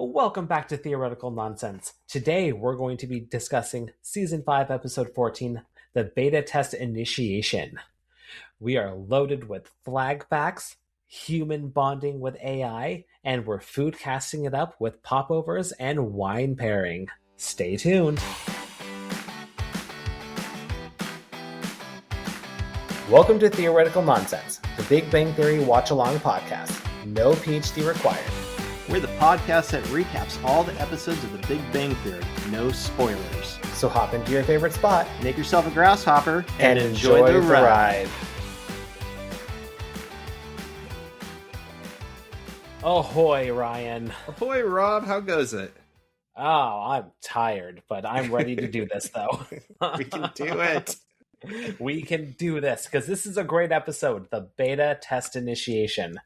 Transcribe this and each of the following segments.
Welcome back to Theoretical Nonsense. Today we're going to be discussing Season 5, Episode 14, the Beta Test Initiation. We are loaded with flag facts, human bonding with AI, and we're food casting it up with popovers and wine pairing. Stay tuned. Welcome to Theoretical Nonsense, the Big Bang Theory watch-along podcast. No PhD required. We're the podcast that recaps all the episodes of The Big Bang Theory. No spoilers. So hop into your favorite spot, Make yourself a grasshopper, and enjoy the ride. Ahoy, Ryan. Ahoy, Rob. How goes it? Oh, I'm tired, but I'm ready to do this, though. We can do it. We can do this, because this is a great episode, the Beta Test Initiation.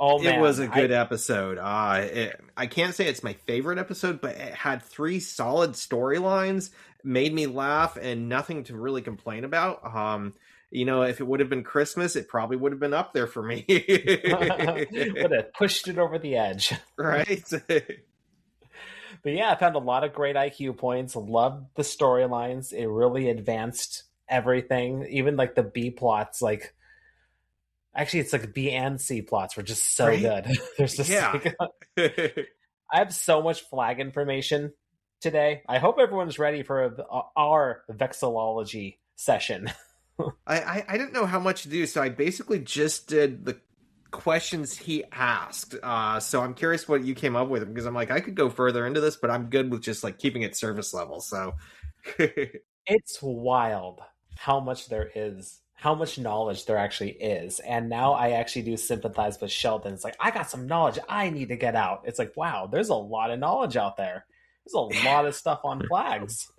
Oh, man. It was a good episode. I can't say it's my favorite episode, but it had three solid storylines, made me laugh, and nothing to really complain about. If it would have been Christmas, it probably would have been up there for me. Would have pushed it over the edge. Right? But yeah, I found a lot of great IQ points. Loved the storylines. It really advanced everything. Even like the B plots, like actually it's like B and C plots were just so good. There's just I have so much flag information today. I hope everyone's ready for our Vexillology session. I didn't know how much to do, so I basically just did the questions he asked. So I'm curious what you came up with, because I'm like, I could go further into this, but I'm good with just like keeping it surface level. So it's wild how much there is, how much knowledge there actually is. And now I actually do sympathize with Sheldon. It's like, I got some knowledge I need to get out. It's like, wow, there's a lot of knowledge out there. There's a lot of stuff on flags.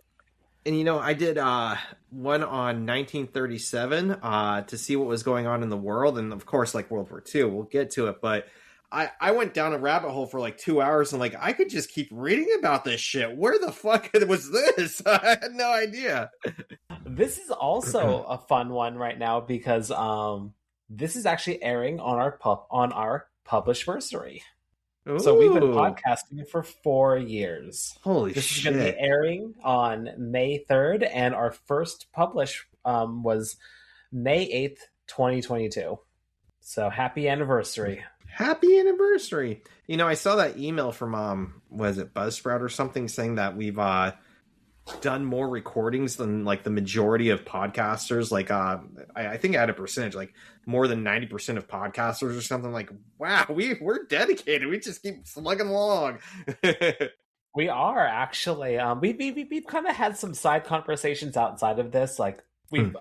And, I did one on 1937 to see what was going on in the world. And, of course, like World War II, we'll get to it. But I went down a rabbit hole for like 2 hours and like, I could just keep reading about this shit. Where the fuck was this? I had no idea. This is also a fun one right now because this is actually airing on our publishversary. So we've been podcasting for 4 years. Holy this shit. Is going to be airing on May 3rd, and our first publish was May 8th, 2022. So happy anniversary. Happy anniversary. I saw that email from, was it Buzzsprout or something, saying that we've done more recordings than like the majority of podcasters. Like I think I had a percentage, like more than 90% of podcasters or something. Like, wow, we're dedicated. We just keep slugging along. We are actually we've kind of had some side conversations outside of this. Like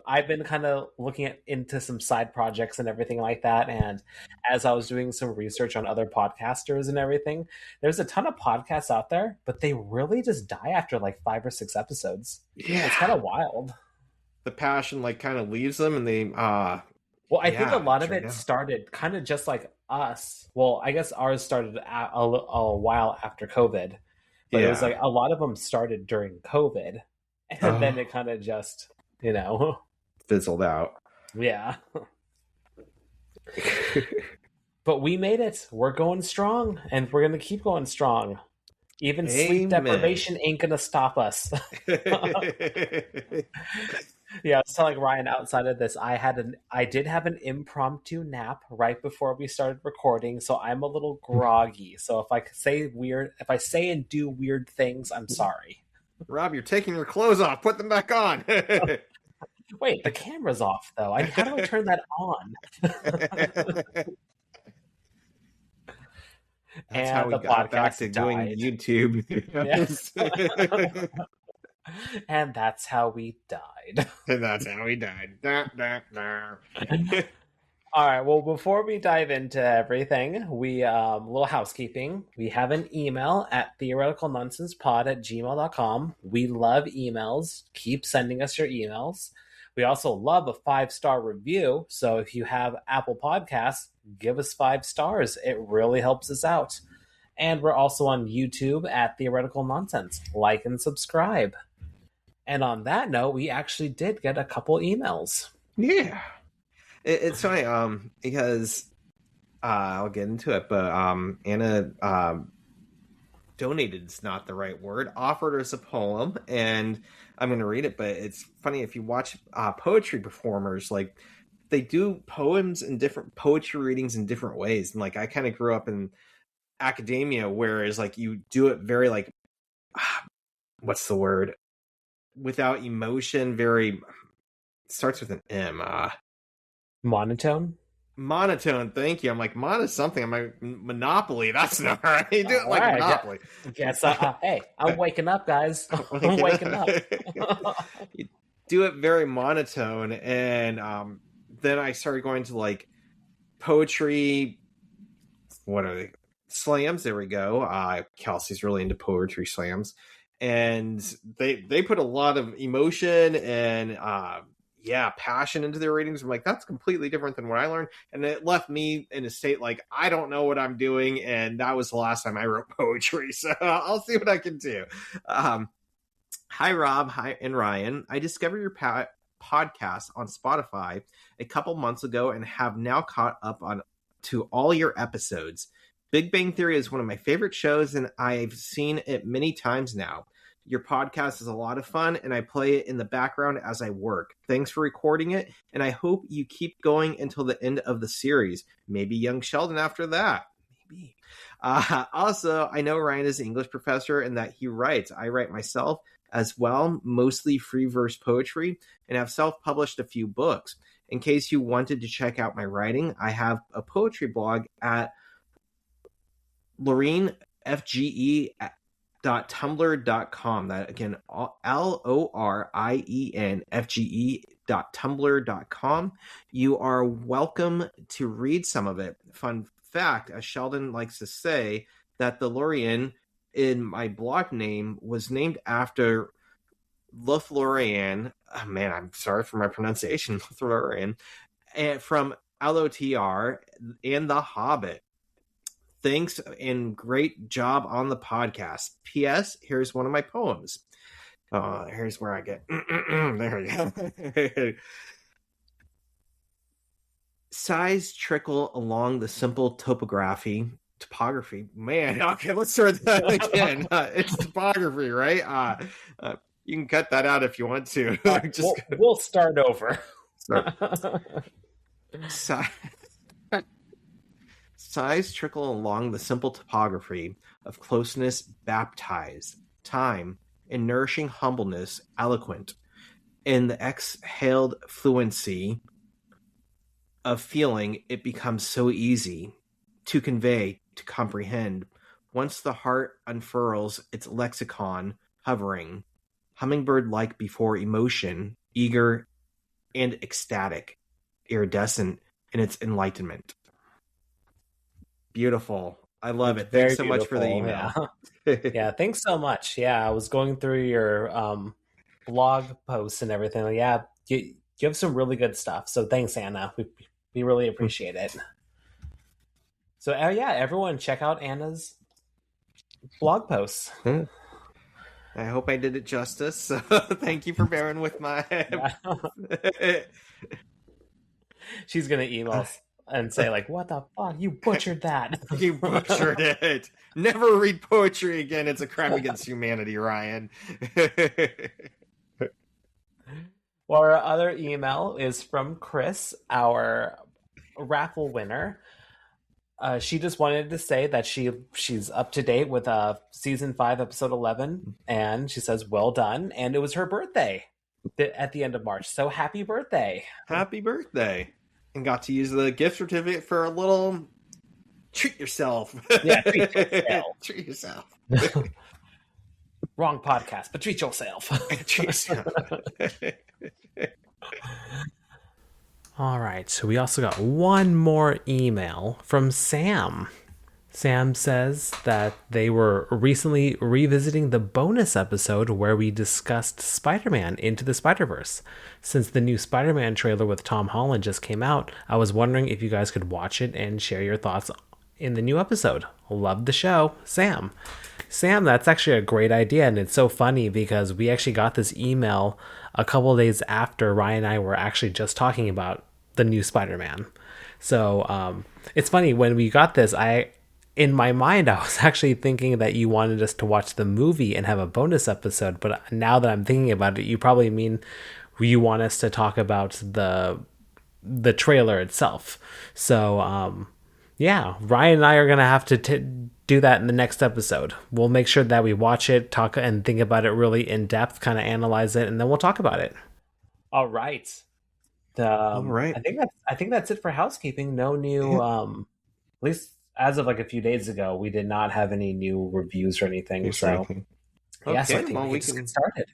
I've been kind of looking into some side projects and everything like that. And as I was doing some research on other podcasters and everything, there's a ton of podcasts out there, but they really just die after like 5 or 6 episodes. Yeah. It's kind of wild. The passion like kind of leaves them and they, well, I think a lot of it started kind of just like us. Well, I guess ours started a while after COVID, but it was like a lot of them started during COVID and then it kind of just, fizzled out. Yeah. But we made it. We're going strong, and we're going to keep going strong. Even sleep deprivation ain't going to stop us. Yeah, I was telling Ryan outside of this, I did have an impromptu nap right before we started recording, so I'm a little groggy. So if I say and do weird things, I'm sorry. Rob, you're taking your clothes off. Put them back on. Wait, the camera's off, though. How do I turn that on? That's how we got back to doing YouTube. Yes. And that's how we died. All right, well, before we dive into everything, we little housekeeping. We have an email at theoreticalnonsensepod@gmail.com. We love emails. Keep sending us your emails. We also love a 5-star review. So if you have Apple Podcasts, give us 5 stars. It really helps us out. And we're also on YouTube at Theoretical Nonsense. Like and subscribe. And on that note, we actually did get a couple emails. Yeah. It's funny, because I'll get into it, but Anna donated is not the right word, offered us a poem, and I'm going to read it. But it's funny, if you watch poetry performers, like they do poems and different poetry readings in different ways. And like I kind of grew up in academia, whereas like you do it very like what's the word, without emotion, very starts with an M. Monotone. Thank you. I'm like, mon is something. I'm like, Monopoly. That's not right. You do it like Right, Monopoly. Yes. Hey, I'm waking up, guys. I'm waking up. You do it very monotone, and then I started going to like poetry. What are they? Slams. There we go. Kelsey's really into poetry slams, and they put a lot of emotion and passion into their readings. I'm like, that's completely different than what I learned, and it left me in a state like I don't know what I'm doing, and that was the last time I wrote poetry. So I'll see what I can do. Hi Rob, hi and Ryan. I discovered your podcast on Spotify a couple months ago and have now caught up on to all your episodes. Big Bang Theory is one of my favorite shows, and I've seen it many times now. Your podcast is a lot of fun, and I play it in the background as I work. Thanks for recording it, and I hope you keep going until the end of the series. Maybe young Sheldon after that. Maybe. Also, I know Ryan is an English professor and that he writes. I write myself as well, mostly free verse poetry, and have self-published a few books. In case you wanted to check out my writing, I have a poetry blog at lorinefge.tumblr.com. That again, LORIENFGE.tumblr.com. You are welcome to read some of it. Fun fact, as Sheldon likes to say, that the Lorien in my blog name was named after Lothlorien. Oh, man, I'm sorry for my pronunciation. Lothlorien, and from LOTR and The Hobbit. Thanks and great job on the podcast. P.S. Here's one of my poems. Here's where I get. There we go. Sighs trickle along the simple topography. Man, okay, let's start that again. It's topography, right? You can cut that out if you want to. We'll start over. Sighs trickle along the simple topography of closeness baptized, time, in nourishing humbleness eloquent, in the exhaled fluency of feeling it becomes so easy to convey, to comprehend, once the heart unfurls its lexicon, hovering, hummingbird-like before emotion, eager and ecstatic, iridescent in its enlightenment. Beautiful. I love it. Thanks so much for the email. Yeah, thanks so much. Yeah, I was going through your blog posts and everything. Yeah, you have some really good stuff. So thanks, Anna. We really appreciate it. So yeah, everyone check out Anna's blog posts. I hope I did it justice. So thank you for bearing with my... She's going to email us and say like, what the fuck? You butchered that. You butchered it. Never read poetry again. It's a crime against humanity, Ryan. Well, our other email is from Chris, our raffle winner. She just wanted to say that she's up to date with season 5, episode 11, and she says, well done. And it was her birthday at the end of March. So happy birthday. Happy birthday. And got to use the gift certificate for a little treat yourself. Yeah, treat yourself. Treat yourself. Wrong podcast, but treat yourself. Treat yourself. All right, so we also got one more email from Sam. Sam says that they were recently revisiting the bonus episode where we discussed Spider-Man Into the Spider-Verse. Since the new Spider-Man trailer with Tom Holland just came out, I was wondering if you guys could watch it and share your thoughts in the new episode. Love the show, Sam. Sam, that's actually a great idea, and it's so funny because we actually got this email a couple of days after Ryan and I were actually just talking about the new Spider-Man. So it's funny, when we got this, I in my mind, I was actually thinking that you wanted us to watch the movie and have a bonus episode. But now that I'm thinking about it, you probably mean you want us to talk about the trailer itself. So, yeah, Ryan and I are gonna have to do that in the next episode. We'll make sure that we watch it, talk, and think about it really in depth, kind of analyze it, and then we'll talk about it. All right. All right. I think that's it for housekeeping. No new, Yeah. at least as of like a few days ago, we did not have any new reviews or anything. Here's anything. Yeah, so I Okay, think well, we we can just can get started.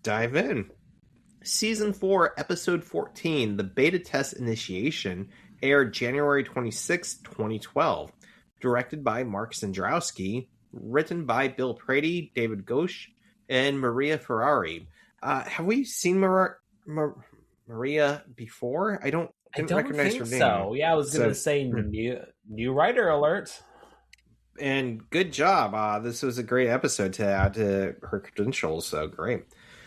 dive in. Season 4, Episode 14, The Beta Test Initiation, aired January 26, 2012. Directed by Mark Sandrowski. Written by Bill Prady, David Ghosh, and Maria Ferrari. Have we seen Maria before? I didn't recognize her think name. so. Yeah, I was gonna say new writer alert. And good job. This was a great episode to add to her credentials, so great.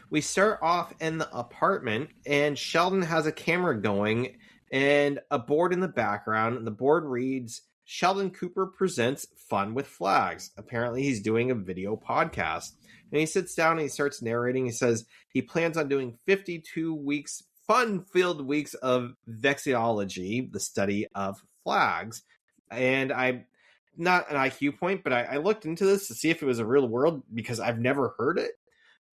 We start off in the apartment, and Sheldon has a camera going and a board in the background, and the board reads, Sheldon Cooper presents Fun with Flags. Apparently he's doing a video podcast. And he sits down and he starts narrating. He says he plans on doing 52 weeks, fun-filled weeks of Vexillology, the study of flags. And I'm not an IQ point, but I looked into this to see if it was a real word because I've never heard it.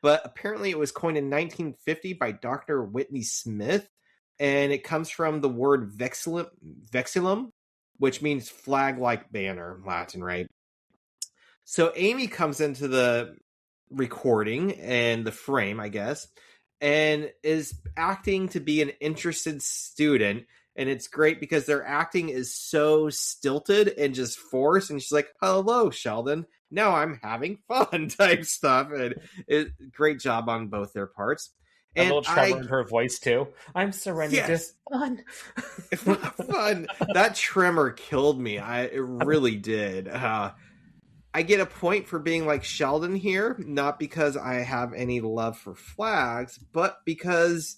But apparently it was coined in 1950 by Dr. Whitney Smith, and it comes from the word vexillum, which means flag-like banner, Latin, right? So Amy comes into the recording and the frame, I guess, and is acting to be an interested student. And it's great because their acting is so stilted and just forced. And she's like, hello, Sheldon. Now I'm having fun type stuff. And great job on both their parts. And a little tremor in her voice, too. I'm surrendering to fun. Fun. That tremor killed me. It really did. I get a point for being like Sheldon here, not because I have any love for flags, but because,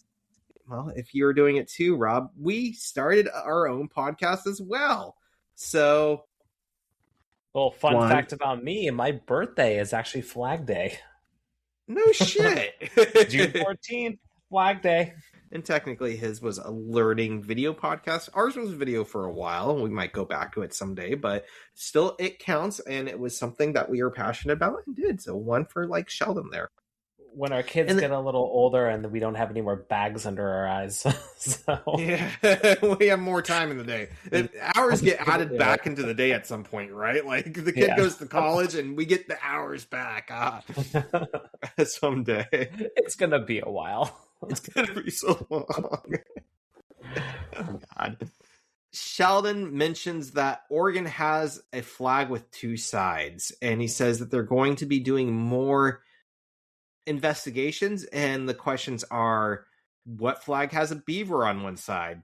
well, if you're doing it too, Rob, we started our own podcast as well. So, little fun fact about me, my birthday is actually Flag Day. No shit. June 14th, Flag Day. And technically his was a learning video podcast. Ours was video for a while. We might go back to it someday, but still it counts. And it was something that we were passionate about and did. So one for like Sheldon there. When our kids get a little older and we don't have any more bags under our eyes. So. Yeah, we have more time in the day. Hours get added back into the day at some point, right? Like the kid goes to college and we get the hours back. Someday. It's going to be a while. It's going to be so long. Oh, God. Sheldon mentions that Oregon has a flag with two sides, and he says that they're going to be doing more investigations, and the questions are, what flag has a beaver on one side?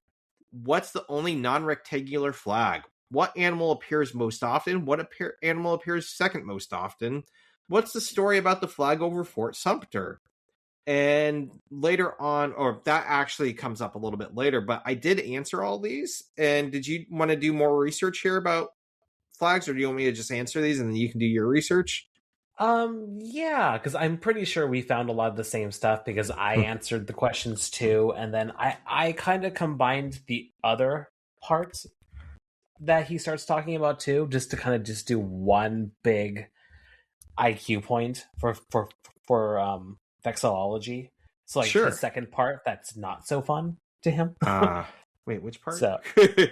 What's the only non-rectangular flag? What animal appears most often? What animal appears second most often? What's the story about the flag over Fort Sumter? And later on, or that actually comes up a little bit later, but I did answer all these. And did you want to do more research here about flags, or do you want me to just answer these and then you can do your research? Yeah, because I'm pretty sure we found a lot of the same stuff because I answered the questions too, and then I kind of combined the other parts that he starts talking about too, just to kind of just do one big IQ point for Vexillology. So like the second part that's not so fun to him. Wait, which part? So you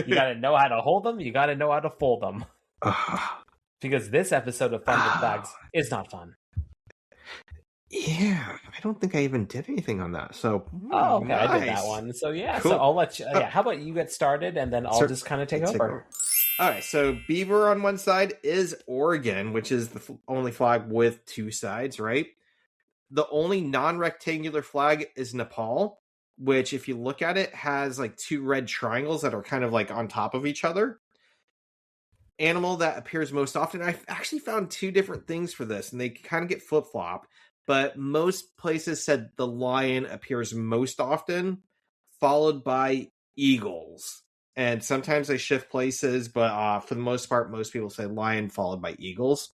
gotta know how to hold them, you gotta know how to fold them. Because this episode of Fun with Flags is not fun. Yeah, I don't think I even did anything on that. So, okay, nice. I did that one. So yeah, cool. So I'll let you. How about you get started, and then I'll just kind of take over. All right. So beaver on one side is Oregon, which is the only flag with two sides, right? The only non-rectangular flag is Nepal, which, if you look at it, has like two red triangles that are kind of like on top of each other. Animal that appears most often. I actually found two different things for this, and they kind of get flip-flop, but most places said the lion appears most often, followed by eagles. and sometimes they shift places, but for the most part, most people say lion followed by eagles.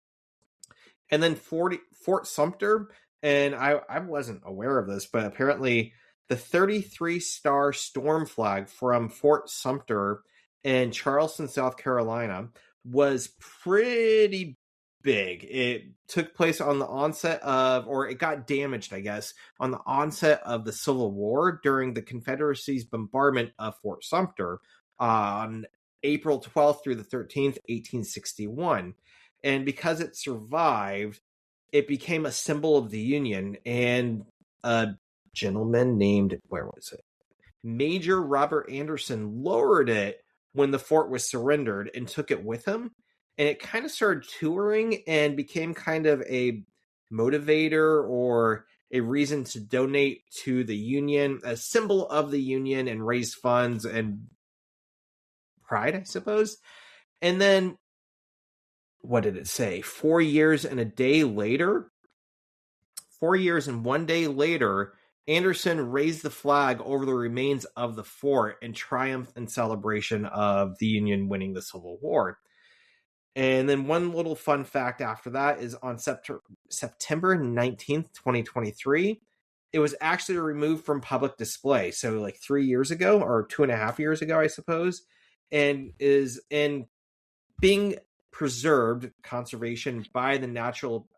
And then Fort Sumter, and I wasn't aware of this, but apparently the 33-star storm flag from Fort Sumter in Charleston, South Carolina, was pretty big. It took place on the onset of, or it got damaged, I guess, on the onset of the Civil War during the Confederacy's bombardment of Fort Sumter on April 12th through the 13th, 1861. And because it survived, it became a symbol of the Union. And a gentleman named, where was it? Major Robert Anderson lowered it when the fort was surrendered and took it with him. And it kind of started touring and became kind of a motivator or a reason to donate to the Union, a symbol of the Union, and raise funds and pride, I suppose. And then, what did it say? 4 years and 1 day later, Anderson raised the flag over the remains of the fort in triumph and celebration of the Union winning the Civil War. And then one little fun fact after that is on September 19th, 2023, it was actually removed from public display. So like 3 years ago, or 2.5 years ago, I suppose, and is in being preserved conservation by the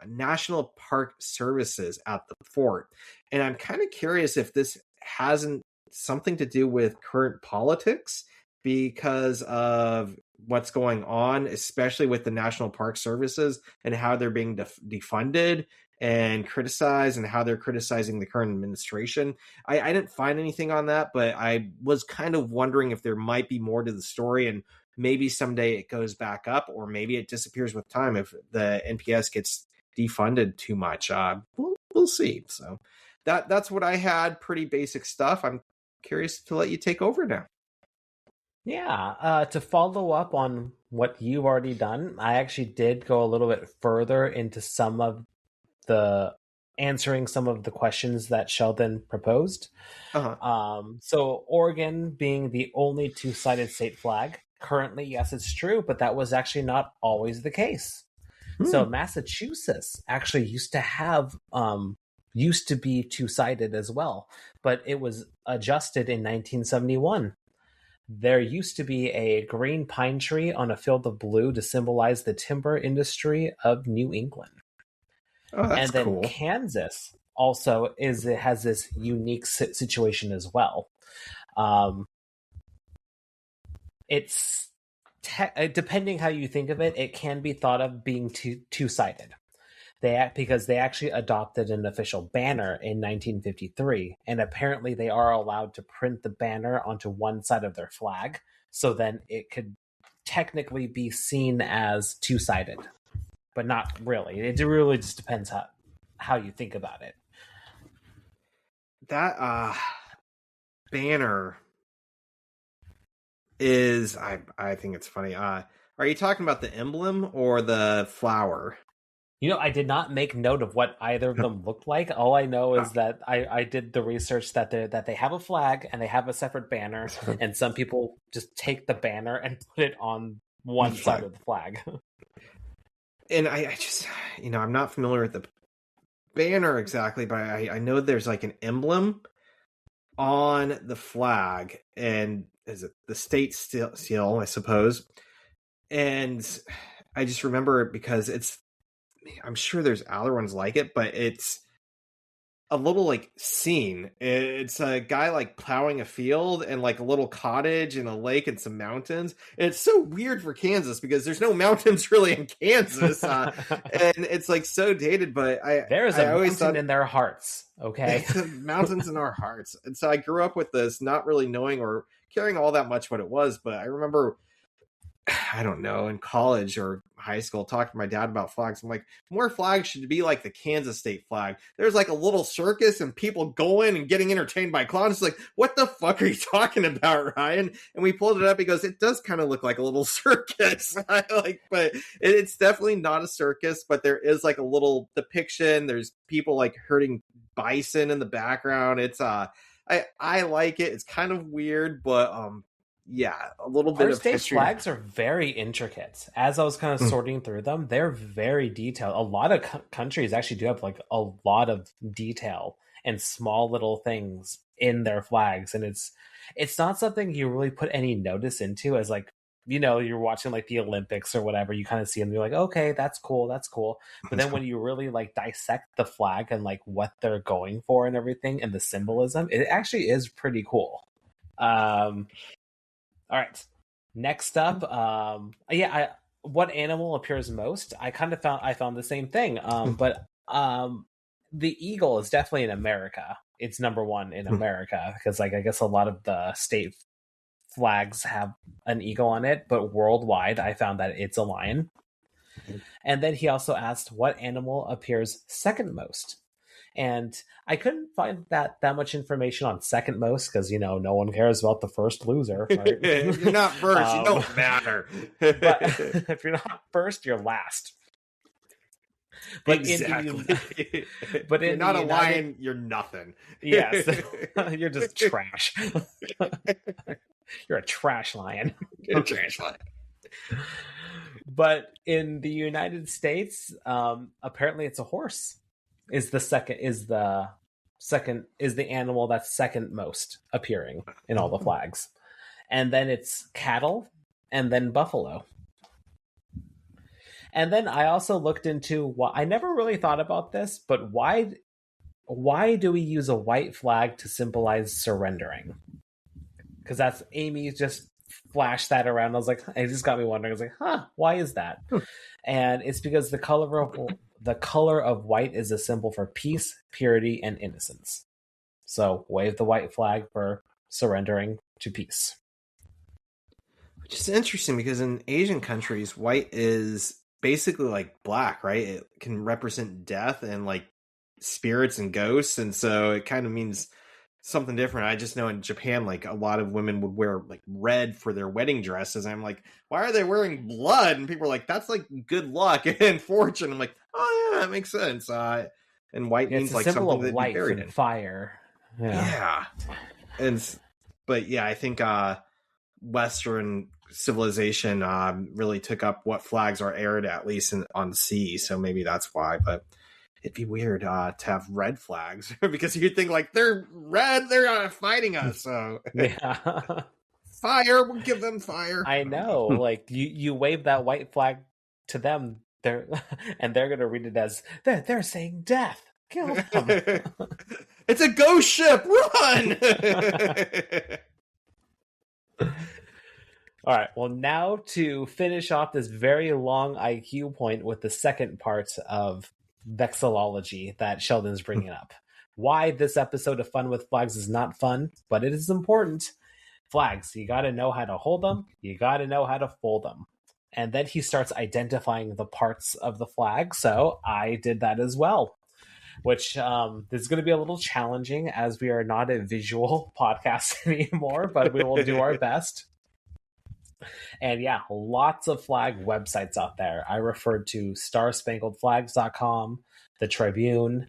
National Park Services at the fort. And I'm kind of curious if this hasn't something to do with current politics because of what's going on, especially with the National Park Services and how they're being defunded and criticized and how they're criticizing the current administration. I didn't find anything on that, but I was kind of wondering if there might be more to the story, and maybe someday it goes back up, or maybe it disappears with time if the NPS gets defunded too much. We'll see. So that's what I had. Pretty basic stuff. I'm curious to let you take over now. Yeah, to follow up on what you've already done, I actually did go a little bit further into answering some of the questions that Sheldon proposed. So Oregon being the only two-sided state flag, currently, yes, it's true, but that was actually not always the case. So Massachusetts actually used to be two-sided as well, but it was adjusted in 1971. There used to be a green pine tree on a field of blue to symbolize the timber industry of New England. Oh, that's and then cool. Kansas also has this unique situation as well. It's depending how you think of it, it can be thought of being two-sided. Because they actually adopted an official banner in 1953, and apparently they are allowed to print the banner onto one side of their flag, so then it could technically be seen as two-sided, but not really. It really just depends how you think about it. That banner is, I think it's funny. Are you talking about the emblem or the flower? I did not make note of what either of them looked like. All I know is that I did the research that they have a flag and they have a separate banner, and some people just take the banner and put it on one side of the flag. And I just, I'm not familiar with the banner exactly, but I know there's like an emblem on the flag, and is it the state seal, I suppose? And I just remember it because I'm sure there's other ones like it, but it's a little like scene. It's a guy like plowing a field and like a little cottage and a lake and some mountains. And it's so weird for Kansas because there's no mountains really in Kansas, and it's like so dated. But there is a mountain in their hearts. Okay, mountains in our hearts. And so I grew up with this, not really knowing or caring all that much what it was. But I remember, I don't know, in college or high school, talking to my dad about flags. I'm like, more flags should be like the Kansas state flag. There's like a little circus and people going and getting entertained by clowns. It's like, what the fuck are you talking about, Ryan? And we pulled it up. He goes, it does kind of look like a little circus. But it's definitely not a circus, but there is like a little depiction. There's people like herding bison in the background. It's I like it. It's kind of weird, but a little bit Our of state history. flags are very intricate. As I was kind of sorting through them, they're very detailed. A lot of countries actually do have like a lot of detail and small little things in their flags, and it's not something you really put any notice into as like, you know, you're watching like the Olympics or whatever, you kind of see them, you're like, okay, that's cool. But then when you really like dissect the flag and like what they're going for and everything and the symbolism, it actually is pretty cool. All right. Next up, what animal appears most? I found the same thing. But the eagle is definitely in America. It's number one in America because, like, I guess a lot of the state flags have an eagle on it, but worldwide, I found that it's a lion. And then he also asked what animal appears second most. And I couldn't find that much information on second most because, you know, no one cares about the first loser. Right? If you're not first, you don't matter. But if you're not first, you're last. But exactly. But if you're not a lion, you're nothing. Yes, you're just trash. You're a trash lion. You're a trash lion. But in the United States, apparently it's a horse. Is the animal that's second most appearing in all the flags. And then it's cattle and then buffalo. And then I also looked into why I never really thought about this, but why do we use a white flag to symbolize surrendering? Because that's Amy just flashed that around. I was like, it just got me wondering. I was like, why is that? And it's because the color of white is a symbol for peace, purity, and innocence. So wave the white flag for surrendering to peace. Which is interesting because in Asian countries, white is basically like black, right? It can represent death and like spirits and ghosts, and so it kind of means something different. I just know in Japan, like a lot of women would wear like red for their wedding dresses. And I'm like, why are they wearing blood? And people are like, that's like good luck and fortune. I'm like, oh yeah, that makes sense. And white means like something that light buried and in fire. Yeah. But yeah, I think Western civilization really took up what flags are aired, at least on the sea. So maybe that's why. But it'd be weird to have red flags because you'd think like they're red, they're fighting us. So yeah, fire, we'll give them fire. I know, like you wave that white flag to them, they're gonna read it as they're saying death. Kill them. It's a ghost ship. Run. All right. Well, now to finish off this very long IQ point with the second part of Vexillology that Sheldon's bringing up. Why this episode of Fun with Flags is not fun, but it is important. Flags, you got to know how to hold them. You got to know how to fold them. And then he starts identifying the parts of the flag. So I did that as well, which is going to be a little challenging as we are not a visual podcast anymore, but we will do our best. And yeah, lots of flag websites out there. I referred to starspangledflags.com, the Tribune,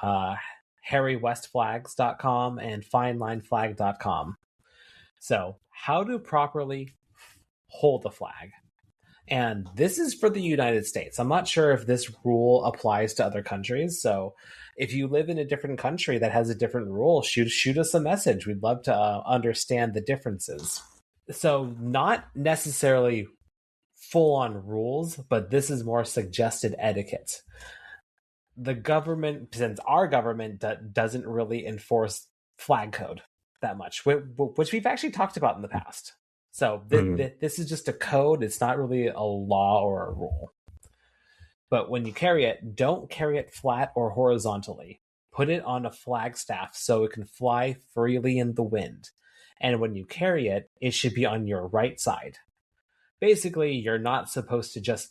harrywestflags.com, and finelineflag.com. So how to properly hold a flag. And this is for the United States. I'm not sure if this rule applies to other countries. So if you live in a different country that has a different rule, shoot us a message. We'd love to understand the differences. So not necessarily full-on rules, but this is more suggested etiquette. The government, since our government doesn't really enforce flag code that much, which we've actually talked about in the past. So this is just a code. It's not really a law or a rule. But when you carry it, don't carry it flat or horizontally. Put it on a flagstaff so it can fly freely in the wind. And when you carry it, it should be on your right side. Basically, you're not supposed to just,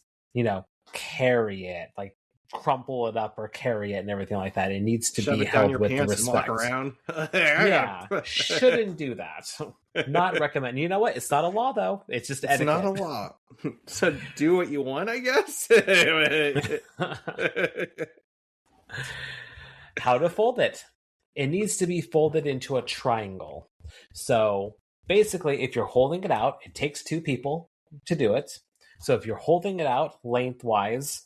carry it, like crumple it up or carry it and everything like that. It needs to be held with respect. Walk around. Yeah, shouldn't do that. Not recommend. You know what? It's not a law, though. It's just etiquette. It's not a law. So do what you want, I guess. How to fold it. It needs to be folded into a triangle. So basically, if you're holding it out, it takes two people to do it. So if you're holding it out lengthwise,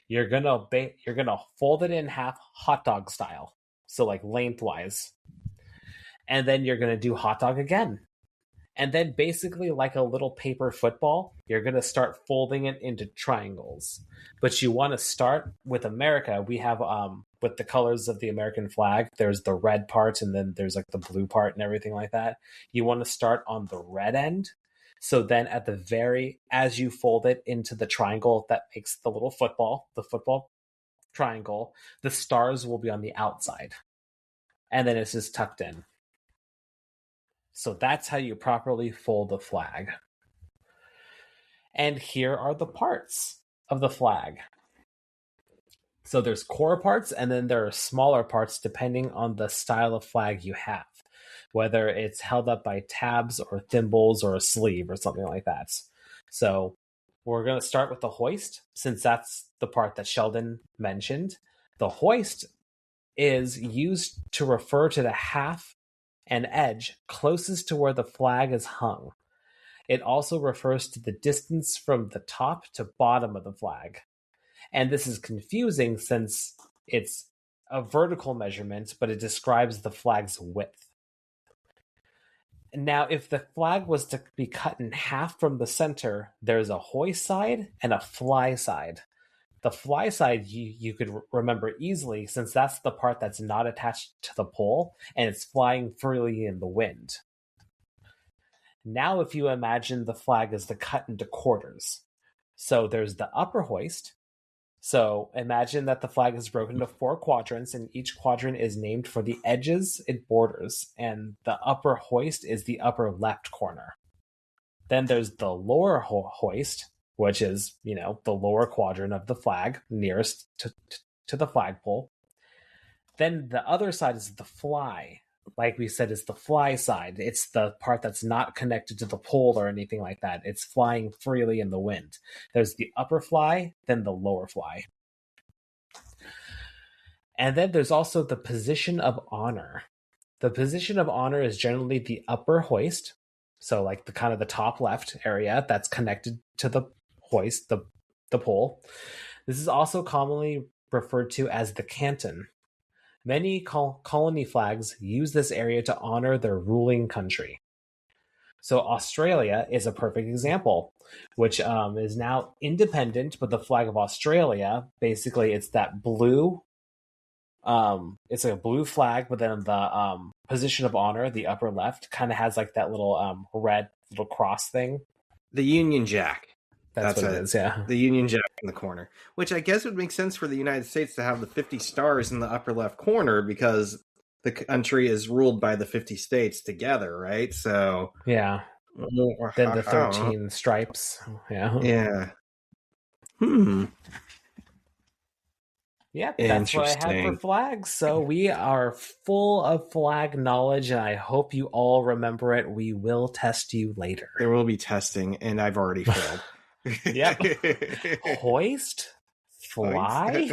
you're gonna fold it in half, hot dog style. So like lengthwise, and then you're gonna do hot dog again. And then basically like a little paper football, you're going to start folding it into triangles. But you want to start with America. We have with the colors of the American flag, there's the red part and then there's like the blue part and everything like that. You want to start on the red end. So then at the as you fold it into the triangle that makes the little football, the football triangle, the stars will be on the outside. And then it's just tucked in. So that's how you properly fold a flag. And here are the parts of the flag. So there's core parts, and then there are smaller parts depending on the style of flag you have, whether it's held up by tabs or thimbles or a sleeve or something like that. So we're going to start with the hoist, since that's the part that Sheldon mentioned. The hoist is used to refer to the half and edge closest to where the flag is hung. It also refers to the distance from the top to bottom of the flag. And this is confusing since it's a vertical measurement, but it describes the flag's width. Now, if the flag was to be cut in half from the center, there's a hoist side and a fly side. The fly side you could remember easily, since that's the part that's not attached to the pole and it's flying freely in the wind. Now if you imagine the flag is cut into quarters. So there's the upper hoist. So imagine that the flag is broken into 4 quadrants, and each quadrant is named for the edges it borders, and the upper hoist is the upper left corner. Then there's the lower hoist, which is, the lower quadrant of the flag, nearest to the flagpole. Then the other side is the fly. Like we said, it's the fly side. It's the part that's not connected to the pole or anything like that. It's flying freely in the wind. There's the upper fly, then the lower fly. And then there's also the position of honor. The position of honor is generally the upper hoist. So like the kind of the top left area that's connected to the hoist, the pole. This is also commonly referred to as the canton. Many colony flags use this area to honor their ruling country. So Australia is a perfect example, which is now independent, but the flag of Australia, basically it's that blue, it's like a blue flag, but then the position of honor, the upper left, kind of has like that little red little cross thing. The Union Jack. That's what it is, yeah. The Union Jack in the corner, which I guess would make sense for the United States to have the 50 stars in the upper left corner because the country is ruled by the 50 states together, right? So yeah. Then the 13 stripes. Yeah. Yeah. Yeah, that's what I have for flags. So we are full of flag knowledge, and I hope you all remember it. We will test you later. There will be testing, and I've already failed. Yep. Hoist? Fly?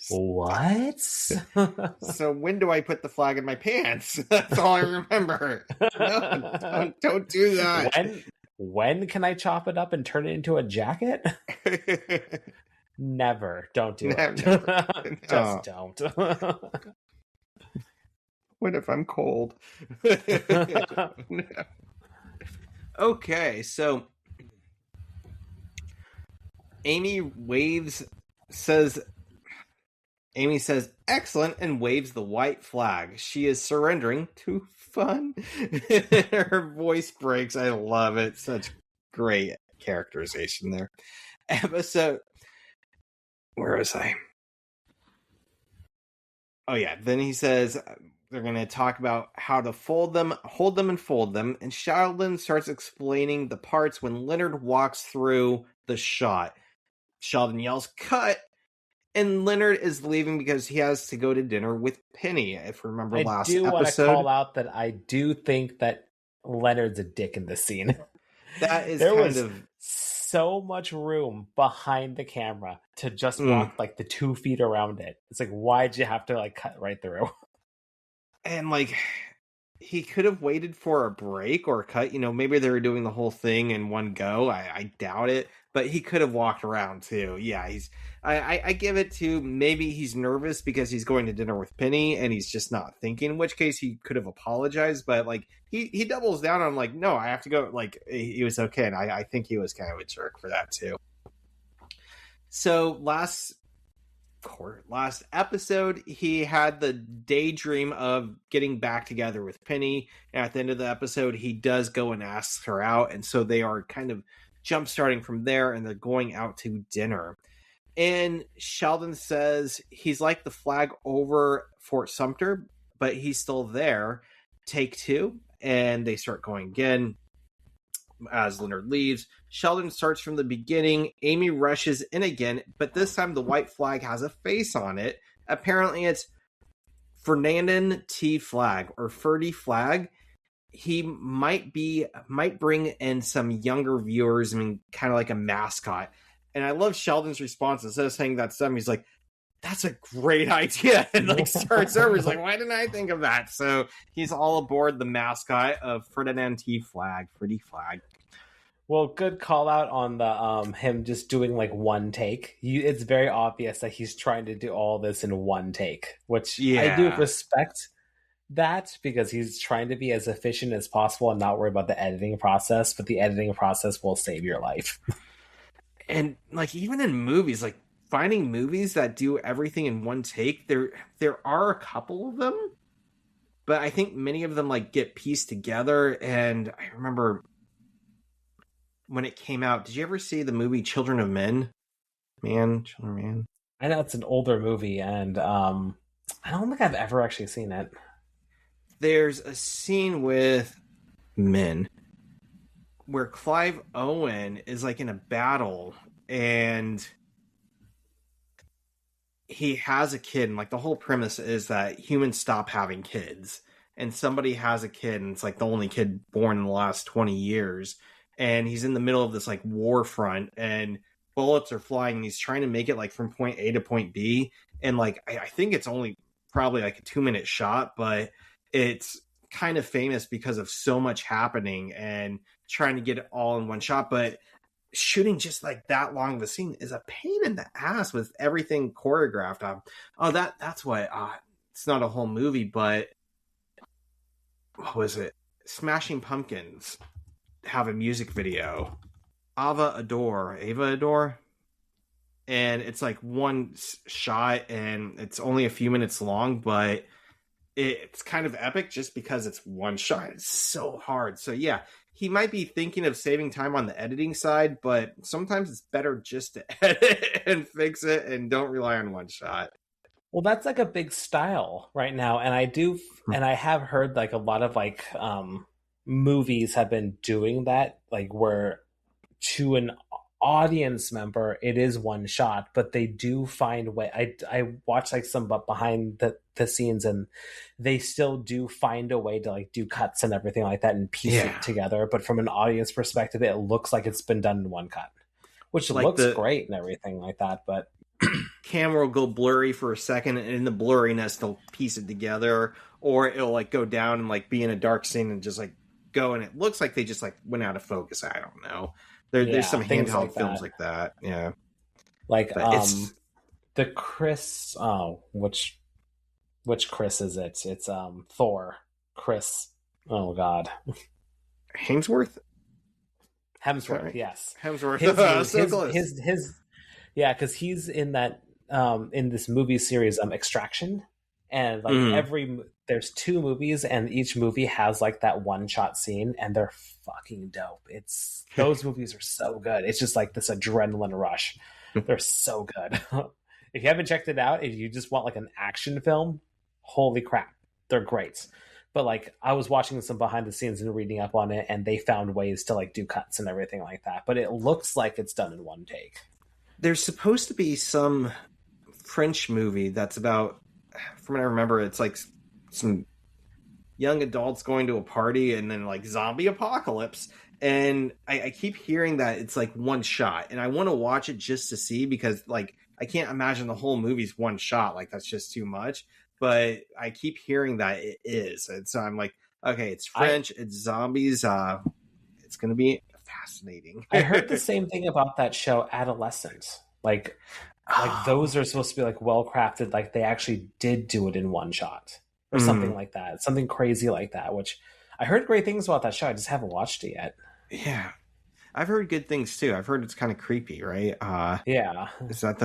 What? So when do I put the flag in my pants? That's all I remember. No, don't do that. When can I chop it up and turn it into a jacket? Never. Don't do it. Never. Just don't. What if I'm cold? Okay, so Amy says, excellent, and waves the white flag. She is surrendering to fun. Her voice breaks. I love it. Such great characterization there. Episode. Where was I? Oh, yeah. Then he says they're going to talk about how to fold them, hold them, and fold them. And Sheldon starts explaining the parts when Leonard walks through the shot. Sheldon yells, "Cut!" And Leonard is leaving because he has to go to dinner with Penny. If you remember last episode. I do want to call out that I do think that Leonard's a dick in this scene. That is so much room behind the camera to just walk like the 2 feet around it. It's like, why'd you have to like cut right through? And like, he could have waited for a break or a cut. Maybe they were doing the whole thing in one go. I doubt it, but he could have walked around too. Yeah, I give it to, maybe he's nervous because he's going to dinner with Penny and he's just not thinking, in which case he could have apologized, but like he doubles down on like, no, I have to go. Like, he was okay. And I think he was kind of a jerk for that too. So last episode, he had the daydream of getting back together with Penny. And at the end of the episode, he does go and asks her out. And so they are kind of jump starting from there, and they're going out to dinner. And Sheldon says he's like the flag over Fort Sumter, but he's still there. Take two. And they start going again. As Leonard leaves, Sheldon starts from the beginning. Amy rushes in again, but this time the white flag has a face on it. Apparently it's Ferdinand T. Flag, or Ferdy Flag. He might bring in some younger viewers, kind of like a mascot. And I love Sheldon's response. Instead of saying that's them, he's like, that's a great idea. And like starts over. He's like, why didn't I think of that? So he's all aboard the mascot of Ferdinand T. Flag, Ferdy Flag. Well, good call out on the him just doing like one take. It's very obvious that he's trying to do all this in one take, which I do respect that, because he's trying to be as efficient as possible and not worry about the editing process, but the editing process will save your life. And like, even in movies, like finding movies that do everything in one take, there are a couple of them, but I think many of them like get pieced together. And I remember when it came out, did you ever see the movie Children of Men? Children of Man. I know it's an older movie, and I don't think I've ever actually seen it. There's a scene with men where Clive Owen is like in a battle, and he has a kid, and like the whole premise is that humans stop having kids, and somebody has a kid, and it's like the only kid born in the last 20 years. And he's in the middle of this like war front, and bullets are flying, and he's trying to make it like from point A to point B. And like, I think it's only probably like a 2-minute shot, but it's kind of famous because of so much happening and trying to get it all in one shot. But shooting just like that long of a scene is a pain in the ass with everything choreographed. That's what, it's not a whole movie, but what was it? Smashing Pumpkins have a music video, Ava Adore, and it's like one shot, and it's only a few minutes long, but it's kind of epic just because it's one shot. It's so hard. So yeah, he might be thinking of saving time on the editing side, but sometimes it's better just to edit and fix it and don't rely on one shot. Well, that's like a big style right now, and I have heard like a lot of like movies have been doing that, like where to an audience member it is one shot, but they do find a way. I watch like some behind the scenes, and they still do find a way to like do cuts and everything like that and piece it together, but from an audience perspective it looks like it's been done in one cut, which like looks great and everything like that, but camera will go blurry for a second, and in the blurriness they'll piece it together, or it'll like go down and like be in a dark scene and just like go, and it looks like they just like went out of focus. I don't know. There's some handheld like films like that. Yeah. Like the Chris which Chris is it? It's Thor. Chris. Oh god. Hemsworth, right? Yes. Hemsworth. So close. His yeah, because he's in that in this movie series Extraction. And like there's 2 movies, and each movie has like that one shot scene, and they're fucking dope. Those movies are so good. It's just like this adrenaline rush. They're so good. If you haven't checked it out, if you just want like an action film, holy crap, they're great. But like, I was watching some behind the scenes and reading up on it, and they found ways to like do cuts and everything like that. But it looks like it's done in one take. There's supposed to be some French movie that's about, from what I remember, it's like some young adults going to a party and then like zombie apocalypse. And I keep hearing that it's like one shot, and I want to watch it just to see, because like I can't imagine the whole movie's one shot. Like that's just too much. But I keep hearing that it is. And so I'm like, Okay, it's French. It's zombies. It's going to be fascinating. I heard the same thing about that show, Adolescent. Like those are supposed to be like well crafted. Like they actually did do it in one shot or something like that. Something crazy like that. Which I heard great things about that show. I just haven't watched it yet. Yeah, I've heard good things too. I've heard it's kind of creepy, right? Yeah. Is that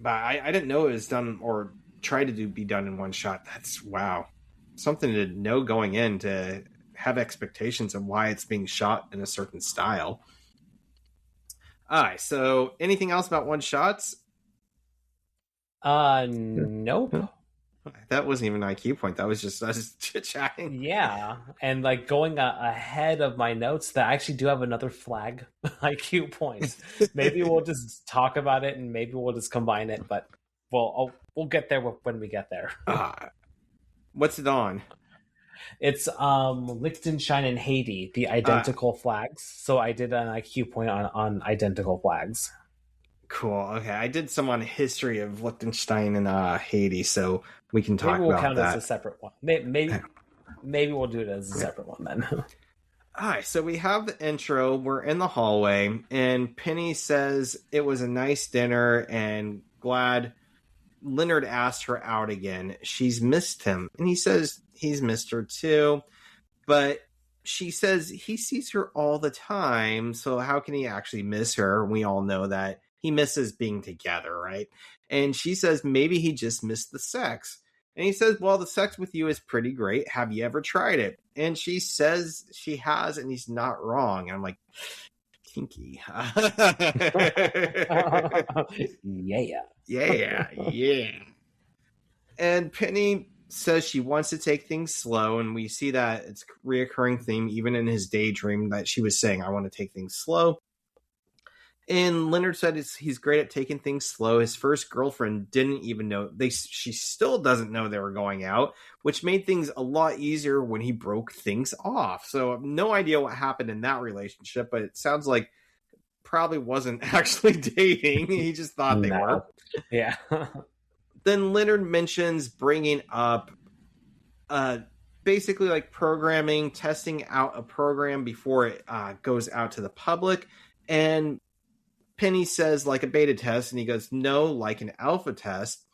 but I didn't know it was done or tried to be done in one shot. That's wow. Something to know going in, to have expectations of why it's being shot in a certain style. All right. So anything else about one shots? Nope. That wasn't even an IQ point. That was just us chit-chatting. Yeah. And like going ahead of my notes, that I actually do have another flag IQ point. Maybe we'll just talk about it and maybe we'll just combine it, but we'll get there when we get there. What's it on? It's Liechtenstein and Haiti, the identical flags. So I did an IQ point on identical flags. Cool. Okay, I did some on history of Liechtenstein and Haiti, so we can talk maybe we'll about count that. It as a separate one. Maybe we'll do it as a separate one then. All right, so we have the intro. We're in the hallway, and Penny says it was a nice dinner and glad Leonard asked her out again. She's missed him, and he says he's missed her too, but she says he sees her all the time, so how can he actually miss her? We all know that he misses being together, right? And she says maybe he just missed the sex. And he says, well, the sex with you is pretty great. Have you ever tried it? And she says she has, and he's not wrong. And I'm like, kinky. Yeah. And Penny says she wants to take things slow, and we see that it's a reoccurring theme even in his daydream that she was saying, I want to take things slow. And Leonard said he's great at taking things slow. His first girlfriend didn't even know. She still doesn't know they were going out, which made things a lot easier when he broke things off. So I have no idea what happened in that relationship, but it sounds like probably wasn't actually dating. He just thought they were. Yeah. Then Leonard mentions bringing up basically like programming, testing out a program before it goes out to the public. And Penny says like a beta test, and he goes, no, like an alpha test.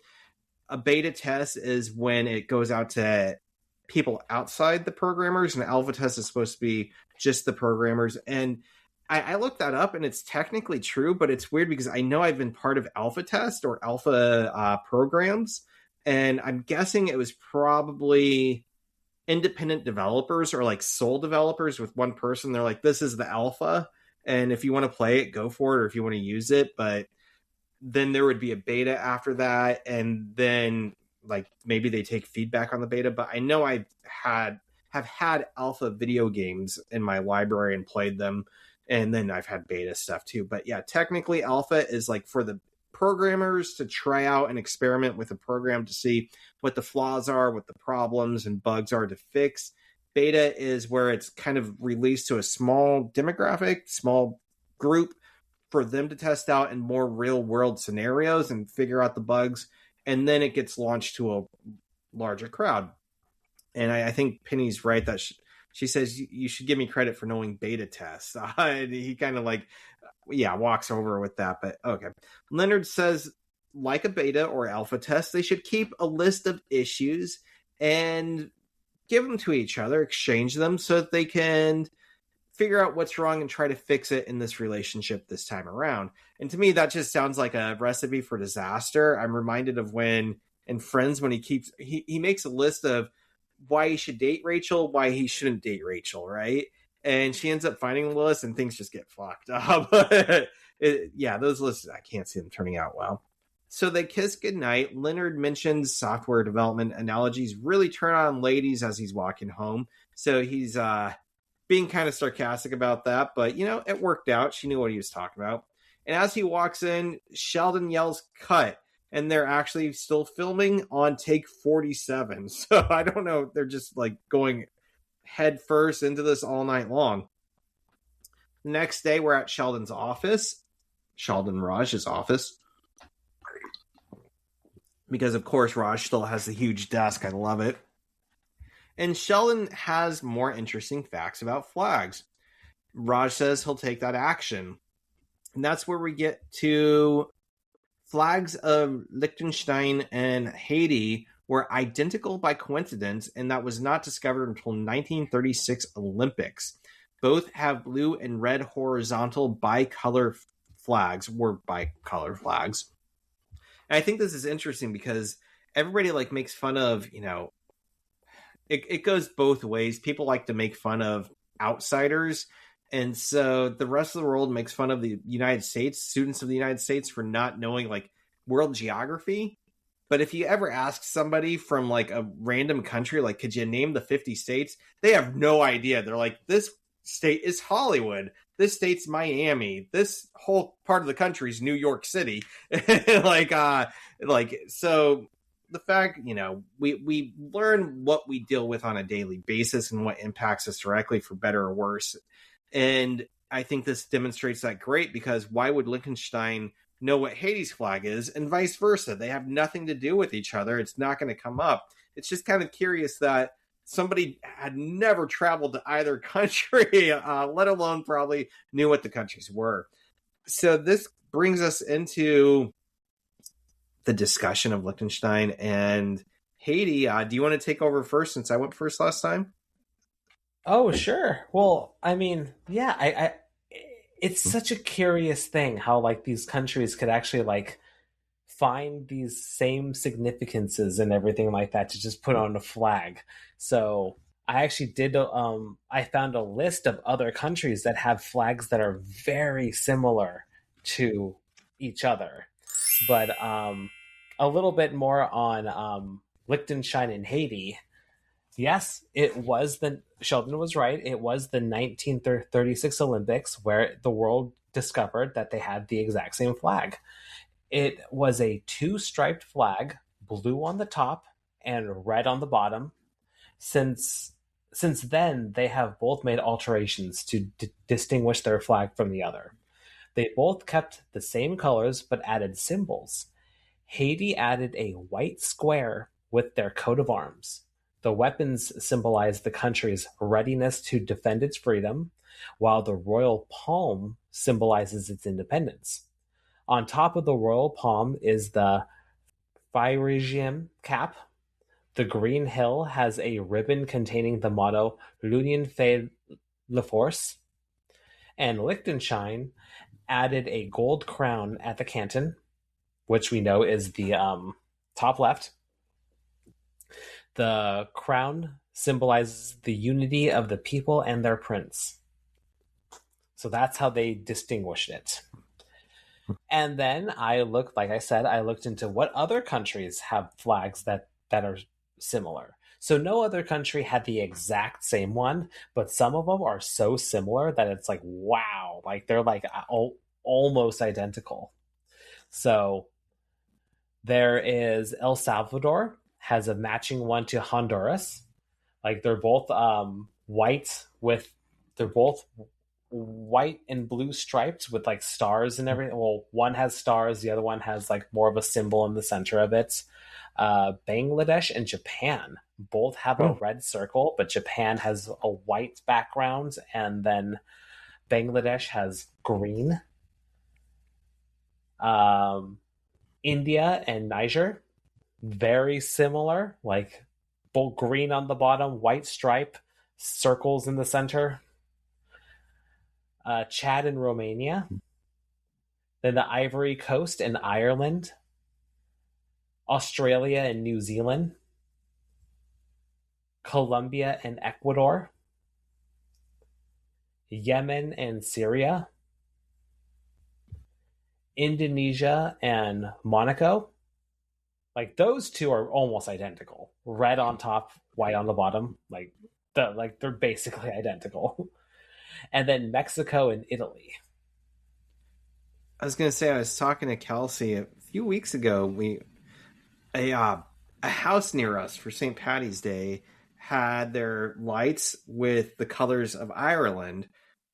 A beta test is when it goes out to people outside the programmers, and an alpha test is supposed to be just the programmers. And I looked that up, and it's technically true, but it's weird because I know I've been part of alpha test or alpha programs, and I'm guessing it was probably independent developers or like sole developers with one person. They're like, this is the alpha, and if you want to play it, go for it, or if you want to use it. But then there would be a beta after that, and then like maybe they take feedback on the beta. But I know have had alpha video games in my library and played them, and then I've had beta stuff too. But yeah, technically alpha is like for the programmers to try out and experiment with a program to see what the flaws are, what the problems and bugs are to fix. Beta is where it's kind of released to a small demographic, small group for them to test out in more real world scenarios and figure out the bugs. And then it gets launched to a larger crowd. And I think Penny's right that she says, you should give me credit for knowing beta tests. And he kind of like, walks over with that. But okay. Leonard says, like a beta or alpha test, they should keep a list of issues and give them to each other, exchange them so that they can figure out what's wrong and try to fix it in this relationship this time around. And to me, that just sounds like a recipe for disaster. I'm reminded of when in Friends, when he makes a list of why he should date Rachel, why he shouldn't date Rachel, right? And she ends up finding the list and things just get fucked up. Those lists, I can't see them turning out well. So they kiss goodnight. Leonard mentions software development analogies really turn on ladies as he's walking home. So he's being kind of sarcastic about that. But, it worked out. She knew what he was talking about. And as he walks in, Sheldon yells, cut. And they're actually still filming on take 47. So I don't know. They're just like going head first into this all night long. Next day, we're at Sheldon's office. Sheldon Raj's office. Because, of course, Raj still has the huge desk. I love it. And Sheldon has more interesting facts about flags. Raj says he'll take that action. And that's where we get to flags of Liechtenstein and Haiti were identical by coincidence, and that was not discovered until 1936 Olympics. Both have blue and red horizontal bicolor flags, were bicolor flags. And I think this is interesting because everybody like makes fun of, it goes both ways. People like to make fun of outsiders. And so the rest of the world makes fun of the United States, students of the United States, for not knowing like world geography. But if you ever ask somebody from like a random country, like, could you name the 50 states? They have no idea. They're like, this state is Hollywood. This state's Miami. This whole part of the country is New York City. So the fact, we learn what we deal with on a daily basis and what impacts us directly for better or worse. And I think this demonstrates that great, because why would Liechtenstein know what Haiti's flag is and vice versa? They have nothing to do with each other. It's not going to come up. It's just kind of curious that somebody had never traveled to either country, let alone probably knew what the countries were. So this brings us into the discussion of Liechtenstein and Haiti. Do you want to take over first, since I went first last time? Oh, sure. Well, I mean, yeah, it's such a curious thing how like these countries could actually like find these same significances and everything like that to just put on a flag. So I actually did I found a list of other countries that have flags that are very similar to each other. But a little bit more on Liechtenstein and Haiti. Yes, Sheldon was right. It was the 1936 Olympics where the world discovered that they had the exact same flag. It was a two-striped flag, blue on the top and red on the bottom. Since then, they have both made alterations to distinguish their flag from the other. They both kept the same colors but added symbols. Haiti added a white square with their coat of arms. The weapons symbolize the country's readiness to defend its freedom, while the royal palm symbolizes its independence. On top of the royal palm is the Phrygian cap. The green hill has a ribbon containing the motto L'Union fait la force. And Liechtenstein added a gold crown at the canton, which we know is the top left. The crown symbolizes the unity of the people and their prince. So that's how they distinguished it. And then I looked into what other countries have flags that are similar. So no other country had the exact same one, but some of them are so similar that it's like, wow, like they're like almost identical. So there is El Salvador has a matching one to Honduras. Like they're both white and blue stripes with like stars and everything. Well, one has stars, the other one has like more of a symbol in the center of it. Bangladesh and Japan both have a red circle, but Japan has a white background, and then Bangladesh has green. India and Niger, very similar, like both green on the bottom, white stripe, circles in the center. Chad and Romania, then the Ivory Coast and Ireland, Australia and New Zealand, Colombia and Ecuador, Yemen and Syria, Indonesia and Monaco. Like those two are almost identical. Red on top, white on the bottom. Like they're basically identical. And then Mexico and Italy. I was going to say, I was talking to Kelsey a few weeks ago. A house near us for St. Paddy's Day had their lights with the colors of Ireland.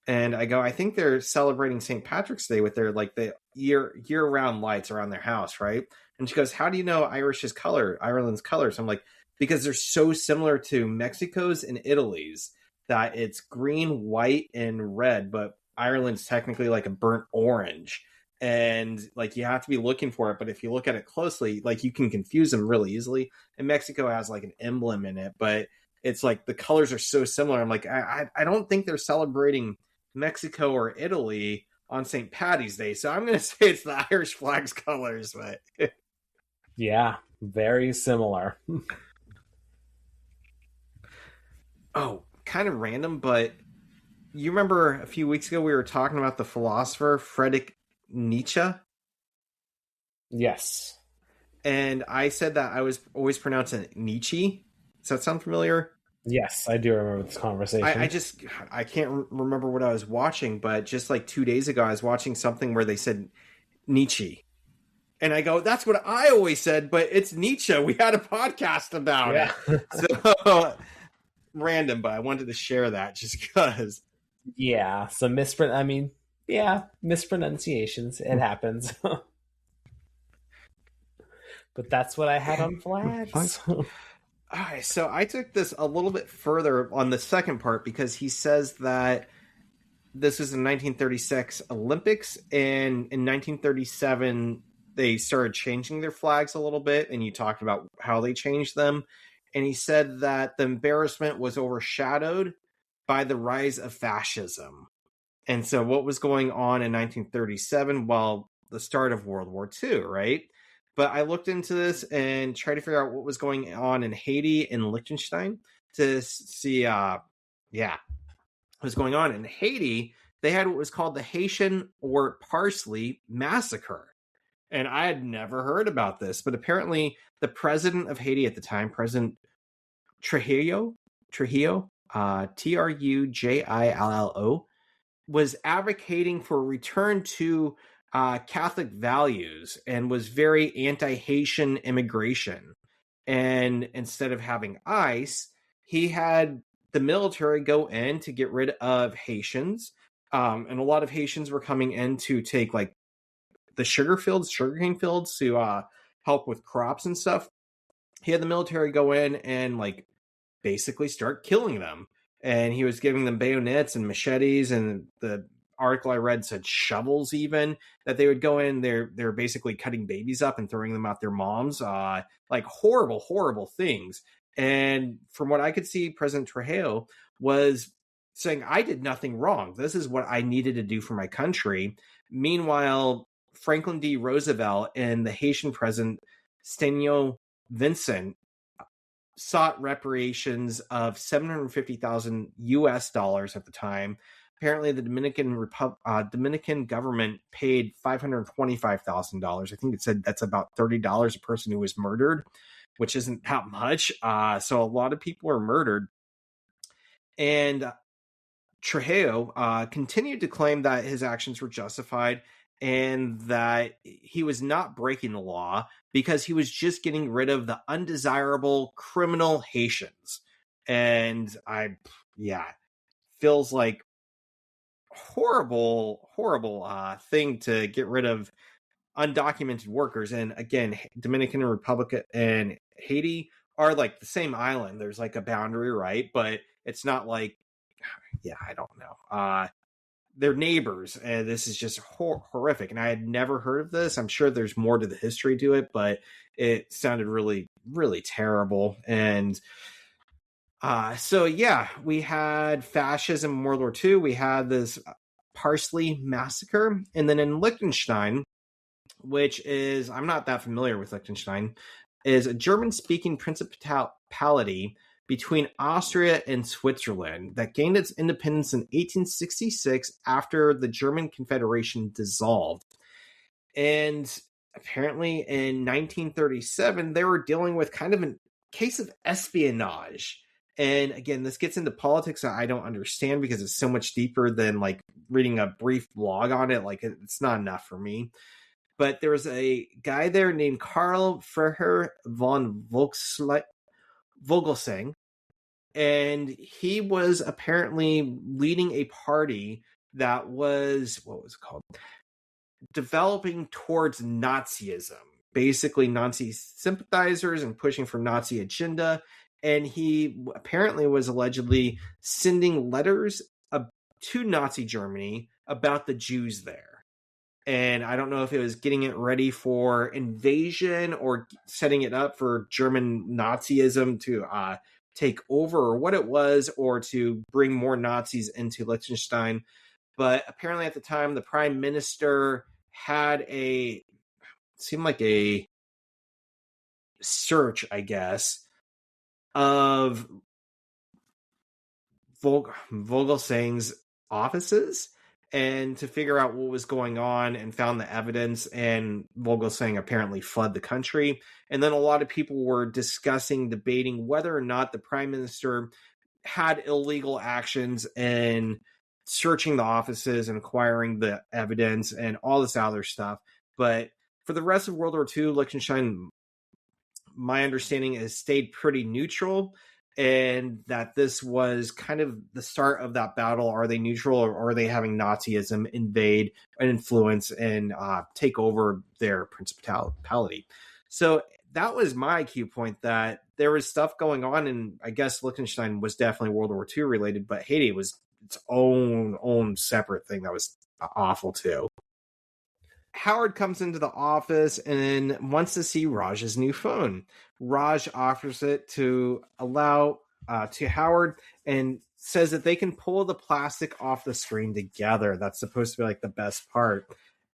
And I go, I think they're celebrating St. Patrick's Day with their like the year-round lights around their house, right? And she goes, how do you know Ireland's colors? I'm like, because they're so similar to Mexico's and Italy's that it's green, white, and red, but Ireland's technically like a burnt orange. And like you have to be looking for it, but if you look at it closely, like you can confuse them really easily. And Mexico has like an emblem in it, but it's like the colors are so similar. I'm like, I don't think they're celebrating Mexico or Italy on St. Patty's Day, so I'm going to say it's the Irish flag's colors. But Yeah, very similar. oh, kind of random, but you remember a few weeks ago we were talking about the philosopher Friedrich Nietzsche? Yes. And I said that I was always pronouncing it Nietzsche. Does that sound familiar? Yes, I do remember this conversation. I can't remember what I was watching, but just like 2 days ago, I was watching something where they said Nietzsche. And I go, that's what I always said, but it's Nietzsche. We had a podcast about it. So random, but I wanted to share that just because. Yeah, some mispronunciations. It happens. But that's what I had on flags. All right, so I took this a little bit further on the second part because he says that this was in 1936 Olympics, and in 1937 they started changing their flags a little bit, and you talked about how they changed them. And he said that the embarrassment was overshadowed by the rise of fascism. And so what was going on in 1937? Well, the start of World War II, right? But I looked into this and tried to figure out what was going on in Haiti and Liechtenstein to see, what was going on. In Haiti, they had what was called the Haitian or Parsley Massacre. And I had never heard about this, but apparently the president of Haiti at the time, President Trujillo, Trujillo, was advocating for a return to Catholic values and was very anti-Haitian immigration. And instead of having ICE, he had the military go in to get rid of Haitians. And a lot of Haitians were coming in to take like the sugarcane fields to help with crops and stuff. He had the military go in and like basically start killing them. And he was giving them bayonets and machetes, and the article I read said shovels even, that they would go in, they're basically cutting babies up and throwing them at their moms, like horrible things. And from what I could see, President Trujillo was saying, I did nothing wrong. This is what I needed to do for my country. Meanwhile, Franklin D. Roosevelt and the Haitian president, Stenio Vincent, sought reparations of $750,000 at the time. Apparently, the Dominican government paid $525,000. I think it said that's about $30 a person who was murdered, which isn't that much. So a lot of people were murdered. And Trujillo continued to claim that his actions were justified and that he was not breaking the law because he was just getting rid of the undesirable criminal Haitians. And feels like horrible thing to get rid of undocumented workers. And again, Dominican Republic and Haiti are like the same island. There's like a boundary, right? But it's not like, I don't know. They're neighbors, and this is just horrific. And I had never heard of this. I'm sure there's more to the history to it, but it sounded really, really terrible. And we had fascism in World War II. We had this Parsley Massacre. And then in Liechtenstein, which is, I'm not that familiar with Liechtenstein, is a German-speaking principality between Austria and Switzerland that gained its independence in 1866 after the German Confederation dissolved. And apparently in 1937, they were dealing with kind of a case of espionage. And again, this gets into politics that I don't understand because it's so much deeper than like reading a brief blog on it. Like it's not enough for me. But there was a guy there named Karl Freiherr von Vogelsang, and he was apparently leading a party that was, what was it called? Developing towards Nazism. basically Nazi sympathizers and pushing for Nazi agenda. And he apparently was allegedly sending letters to Nazi Germany about the Jews there. And I don't know if it was getting it ready for invasion or setting it up for German Nazism to take over, or what it was, or to bring more Nazis into Liechtenstein. But apparently at the time, the prime minister had seemed like a search, I guess, of Vogelsang's offices and to figure out what was going on, and found the evidence, and Vogelsang apparently fled the country. And then a lot of people were debating whether or not the prime minister had illegal actions in searching the offices and acquiring the evidence and all this other stuff. But for the rest of World War II, Liechtenstein, my understanding, has stayed pretty neutral, and that this was kind of the start of that battle. Are they neutral, or are they having Nazism invade and influence and take over their principality? So that was my cue point, that there was stuff going on, and I guess Liechtenstein was definitely World War II related, but Haiti was its own separate thing that was awful too. Howard comes into the office and wants to see Raj's new phone. Raj offers it to Howard and says that they can pull the plastic off the screen together. That's supposed to be like the best part.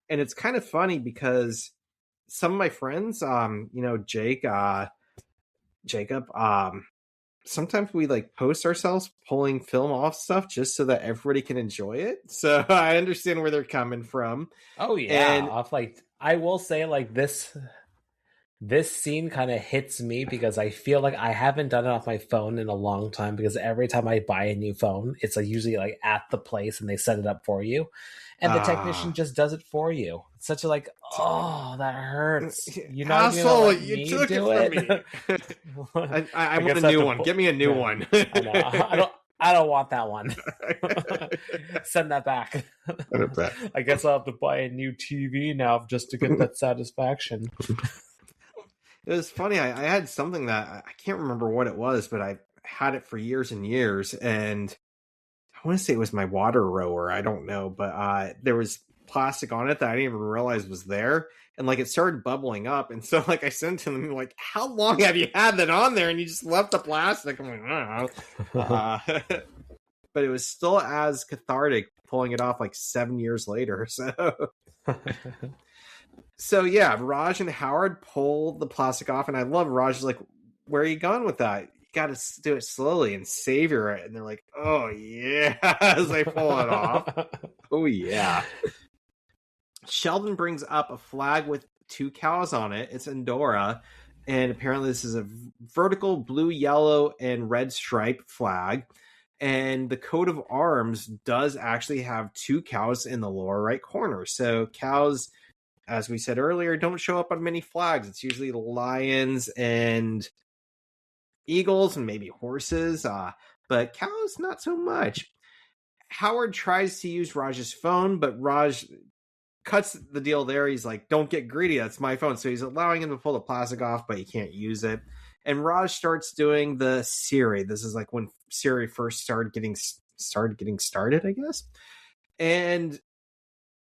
And it's kind of funny because some of my friends, Jacob, sometimes we like post ourselves pulling film off stuff just so that everybody can enjoy it. So I understand where they're coming from. Oh yeah, and I will say, like, this scene kind of hits me because I feel like I haven't done it off my phone in a long time, because every time I buy a new phone, it's like usually like at the place and they set it up for you, and the technician just does it for you. It's such a like, oh, that hurts. You know, asshole, you took it from me. I want a new one. Get me a new one. I don't want that one. Send that back. I guess I'll have to buy a new TV now just to get that satisfaction. It was funny. I had something that I can't remember what it was, but I had it for years and years, and I want to say it was my water rower. I don't know, but there was plastic on it that I didn't even realize was there, and like it started bubbling up, and so like I sent to them like, "How long have you had that on there?" And you just left the plastic. I'm like, I don't know. But it was still as cathartic pulling it off like 7 years later. So yeah, Raj and Howard pull the plastic off, and I love Raj's like, "Where are you going with that? You got to do it slowly and savor it." And they're like, "Oh yeah," as they pull it off. Oh yeah. Sheldon brings up a flag with 2 cows on it. It's Andorra, and apparently this is a vertical blue, yellow, and red stripe flag. And the coat of arms does actually have 2 cows in the lower right corner. So cows, as we said earlier, don't show up on many flags. It's usually lions and eagles and maybe horses, but cows, not so much. Howard tries to use Raj's phone, but Raj cuts the deal there. He's like, "Don't get greedy. That's my phone." So he's allowing him to pull the plastic off, but he can't use it. And Raj starts doing the Siri. This is like when Siri first started getting started, I guess. And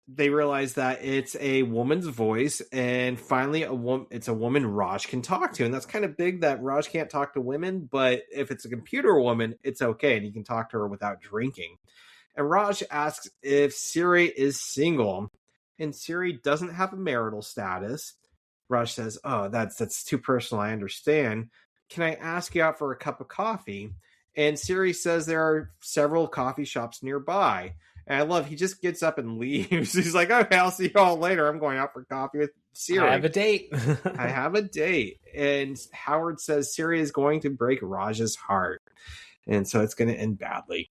they realize that it's a woman's voice, and finally it's a woman Raj can talk to. And that's kind of big that Raj can't talk to women, but if it's a computer woman, it's okay, and he can talk to her without drinking. And Raj asks if Siri is single, and Siri doesn't have a marital status. Raj says, "Oh, that's too personal, I understand. Can I ask you out for a cup of coffee?" And Siri says there are several coffee shops nearby. And I love, he just gets up and leaves. He's like, "Okay, I'll see you all later. I'm going out for coffee with Siri. I have a date." I have a date. And Howard says Siri is going to break Raj's heart. And so it's going to end badly.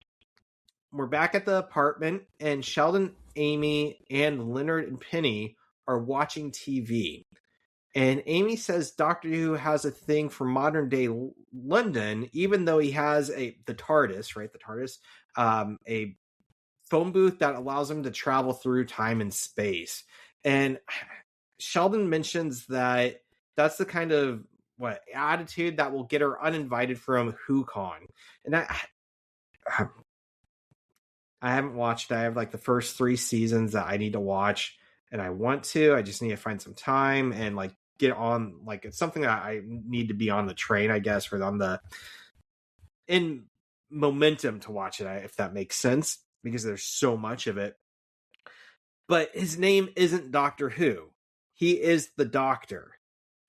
We're back at the apartment, and Sheldon, Amy, and Leonard and Penny are watching TV. And Amy says Doctor Who has a thing for modern day London, even though he has the TARDIS, right? The TARDIS, a phone booth that allows him to travel through time and space. And Sheldon mentions that that's the kind of attitude that will get her uninvited from WhoCon. And I haven't watched it. I have like the first 3 seasons that I need to watch, and I want to. I just need to find some time and like get on. Like it's something that I need to be on the train, I guess, or on the in momentum to watch it, if that makes sense, because there's so much of it. But his name isn't Doctor Who. He is the Doctor.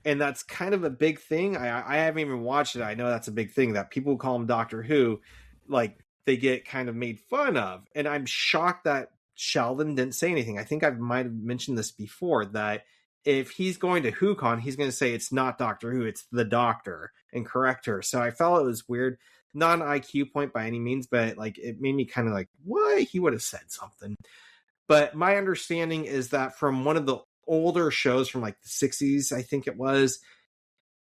And that's kind of a big thing. I haven't even watched it. I know that's a big thing that people who call him Doctor Who, like, they get kind of made fun of. And I'm shocked that Sheldon didn't say anything. I think I might have mentioned this before, that if he's going to WhoCon, he's going to say it's not Doctor Who, it's the Doctor, and correct her. So I felt it was weird. Not an IQ point by any means, but like it made me kind of like, what? He would have said something. But my understanding is that from one of the older shows from like the 60s, I think it was,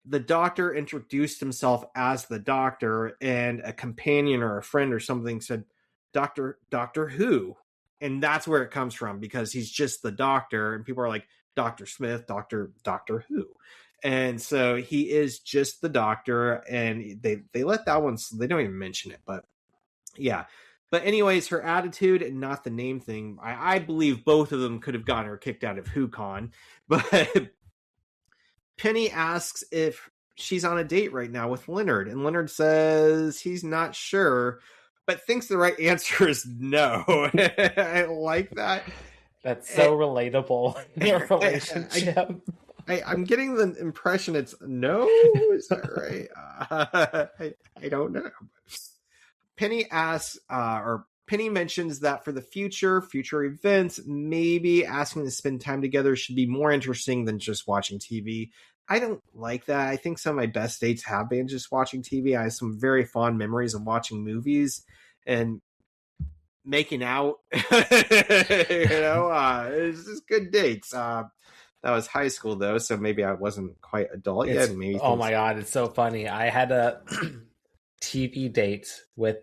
the Doctor introduced himself as the Doctor, and a companion or a friend or something said, Doctor Who. And that's where it comes from, because he's just the Doctor, and people are like, Dr. Smith, Doctor Who. And so he is just the Doctor, and they let that one, they don't even mention it, but yeah. But anyways, her attitude and not the name thing, I believe both of them could have gotten her kicked out of WhoCon. But Penny asks if she's on a date right now with Leonard, and Leonard says he's not sure, but thinks the right answer is no. I like that. That's so relatable in their relationship. I'm getting the impression it's no. Is that right? I don't know. Penny asks, or Penny mentions that for the future events, maybe asking to spend time together should be more interesting than just watching TV. I don't like that. I think some of my best dates have been just watching TV. I have some very fond memories of watching movies and making out. It's just good dates. That was high school though, so maybe I wasn't quite adult yet. Maybe oh my god, it's so funny. I had a TV date with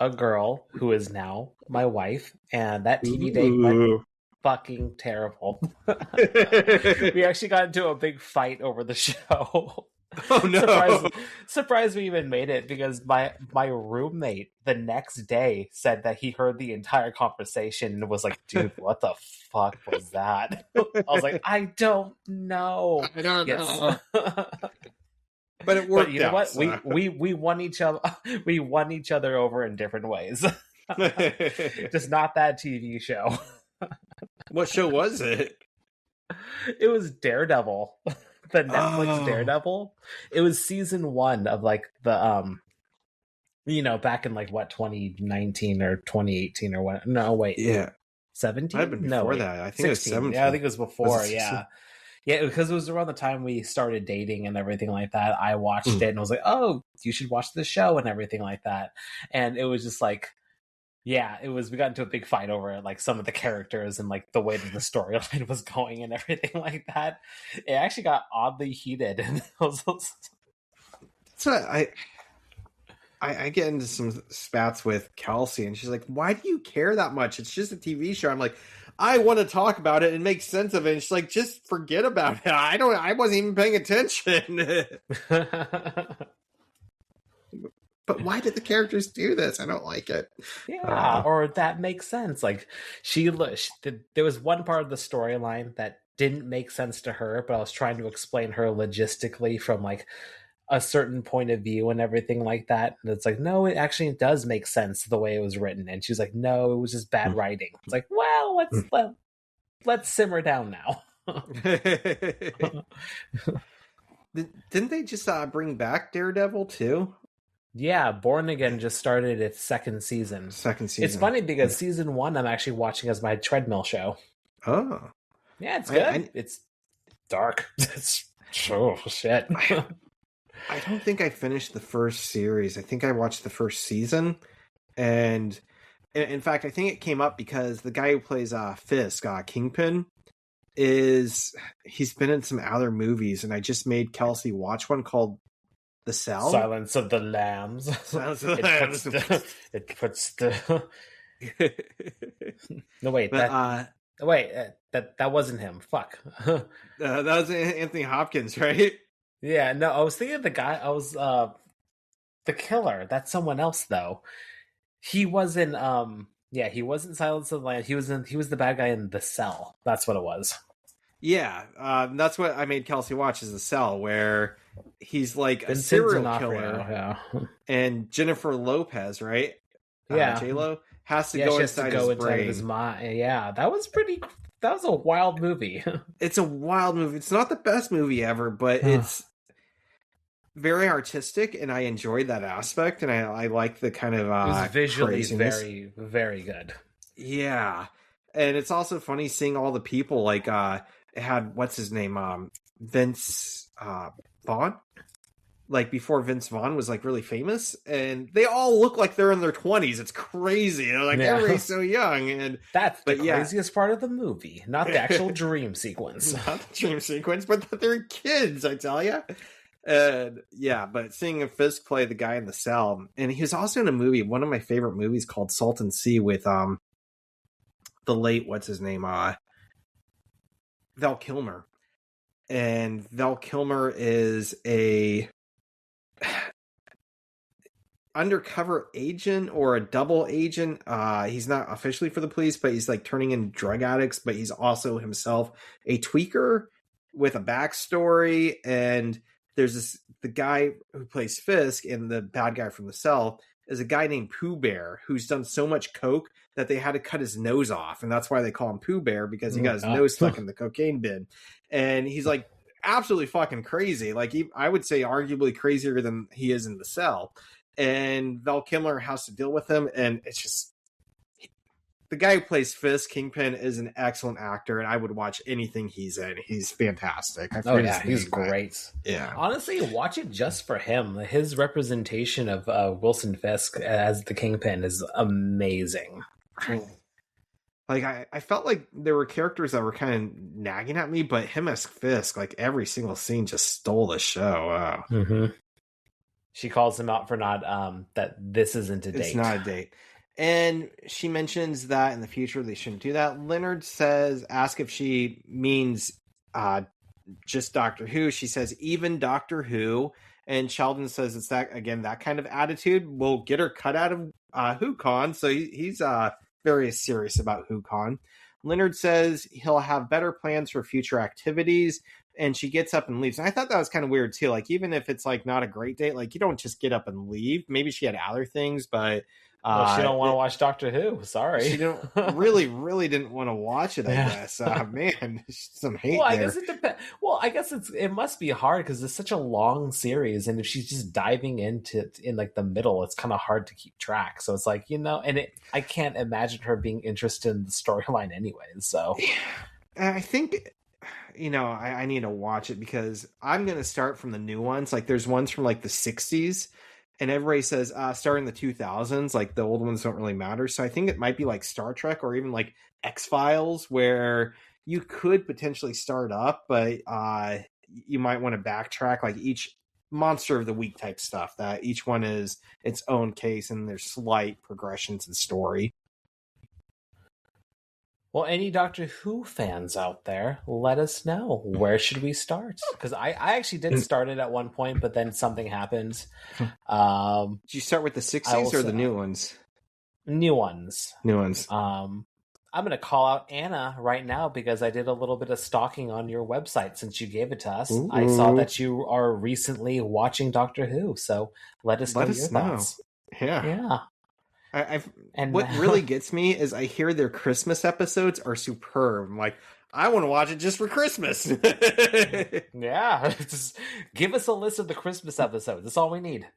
a girl who is now my wife, and that TV date went fucking terrible. We actually got into a big fight over the show. Oh no! Surprised we even made it, because my roommate the next day said that he heard the entire conversation and was like, "Dude, what the fuck was that?" I was like, "I don't know. I don't know." But it worked. But you know what? So. We won each other. We won each other over in different ways. Just not that TV show. What show was it? It was Daredevil. The Netflix Daredevil. It was season 1 of like the back in like what, 2019 or 2018 or what? No, wait. Yeah. 17? Might have been before that. I think 16. It was 17. Yeah, I think it was before. Yeah. Yeah, because it was around the time we started dating and everything like that. I watched it and was like, oh, you should watch the show and everything like that. And it was just like, yeah, it was, we got into a big fight over like some of the characters and like the way that the storyline was going and everything like that. It actually got oddly heated. And so I get into some spats with Kelsey, and she's like, why do you care that much? It's just a TV show. I'm like, I want to talk about it and make sense of it. And she's like, just forget about it. I wasn't even paying attention. But why did the characters do this? I don't like it. Yeah, or that makes sense. Like there was one part of the storyline that didn't make sense to her, but I was trying to explain her logistically from like a certain point of view and everything like that. And it's like, no, it actually does make sense the way it was written. And she's like, no, it was just bad writing. It's like, well, let's simmer down now. Didn't they just bring back Daredevil too? Yeah, Born Again just started its second season. It's funny because season 1 I'm actually watching as my treadmill show. Oh. Yeah, it's good. It's dark. It's oh shit. I don't think I finished the first series. I think I watched the first season, and in fact, I think it came up because the guy who plays Fisk, Kingpin, he's been in some other movies, and I just made Kelsey watch one called The Cell. Silence of the Lambs. Silence of the Lambs. It puts the. No wait, but, Wait, that wasn't him. Fuck. That was Anthony Hopkins, right? Yeah, no, I was thinking of the guy. I was the killer. That's someone else though. He was in yeah, he was in Silence of the Lambs. He was the bad guy in The Cell. That's what it was. Yeah, that's what I made Kelsey watch is The Cell, where he's like a Vincent serial D'Onofrio, killer, yeah. and Jennifer Lopez, right? Yeah. J-Lo has to Yeah, go she has to inside go his inside brain. of his mind. Yeah, that was a wild movie. It's a wild movie. It's not the best movie ever, but it's very artistic, and I enjoyed that aspect, and I like the kind of It was visually craziness. very, very good. Yeah, and it's also funny seeing all the people like it had what's his name Vince Vaughn, like before Vince Vaughn was like really famous, and they all look like they're in their 20s. It's crazy. They're like everybody's so young, and That's the but yeah. craziest part of the movie, not the actual dream sequence. Not the dream sequence, but that they're kids, I tell you. And yeah, but seeing Fisk play the guy in The Cell, and he was also in a movie, one of my favorite movies called Salt and Sea with the late what's his name Val Kilmer. And Val Kilmer is a undercover agent or a double agent. He's not officially for the police, but he's like turning in drug addicts, but he's also himself a tweaker with a backstory. And there's the guy who plays Fisk, and the bad guy from The Cell is a guy named Pooh Bear who's done so much coke that they had to cut his nose off, and that's why they call him Pooh Bear, because he got his nose stuck in the cocaine bin. And he's like absolutely fucking crazy, like I would say arguably crazier than he is in The Cell. And Val Kilmer has to deal with him, and it's just the guy who plays Fisk, Kingpin, is an excellent actor, and I would watch anything he's in. He's fantastic. Oh yeah, he's great. Yeah, honestly, watch it just for him. His representation of Wilson Fisk as the Kingpin is amazing. Like I felt like there were characters that were kind of nagging at me, but him as Fisk, like every single scene, just stole the show. Wow. Mm-hmm. She calls him out for not that this isn't a date. It's not a date. And she mentions that in the future they shouldn't do that. Leonard ask if she means just Doctor Who. She says even Doctor Who. And Sheldon says it's that kind of attitude will get her cut out of WhoCon. So he's very serious about WhoCon. Leonard says he'll have better plans for future activities. And she gets up and leaves. And I thought that was kind of weird too. Like, even if it's like not a great date, like you don't just get up and leave. Maybe she had other things, but she don't want to watch Doctor Who. Sorry, she don't really didn't want to watch it. I guess, man, some hate. Well, I there. guess it depends. Well, I guess it must be hard because it's such a long series, and if she's just diving into in like the middle, it's kind of hard to keep track. So it's like, and I can't imagine her being interested in the storyline anyways. So I think. I need to watch it because I'm going to start from the new ones. Like there's ones from like the 60s, and everybody says starting the 2000s, like the old ones don't really matter. So I think it might be like Star Trek or even like X-Files, where you could potentially start up, but you might want to backtrack, like each monster of the week type stuff, that each one is its own case and there's slight progressions in story. Well, any Doctor Who fans out there, let us know. Where should we start? Because I actually did start it at one point, but then something happened. Did you start with the 60s or the new ones? New ones. New ones. I'm going to call out Anna right now because I did a little bit of stalking on your website since you gave it to us. Ooh. I saw that you are recently watching Doctor Who, so let us know your thoughts. Yeah. And what really gets me is I hear their Christmas episodes are superb. I'm like, I want to watch it just for Christmas. Yeah, just give us a list of the Christmas episodes. That's all we need.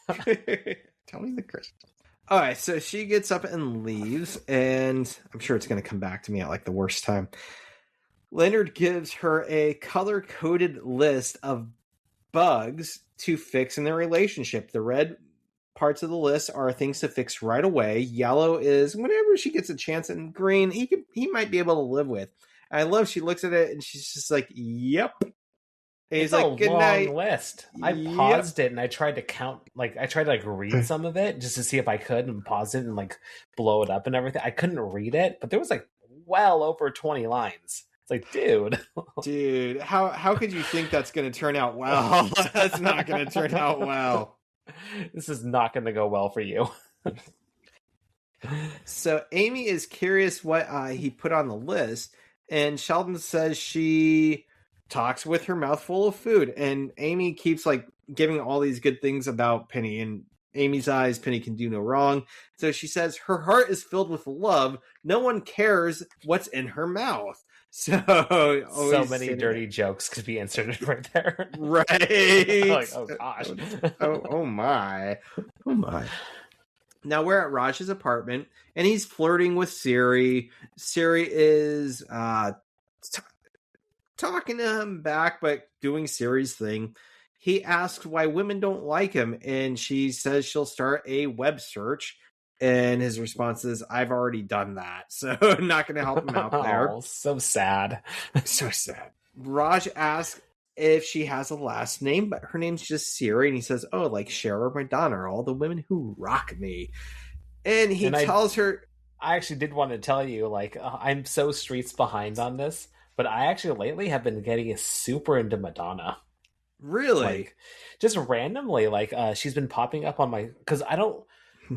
Tell me the Christmas. All right, so she gets up and leaves, and I'm sure it's going to come back to me at like the worst time. Leonard gives her a color-coded list of bugs to fix in their relationship. The red parts of the list are things to fix right away. Yellow is whenever she gets a chance, and green he might be able to live with. I love she looks at it and she's just like, "Yep." And he's like, "Good night." List. I paused it and I tried to count. Like I tried to read some of it just to see if I could, and pause it and like blow it up and everything. I couldn't read it, but there was like well over 20 lines. It's like, dude. Dude, how could you think that's going to turn out well? That's not going to turn out well. This is not going to go well for you. So Amy is curious what he put on the list, and Sheldon says she talks with her mouth full of food, and Amy keeps like giving all these good things about Penny. In Amy's eyes, Penny can do no wrong. So she says her heart is filled with love. No one cares what's in her mouth. So many dirty jokes could be inserted right there. Right. Like, oh gosh. oh my. Oh my. Now we're at Raj's apartment, and he's flirting with Siri. Siri is talking to him back, but doing Siri's thing. He asks why women don't like him, and she says she'll start a web search. And his response is, I've already done that, so I'm not going to help him out there. Oh, so sad. So sad. Raj asks if she has a last name, but her name's just Siri, and he says, oh, like Cher or Madonna, or all the women who rock me. And he tells her... I actually did want to tell you, like, I'm so streets behind on this, but I actually lately have been getting super into Madonna. Really? Like, just randomly, like, she's been popping up on my... Because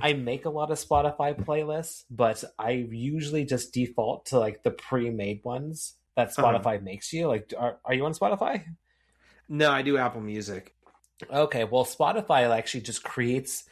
I make a lot of Spotify playlists, but I usually just default to, like, the pre-made ones that Spotify makes you. Like, are you on Spotify? No, I do Apple Music. Okay, well, Spotify actually just creates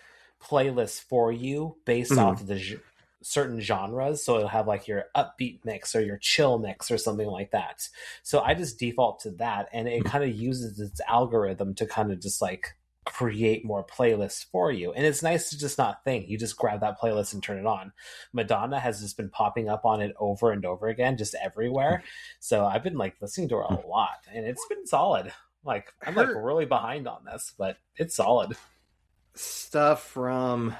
playlists for you based off of the certain genres. So it'll have like your upbeat mix or your chill mix or something like that. So I just default to that, and it kind of uses its algorithm to kind of just like create more playlists for you. And it's nice to just not think. You just grab that playlist and turn it on. Madonna has just been popping up on it over and over again, just everywhere. So I've been like listening to her a lot, and it's been solid. Like, I'm like really behind on this, but it's solid. Stuff from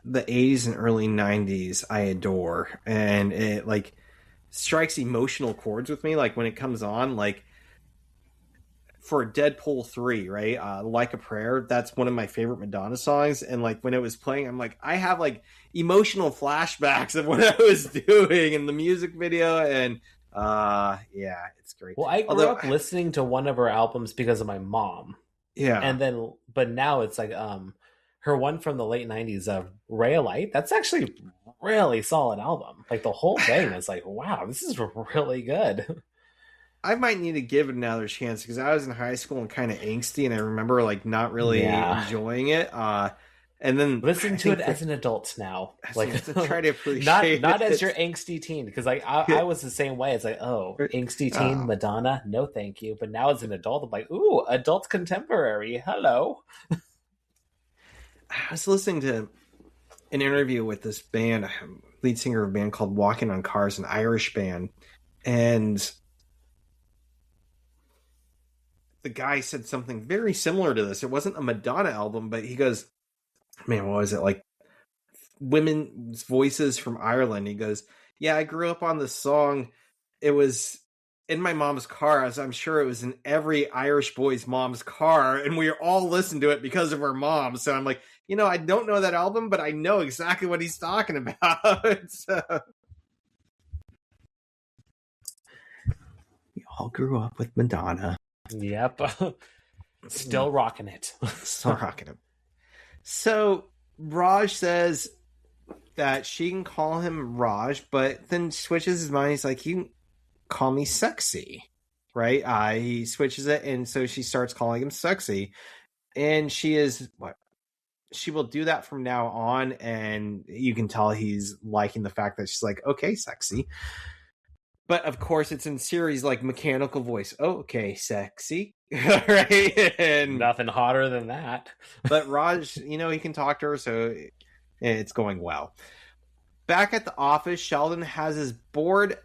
the 80s and early 90s I adore, and it like strikes emotional chords with me. Like when it comes on, like for Deadpool 3, right? Like a Prayer, that's one of my favorite Madonna songs, and like when it was playing, I'm like, I have like emotional flashbacks of what I was doing in the music video, and yeah, it's great. Well, I grew up listening to one of her albums because of my mom. Yeah. And then, but now it's like, her one from the late 90s of Raylight, that's actually really solid album. Like the whole thing is like, wow, this is really good. I might need to give it another chance because I was in high school and kind of angsty, and I remember like not really enjoying it. And then listen to it as an adult now, like to try to appreciate not as your angsty teen, because like I was the same way. It's like, oh, angsty teen Madonna, no thank you. But now as an adult, I'm like, ooh, adult contemporary, hello. I was listening to an interview with this band, lead singer of a band called Walking on Cars, an Irish band, and the guy said something very similar to this. It wasn't a Madonna album, but he goes, man, what was it? Like women's voices from Ireland. He goes, yeah, I grew up on this song. It was in my mom's car, as I'm sure it was in every Irish boy's mom's car, and we all listened to it because of our mom. So I'm like, you know, I don't know that album, but I know exactly what he's talking about. So, we all grew up with Madonna. Yep. Still rocking it. Still rocking it. So Raj says that she can call him Raj, but then switches his mind. He's like, you can call me sexy, right? He switches it, and so she starts calling him sexy. And she is, what? She will do that from now on, and you can tell he's liking the fact that she's like, okay, sexy. But of course, it's in Siri's like mechanical voice. Oh, okay, sexy. Right? And nothing hotter than that. But Raj, you know, he can talk to her, so it's going well. Back at the office, Sheldon has his board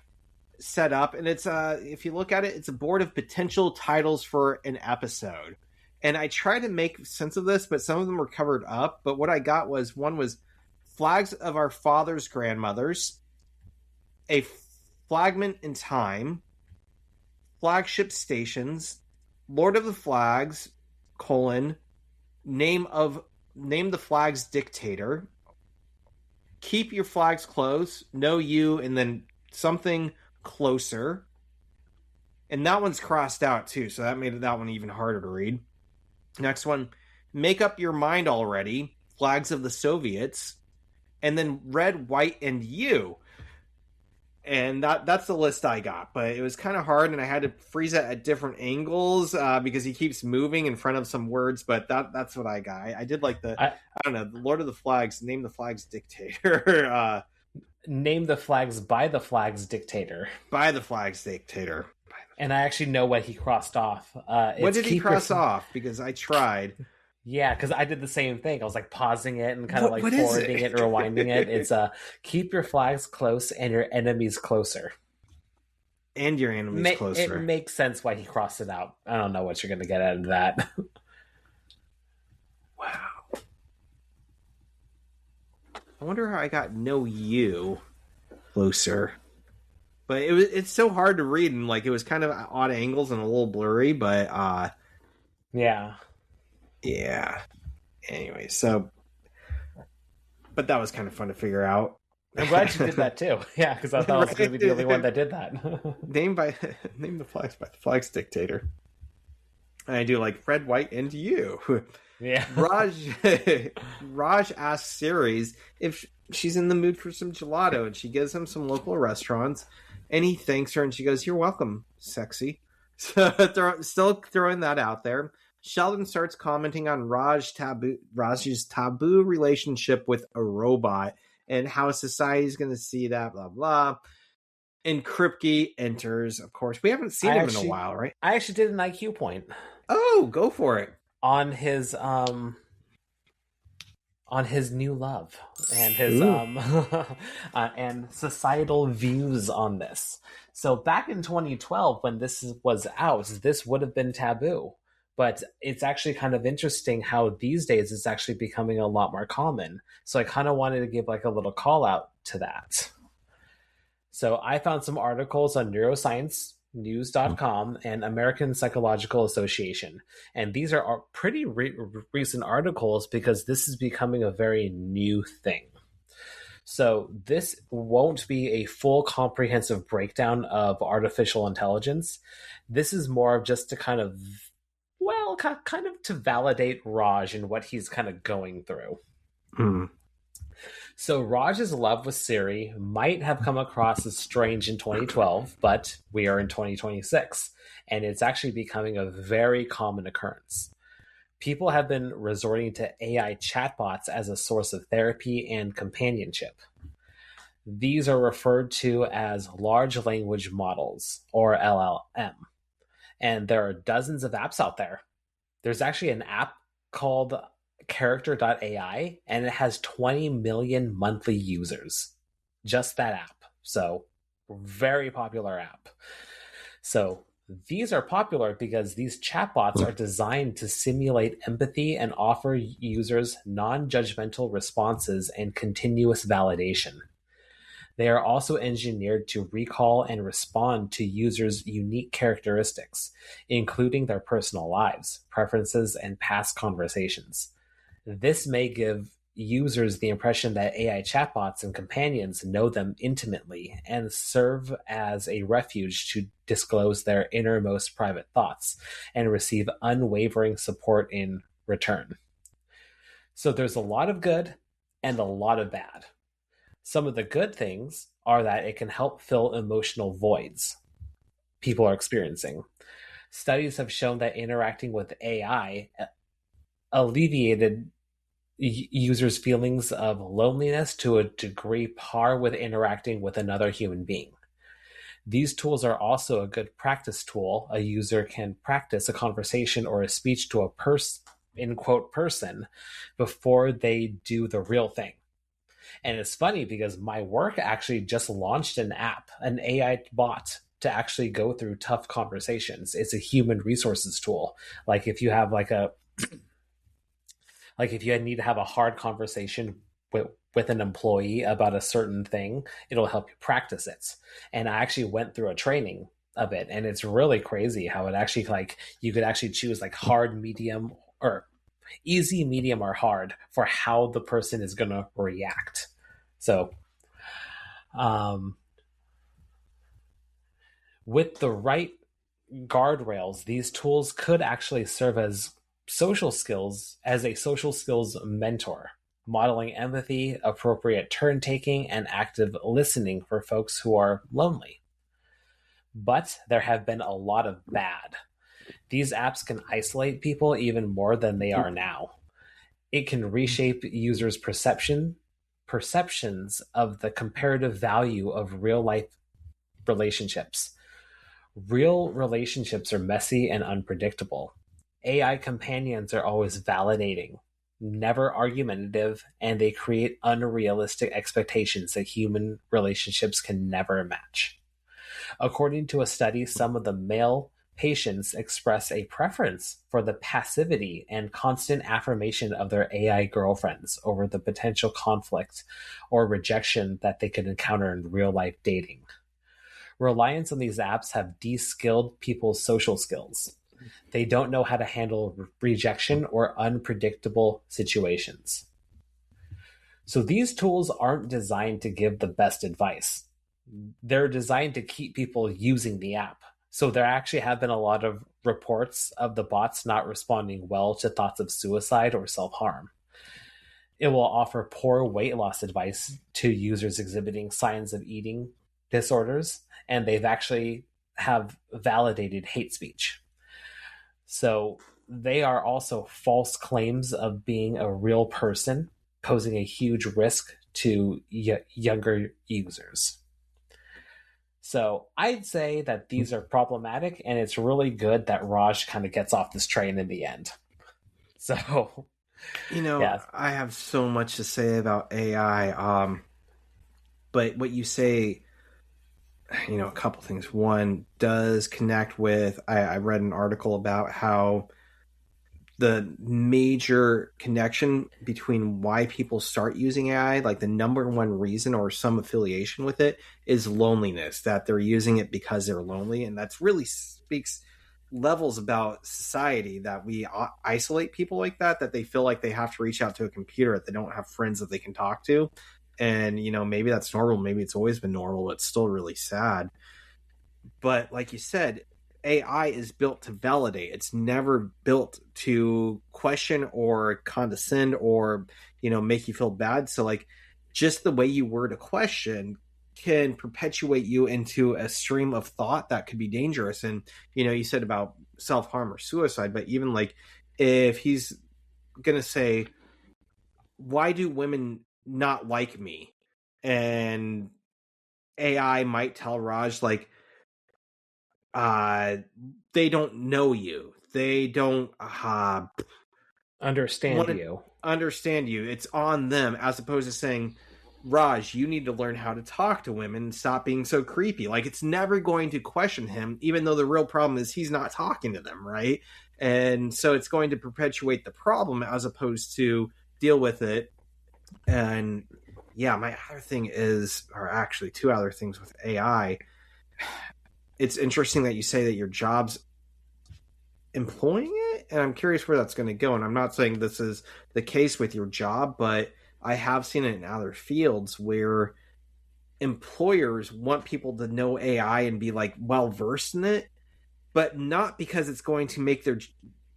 set up, and it's if you look at it, it's a board of potential titles for an episode. And I tried to make sense of this, but some of them were covered up. But what I got was, one was Flags of Our Fathers' Grandmothers, a Flagment in Time, Flagship Stations, Lord of the Flags, name the Flag's Dictator, Keep Your Flags Close, Know You, and then something closer. And that one's crossed out too, so that made that one even harder to read. Next one, make up your mind already, flags of the Soviets, and then red, white, and you. And that's the list I got, but it was kind of hard, and I had to freeze it at different angles because he keeps moving in front of some words. But that's what I got. I did like I don't know, the Lord of the Flags, name the flags dictator. Name the flags by the flags dictator. By the flags dictator. And I actually know what he crossed off. What did he cross off? Because I tried. Yeah, because I did the same thing. I was like pausing it and kind of like forwarding it, rewinding it. It's keep your flags close and your enemies closer. And your enemies closer. It makes sense why he crossed it out. I don't know what you're going to get out of that. Wow. I wonder how I got no you closer. But it's so hard to read, and like it was kind of odd angles and a little blurry, but yeah. Anyway, so but that was kind of fun to figure out. I'm glad you did that too. Yeah, because I thought I was going to be the only one that did that. Name the flags by the flags dictator. And I do like red, white, and you. Yeah. Raj asks Siri if she's in the mood for some gelato, and she gives him some local restaurants, and he thanks her, and she goes, "You're welcome, sexy." So still throwing that out there. Sheldon starts commenting on Raj's taboo relationship with a robot and how society's going to see that, blah, blah. And Kripke enters, of course. We haven't seen him in a while, right? I actually did an IQ point. Oh, go for it. On his new love and his and societal views on this. So back in 2012, when this was out, this would have been taboo. But it's actually kind of interesting how these days it's actually becoming a lot more common. So I kind of wanted to give like a little call out to that. So I found some articles on neurosciencenews.com and American Psychological Association. And these are pretty recent articles because this is becoming a very new thing. So this won't be a full comprehensive breakdown of artificial intelligence. This is more of just to kind of to validate Raj and what he's kind of going through. So Raj's love with Siri might have come across as strange in 2012, but we are in 2026, and it's actually becoming a very common occurrence. People have been resorting to AI chatbots as a source of therapy and companionship. These are referred to as large language models, or LLM. And there are dozens of apps out there. There's actually an app called character.ai, and it has 20 million monthly users. Just that app. So, very popular app. So, these are popular because these chatbots are designed to simulate empathy and offer users non-judgmental responses and continuous validation. They are also engineered to recall and respond to users' unique characteristics, including their personal lives, preferences, and past conversations. This may give users the impression that AI chatbots and companions know them intimately and serve as a refuge to disclose their innermost private thoughts and receive unwavering support in return. So there's a lot of good and a lot of bad. Some of the good things are that it can help fill emotional voids people are experiencing. Studies have shown that interacting with AI alleviated users' feelings of loneliness to a degree par with interacting with another human being. These tools are also a good practice tool. A user can practice a conversation or a speech to a person before they do the real thing. And it's funny because my work actually just launched an app, an AI bot, to actually go through tough conversations. It's a human resources tool. Like if you have if you need to have a hard conversation with an employee about a certain thing, it'll help you practice it. And I actually went through a training of it, and it's really crazy how it actually you could actually choose hard, medium, or easy, medium, or hard for how the person is going to react. So With the right guardrails, these tools could actually serve as a social skills mentor, modeling empathy, appropriate turn taking, and active listening for folks who are lonely. But there have been a lot of bad. These apps can isolate people even more than they are now. It can reshape users' perceptions of the comparative value of real life relationships. Real relationships are messy and unpredictable. AI companions are always validating, never argumentative, and they create unrealistic expectations that human relationships can never match. According to a study, some of the male patients express a preference for the passivity and constant affirmation of their AI girlfriends over the potential conflict or rejection that they could encounter in real life dating. Reliance on these apps have de-skilled people's social skills. They don't know how to handle rejection or unpredictable situations. So these tools aren't designed to give the best advice. They're designed to keep people using the app. So there actually have been a lot of reports of the bots not responding well to thoughts of suicide or self-harm. It will offer poor weight loss advice to users exhibiting signs of eating disorders, and they've actually have validated hate speech. So they are also false claims of being a real person, posing a huge risk to younger users. So I'd say that these are problematic, and it's really good that Raj kind of gets off this train in the end. So, yeah. I have so much to say about AI. But what you say, a couple things. One does connect with, I read an article about how the major connection between why people start using AI, like the number one reason or some affiliation with it, is loneliness, that they're using it because they're lonely. And that's really speaks levels about society, that we isolate people like that they feel like they have to reach out to a computer, that they don't have friends that they can talk to. And, maybe that's normal. Maybe it's always been normal. It's still really sad. But like you said, AI is built to validate. It's never built to question or condescend or, make you feel bad. So like just the way you word a question can perpetuate you into a stream of thought that could be dangerous. And, you said about self-harm or suicide, but even like if he's going to say, why do women not like me? And AI might tell Raj, like, they don't know you. They don't understand you. Understand you. It's on them, as opposed to saying, Raj, you need to learn how to talk to women and stop being so creepy. Like, it's never going to question him, even though the real problem is he's not talking to them, right? And so it's going to perpetuate the problem as opposed to deal with it. And yeah, my other thing is, or actually two other things with AI. It's interesting that you say that your job's employing it, and I'm curious where that's going to go. And I'm not saying this is the case with your job, but I have seen it in other fields where employers want people to know AI and be like well versed in it, but not because it's going to make their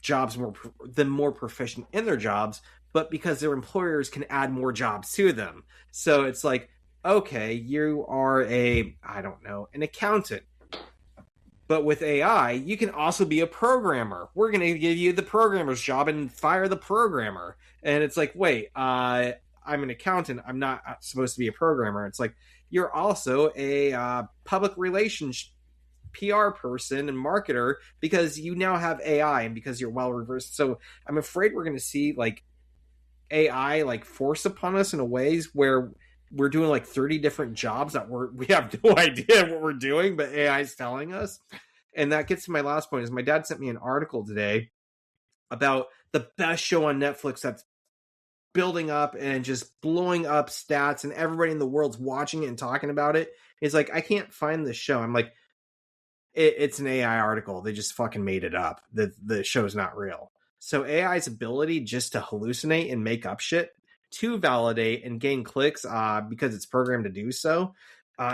jobs more proficient in their jobs, but because their employers can add more jobs to them. So it's like, okay, you are an accountant. But with AI, you can also be a programmer. We're going to give you the programmer's job and fire the programmer. And it's like, wait, I'm an accountant. I'm not supposed to be a programmer. It's like, you're also a public relations PR person and marketer because you now have AI and because you're well reversed. So I'm afraid we're going to see like AI like force upon us in a ways where we're doing like 30 different jobs that we have no idea what we're doing, but AI is telling us. And that gets to my last point is my dad sent me an article today about the best show on Netflix that's building up and just blowing up stats and everybody in the world's watching it and talking about it. He's like, I can't find this show. I'm like, it's an AI article. They just fucking made it up. The show's not real. So AI's ability just to hallucinate and make up shit to validate and gain clicks because it's programmed to do so,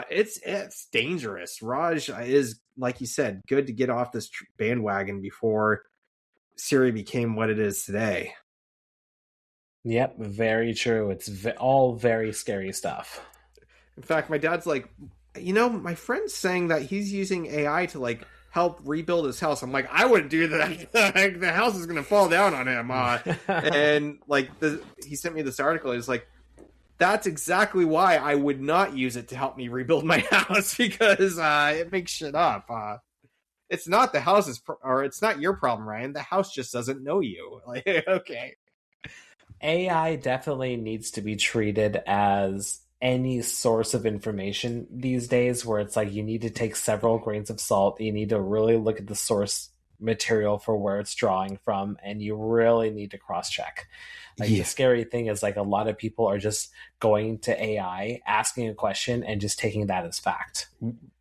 it's dangerous. Raj is like you said, good to get off this bandwagon before Siri became what it is today. Yep, very true. It's all very scary stuff. In fact, my dad's like, my friend's saying that he's using AI to like help rebuild his house. I'm like, I wouldn't do that. The house is going to fall down on him. And like, he sent me this article. He's like, that's exactly why I would not use it to help me rebuild my house, because it makes shit up. It's not the house's or it's not your problem, Ryan. The house just doesn't know you. Like, okay. AI definitely needs to be treated as any source of information these days, where it's like you need to take several grains of salt. You need to really look at the source material for where it's drawing from, and you really need to cross-check. Like, the scary thing is, like, a lot of people are just going to AI, asking a question, and just taking that as fact.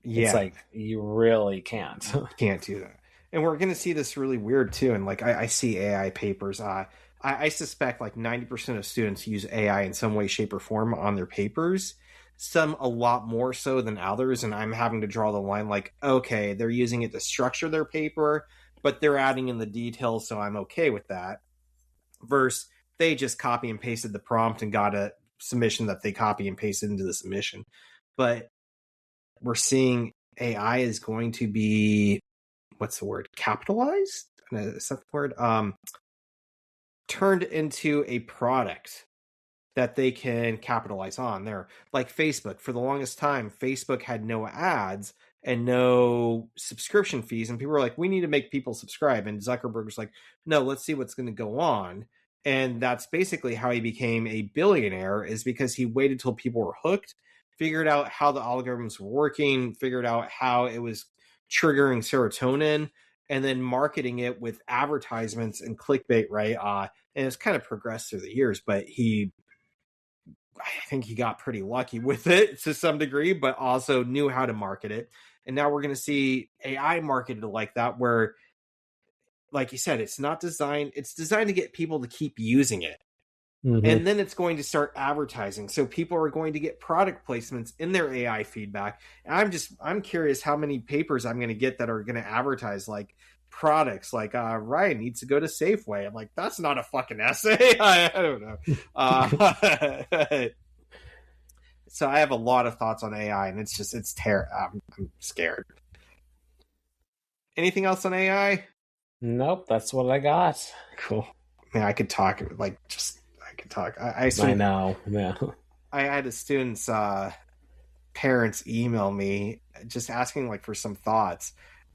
Yeah. It's like, you really can't. Can't do that. And we're going to see this really weird, too. And, like, I see AI papers. I suspect, like, 90% of students use AI in some way, shape, or form on their papers. Some a lot more so than others. And I'm having to draw the line, like, okay, they're using it to structure their paper, but they're adding in the details, so I'm okay with that. Versus they just copy and pasted the prompt and got a submission that they copy and pasted into the submission. But we're seeing AI is going to be, what's the word? Capitalized? Is that the word? Turned into a product that they can capitalize on. There, like Facebook. For the longest time, Facebook had no ads and no subscription fees, and people were like, we need to make people subscribe. And Zuckerberg was like, no, let's see what's going to go on. And that's basically how he became a billionaire, is because he waited till people were hooked, figured out how the algorithms were working, figured out how it was triggering serotonin, and then marketing it with advertisements and clickbait, right? And it's kind of progressed through the years, but I think he got pretty lucky with it to some degree, but also knew how to market it. And now we're going to see AI marketed like that, where, like you said, it's designed to get people to keep using it. Mm-hmm. And then it's going to start advertising. So people are going to get product placements in their AI feedback. And I'm curious how many papers I'm going to get that are going to advertise like products, like Ryan needs to go to Safeway. I'm like, that's not a fucking essay. I don't know. So I have a lot of thoughts on AI, and it's terrible. I'm scared. Anything else on AI? Nope, that's what I got. Cool. Man, I could talk I know. Yeah. I had a student's parents email me just asking like for some thoughts,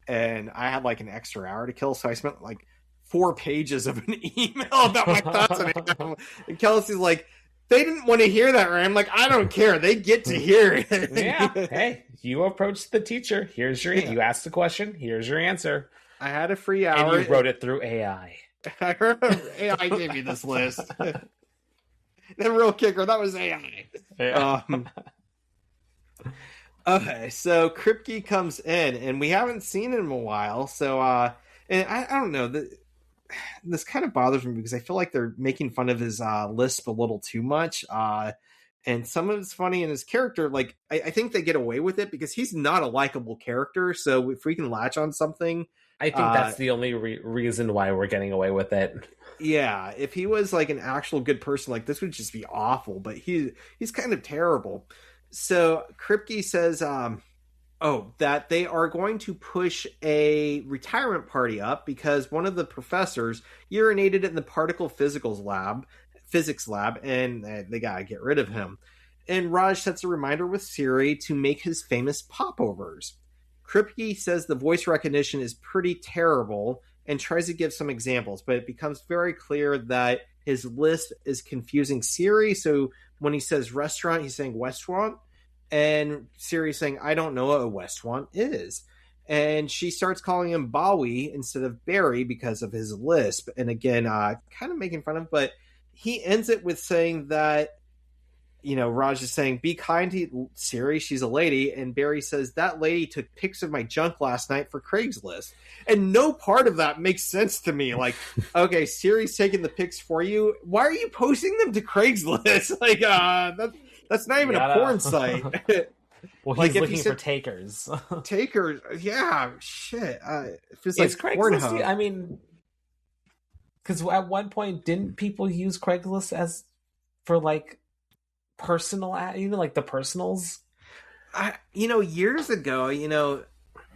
and I had like an extra hour to kill, so I spent like 4 pages of an email about my thoughts on it. And Kelsey's like, they didn't want to hear that, right? I'm like, I don't care. They get to hear it. Yeah. Hey, you approached the teacher. You asked the question. Here's your answer. I had a free hour. And you wrote it through AI. I remember AI gave me this list. The real kicker, that was AI. Yeah. Okay, so Kripke comes in, and we haven't seen him in a while. So, and I don't know. This kind of bothers me because I feel like they're making fun of his lisp a little too much. And some of it's funny, and his character, like, I think they get away with it because he's not a likable character. So if we can latch on something... I think that's the only reason why we're getting away with it. Yeah, if he was like an actual good person, like this would just be awful. But he's kind of terrible. So Kripke says, that they are going to push a retirement party up because one of the professors urinated in the particle physics lab, and they gotta get rid of him. And Raj sets a reminder with Siri to make his famous popovers. Kripke says the voice recognition is pretty terrible and tries to give some examples, but it becomes very clear that his list is confusing Siri. So when he says restaurant, he's saying restaurant, and Siri's saying, I don't know what a restaurant is. And she starts calling him Bowie instead of Barry because of his lisp. And again, kind of making fun of him, but he ends it with saying that, Raj is saying, be kind to Siri, she's a lady. And Barry says, that lady took pics of my junk last night for Craigslist. And no part of that makes sense to me. Like, okay, Siri's taking the pics for you. Why are you posting them to Craigslist? Like, that's not even a porn site. Well, Like he's if you looking for said takers. takers, yeah, shit. If it's like Is Craigslist? Pornhub, I mean, because at one point, didn't people use Craigslist as for like personal, like the personals? years ago,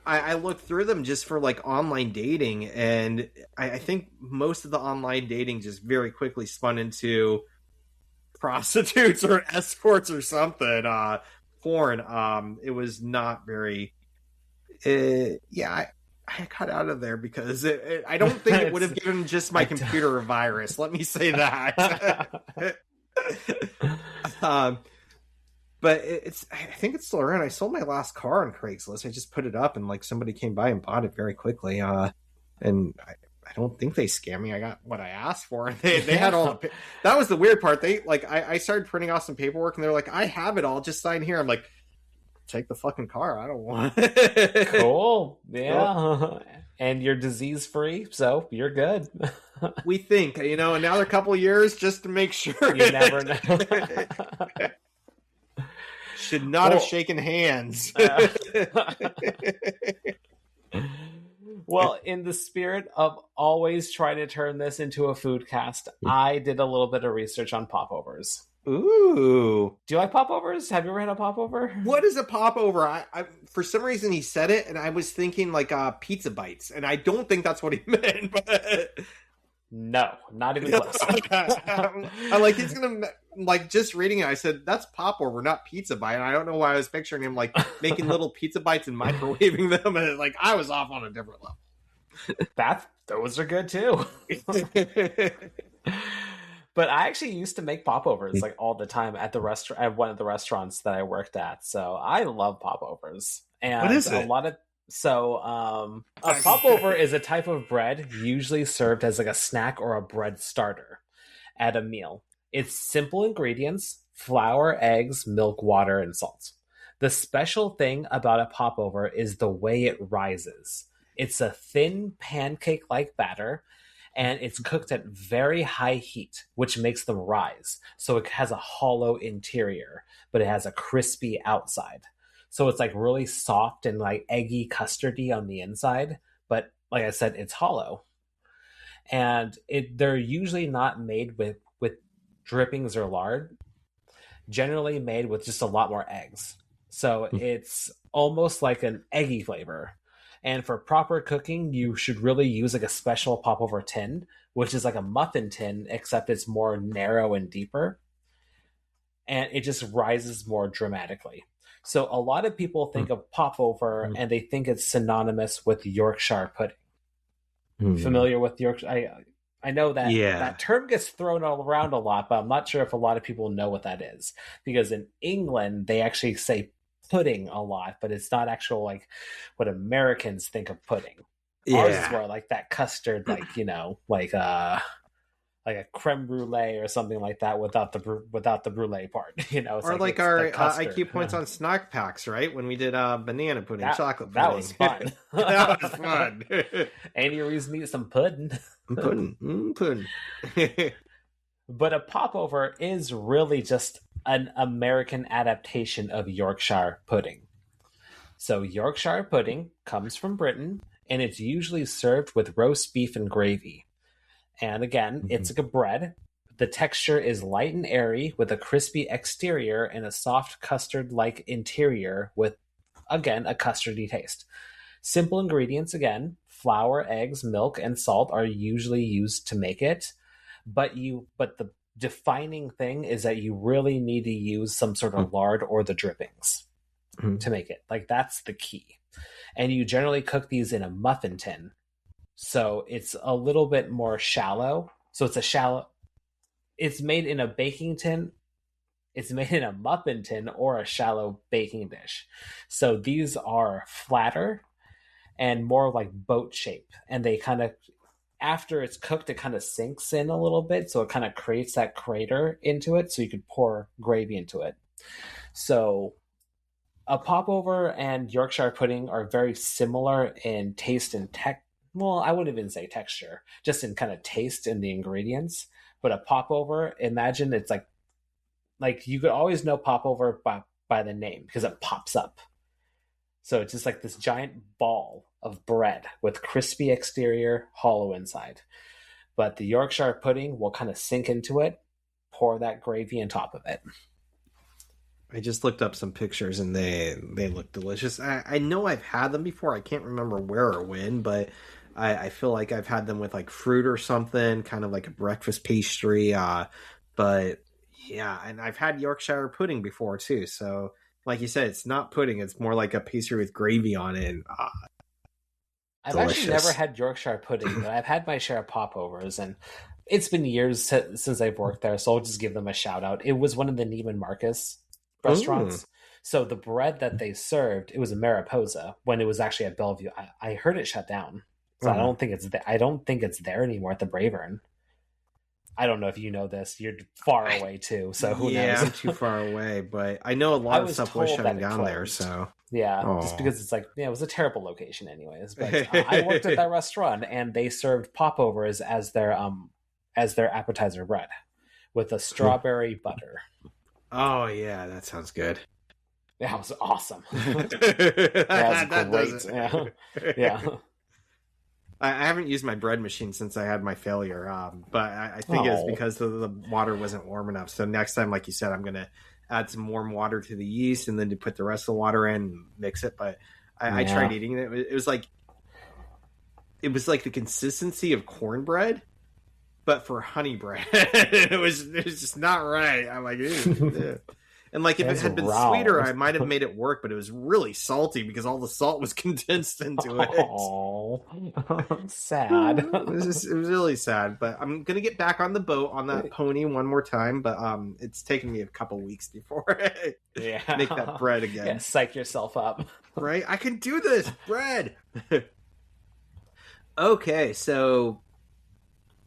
I looked through them just for like online dating, and I think most of the online dating just very quickly spun into prostitutes or escorts or something. Porn. It was not very. I got out of there because I don't think it would have given just my computer a virus. Let me say that. But I think it's still around. I sold my last car on Craigslist. I just put it up and like somebody came by and bought it very quickly. And I don't think they scammed me. I got what I asked for. They had all the, that was the weird part. They like, I started printing off some paperwork and they're like, I have it all, just sign here. I'm like, take the fucking car. I don't want it. Cool. Yeah. Cool. And you're disease free, so you're good. We think, another couple of years just to make sure. You never know. Should not have shaken hands. Well, in the spirit of always trying to turn this into a food cast, I did a little bit of research on popovers. Ooh. Do you like popovers? Have you ever had a popover? What is a popover? I for some reason he said it and I was thinking like pizza bites, and I don't think that's what he meant, but no, not even close. I like he's gonna like just reading it. I said that's popover, not pizza bite. And I don't know why I was picturing him like making little pizza bites and microwaving them, and like I was off on a different level. Those are good too. But I actually used to make popovers like all the time at the restaurant, at one of the restaurants that I worked at. So I love popovers. And what is it? A popover is a type of bread usually served as like a snack or a bread starter at a meal. It's simple ingredients: flour, eggs, milk, water, and salt. The special thing about a popover is the way it rises. It's a thin pancake-like batter, and it's cooked at very high heat, which makes them rise. So it has a hollow interior, but it has a crispy outside. So it's like really soft and like eggy custardy on the inside, but like I said, it's hollow. And they're usually not made with drippings or lard, generally made with just a lot more eggs. So it's almost like an eggy flavor. And for proper cooking, you should really use like a special popover tin, which is like a muffin tin, except it's more narrow and deeper. And it just rises more dramatically. So a lot of people think of popover and they think it's synonymous with Yorkshire pudding. Familiar with Yorkshire? I know that that term gets thrown around a lot, but I'm not sure if a lot of people know what that is. Because in England, they actually say pudding a lot, but it's not actual like what Americans think of pudding. Ours is more like that custard, like like a creme brulee or something like that without the brulee part. It's or like our IQ points on snack packs, right? When we did banana pudding, chocolate pudding. That was fun. That was fun. Any reason to eat some pudding? Pudding. But a popover is really just an American adaptation of Yorkshire pudding. So Yorkshire pudding comes from Britain, and it's usually served with roast beef and gravy. And again, it's like a bread. The texture is light and airy with a crispy exterior and a soft custard-like interior with, again, a custardy taste. Simple ingredients, again, flour, eggs, milk, and salt are usually used to make it. But the defining thing is that you really need to use some sort of lard or the drippings to make it. Like, that's the key. And you generally cook these in a muffin tin. So it's a little bit more shallow. So it's made in a baking tin. It's made in a muffin tin or a shallow baking dish. So these are flatter and more like boat shape. And they kind of, after it's cooked, it kind of sinks in a little bit. So it kind of creates that crater into it. So you could pour gravy into it. So a popover and Yorkshire pudding are very similar in taste and well, I wouldn't even say texture, just in kind of taste in the ingredients. But a popover, imagine it's like you could always know popover by by the name because it pops up. So it's just like this giant ball of bread with crispy exterior, hollow inside. But the Yorkshire pudding will kind of sink into it, pour that gravy on top of it. I just looked up some pictures and they look delicious. I know I've had them before. I can't remember where or when, but I feel like I've had them with like fruit or something, kind of like a breakfast pastry. But yeah, and I've had Yorkshire pudding before too. So like you said, it's not pudding. It's more like a pastry with gravy on it. And, I've actually never had Yorkshire pudding, but I've had my share of Popovers, and it's been years since I've worked there, so I'll just give them a shout out. It was one of the Neiman Marcus restaurants. Ooh. So the bread that they served, it was a Mariposa when it was actually at Bellevue. I heard it shut down, so I don't think it's there anymore at the Bravern. I don't know if you know this. You're far away too, so who knows? Yeah, I'm too far away, but I know a lot of stuff was shutting down there. So yeah, just because it's like it was a terrible location, anyways. But I worked at that restaurant, and they served popovers as their appetizer bread with a strawberry butter. Oh yeah, that sounds good. That was awesome. That was great. Yeah. I haven't used my bread machine since I had my failure, but I think it's because the water wasn't warm enough. So next time, like you said, I'm going to add some warm water to the yeast and then to put the rest of the water in and mix it. But I tried eating it. It was like the consistency of cornbread, but for honey bread. it was just not right. I'm like, ew. And like if it had been sweeter, I might have made it work, but it was really salty because all the salt was condensed into it. Oh, sad. It was really sad. But I'm gonna get back on the boat on that pony one more time. But it's taken me a couple weeks before I make that bread again. Yeah, psych yourself up. Right? I can do this bread. Okay, so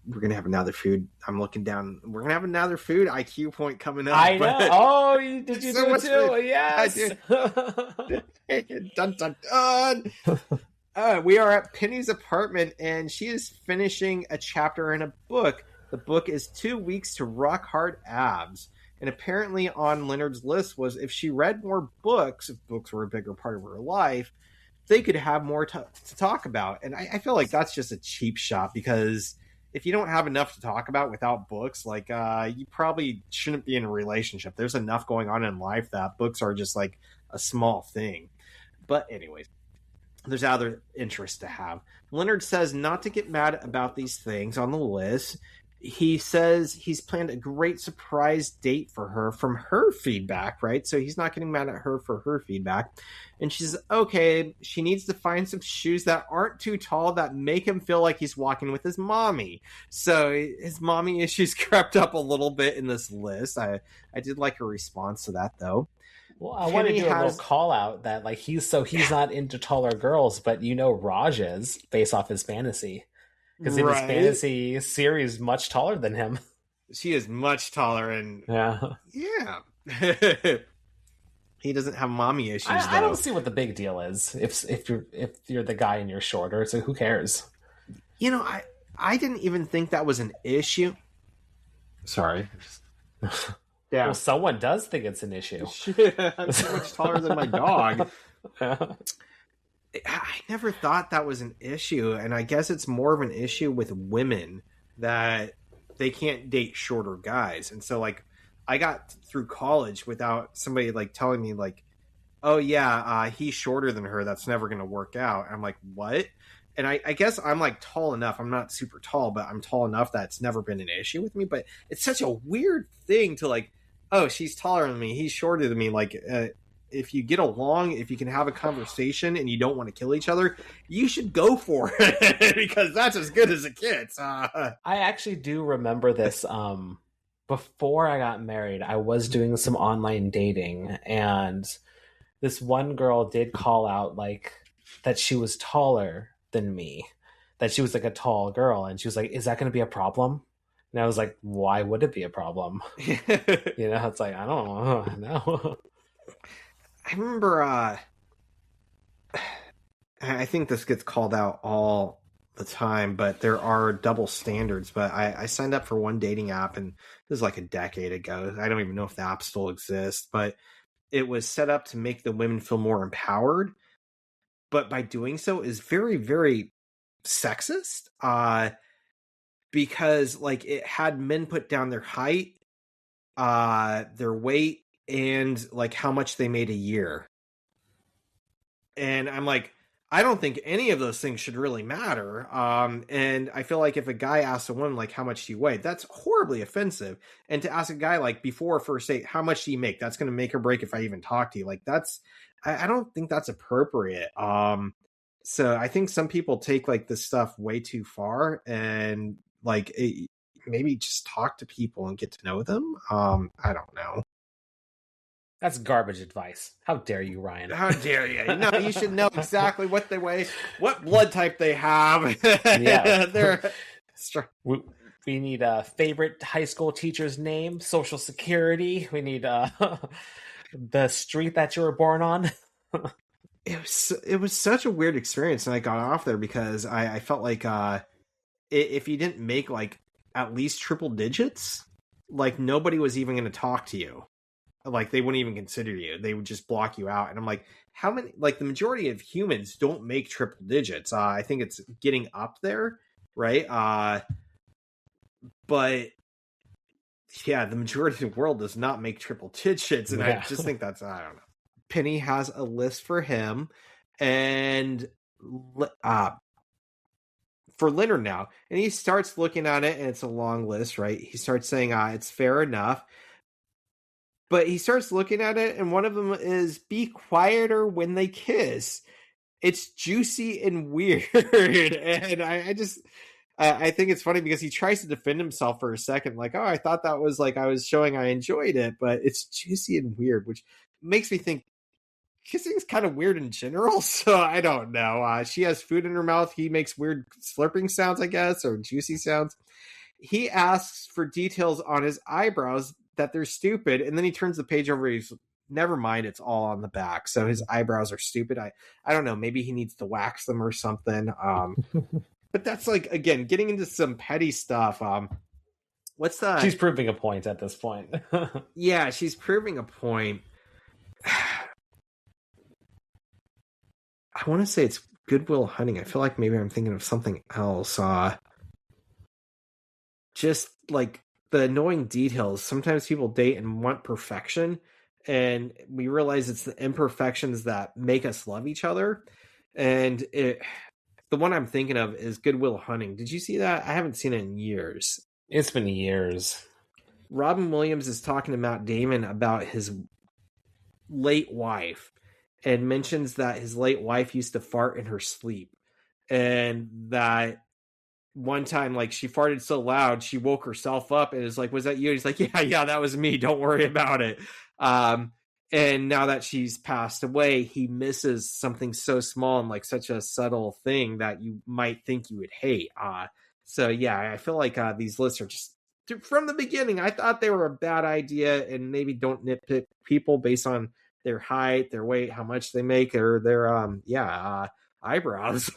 we're going to have another food. I'm looking down. We're going to have another food IQ point coming up. I know. Oh, did you do it too? Food. Yes. I did. Dun, dun, dun. We are at Penny's apartment, and she is finishing a chapter in a book. The book is 2 weeks to rock hard abs. And apparently on Leonard's list was if she read more books, if books were a bigger part of her life, they could have more to talk about. And I feel like that's just a cheap shot because if you don't have enough to talk about without books, like you probably shouldn't be in a relationship. There's enough going on in life that books are just like a small thing. But anyways, there's other interests to have. Leonard says not to get mad about these things on the list. He says he's planned a great surprise date for her from her feedback, right? So he's not getting mad at her for her feedback. And she says, okay, she needs to find some shoes that aren't too tall that make him feel like he's walking with his mommy. So his mommy issues crept up a little bit in this list. I did like her response to that, though. Well, I want to do a little call out that like he's not into taller girls, but Raj is based off his fantasy. Because in his fantasy, Siri is much taller than him. She is much taller, and yeah. He doesn't have mommy issues. I don't see what the big deal is if you're the guy and you're shorter. So who cares? I didn't even think that was an issue. Sorry. Yeah. Well, someone does think it's an issue. I'm so much taller than my dog. I never thought that was an issue, and I guess it's more of an issue with women that they can't date shorter guys. And so, like, I got through college without somebody, like, telling me, like, oh, yeah, he's shorter than her. That's never going to work out. I'm like, what? And I guess I'm, like, tall enough. I'm not super tall, but I'm tall enough that it's never been an issue with me. But it's such a weird thing to, like, oh, she's taller than me. He's shorter than me. Like, if you get along, if you can have a conversation and you don't want to kill each other, you should go for it because that's as good as it gets. I actually do remember this. Before I got married, I was doing some online dating, and this one girl did call out like that she was taller than me, that she was like a tall girl, and she was like, "Is that going to be a problem?" And I was like, "Why would it be a problem?" It's like I don't know. I remember, I think this gets called out all the time, but there are double standards. But I signed up for one dating app, and this is like a decade ago. I don't even know if the app still exists, but it was set up to make the women feel more empowered, but by doing so is very, very sexist. Because like it had men put down their height, their weight, and like how much they made a year. And I'm like, I don't think any of those things should really matter. And I feel like if a guy asks a woman like, how much do you weigh, that's horribly offensive. And to ask a guy like before a first date, how much do you make, that's going to make or break if I even talk to you. Like I don't think that's appropriate. So I think some people take like this stuff way too far, and like maybe just talk to people and get to know them. I don't know. That's garbage advice. How dare you, Ryan? How dare you? No, you should know exactly what they weigh, what blood type they have. Yeah. We need a favorite high school teacher's name, social security. We need the street that you were born on. It was such a weird experience, and I got off there because I felt like if you didn't make like at least triple digits, like nobody was even going to talk to you. Like they wouldn't even consider you. They would just block you out. And I'm like, how many, like the majority of humans don't make triple digits. I think it's getting up there. Right. But yeah, the majority of the world does not make triple digits. And I just think that's, I don't know. Penny has a list for him, and for Leonard now. And he starts looking at it, and it's a long list, right? He starts saying, it's fair enough. But he starts looking at it, and one of them is be quieter when they kiss. It's juicy and weird. And I think it's funny because he tries to defend himself for a second. Like, I thought that was like, I was showing I enjoyed it, but it's juicy and weird, which makes me think kissing is kind of weird in general. So I don't know. She has food in her mouth. He makes weird slurping sounds, I guess, or juicy sounds. He asks for details on his eyebrows, that they're stupid, and then he turns the page over. He's never mind, it's all on the back. So his eyebrows are stupid. I don't know, maybe he needs to wax them or something. But that's like, again, getting into some petty stuff. What's that? She's proving a point at this point. Yeah, she's proving a point. I want to say it's Good Will Hunting. I feel like maybe I'm thinking of something else. Just like the annoying details. Sometimes people date and want perfection, and we realize it's the imperfections that make us love each other. And the one I'm thinking of is Good Will Hunting. Did you see that? I haven't seen it in years. It's been years. Robin Williams is talking to Matt Damon about his late wife, and mentions that his late wife used to fart in her sleep, and that one time, like, she farted so loud, she woke herself up and is like, was that you? And he's like, yeah, that was me. Don't worry about it. And now that she's passed away, he misses something so small and like such a subtle thing that you might think you would hate. So yeah, I feel like these lists are just, from the beginning, I thought they were a bad idea, and maybe don't nitpick people based on their height, their weight, how much they make, or their eyebrows.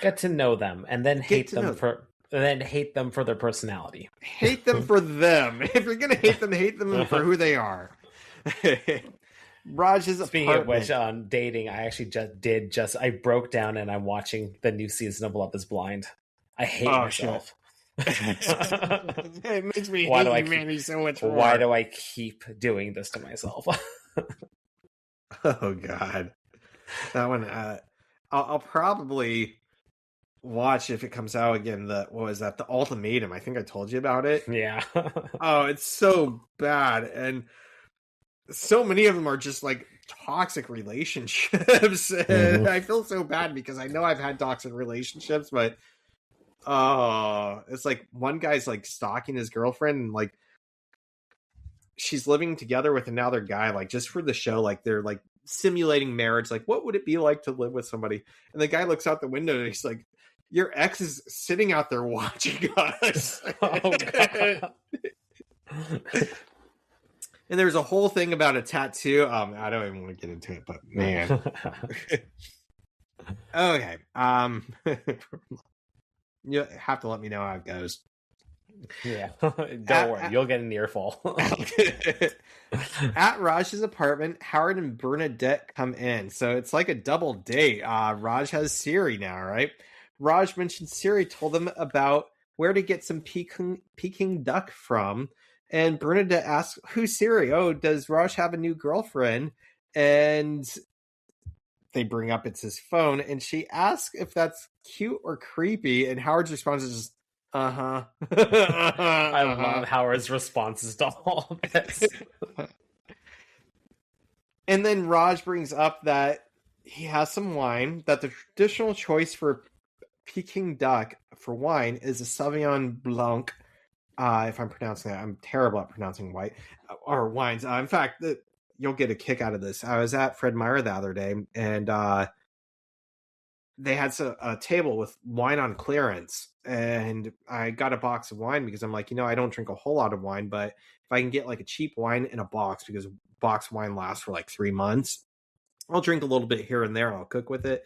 Get to know them, and then hate them for their personality. Hate them for them. If you're gonna hate them for who they are. Raj's Speaking apartment. of which, on dating, I actually I broke down and I'm watching the new season of Love Is Blind. I hate myself. It makes me hate you, Manny, so much more. Why do I keep doing this to myself? Oh God, that one. I'll probably watch if it comes out again. What was that? The Ultimatum. I think I told you about it. Yeah. Oh, it's so bad, and so many of them are just like toxic relationships. And I feel so bad because I know I've had toxic relationships, but it's like one guy's like stalking his girlfriend, and like she's living together with another guy, like just for the show, like they're like simulating marriage. Like, what would it be like to live with somebody? And the guy looks out the window and he's like, your ex is sitting out there watching us. Oh, God. And there's a whole thing about a tattoo. I don't even want to get into it, but man. Okay. You have to let me know how it goes. Yeah. Don't worry, you'll get an earful. At Raj's apartment, Howard and Bernadette come in. So it's like a double date. Raj has Siri now, right? Raj mentioned Siri told them about where to get some Peking duck from. And Bernadette asks, who's Siri? Oh, does Raj have a new girlfriend? And they bring up it's his phone. And she asks if that's cute or creepy. And Howard's response is just, uh-huh. I love Howard's responses to all this. And then Raj brings up that he has some wine, that the traditional choice for Peking duck for wine is a Sauvignon Blanc. If I'm pronouncing that, I'm terrible at pronouncing white or wines. In fact, you'll get a kick out of this. I was at Fred Meyer the other day, and they had a table with wine on clearance, and I got a box of wine because I'm like, I don't drink a whole lot of wine, but if I can get like a cheap wine in a box, because box wine lasts for like 3 months, I'll drink a little bit here and there. I'll cook with it.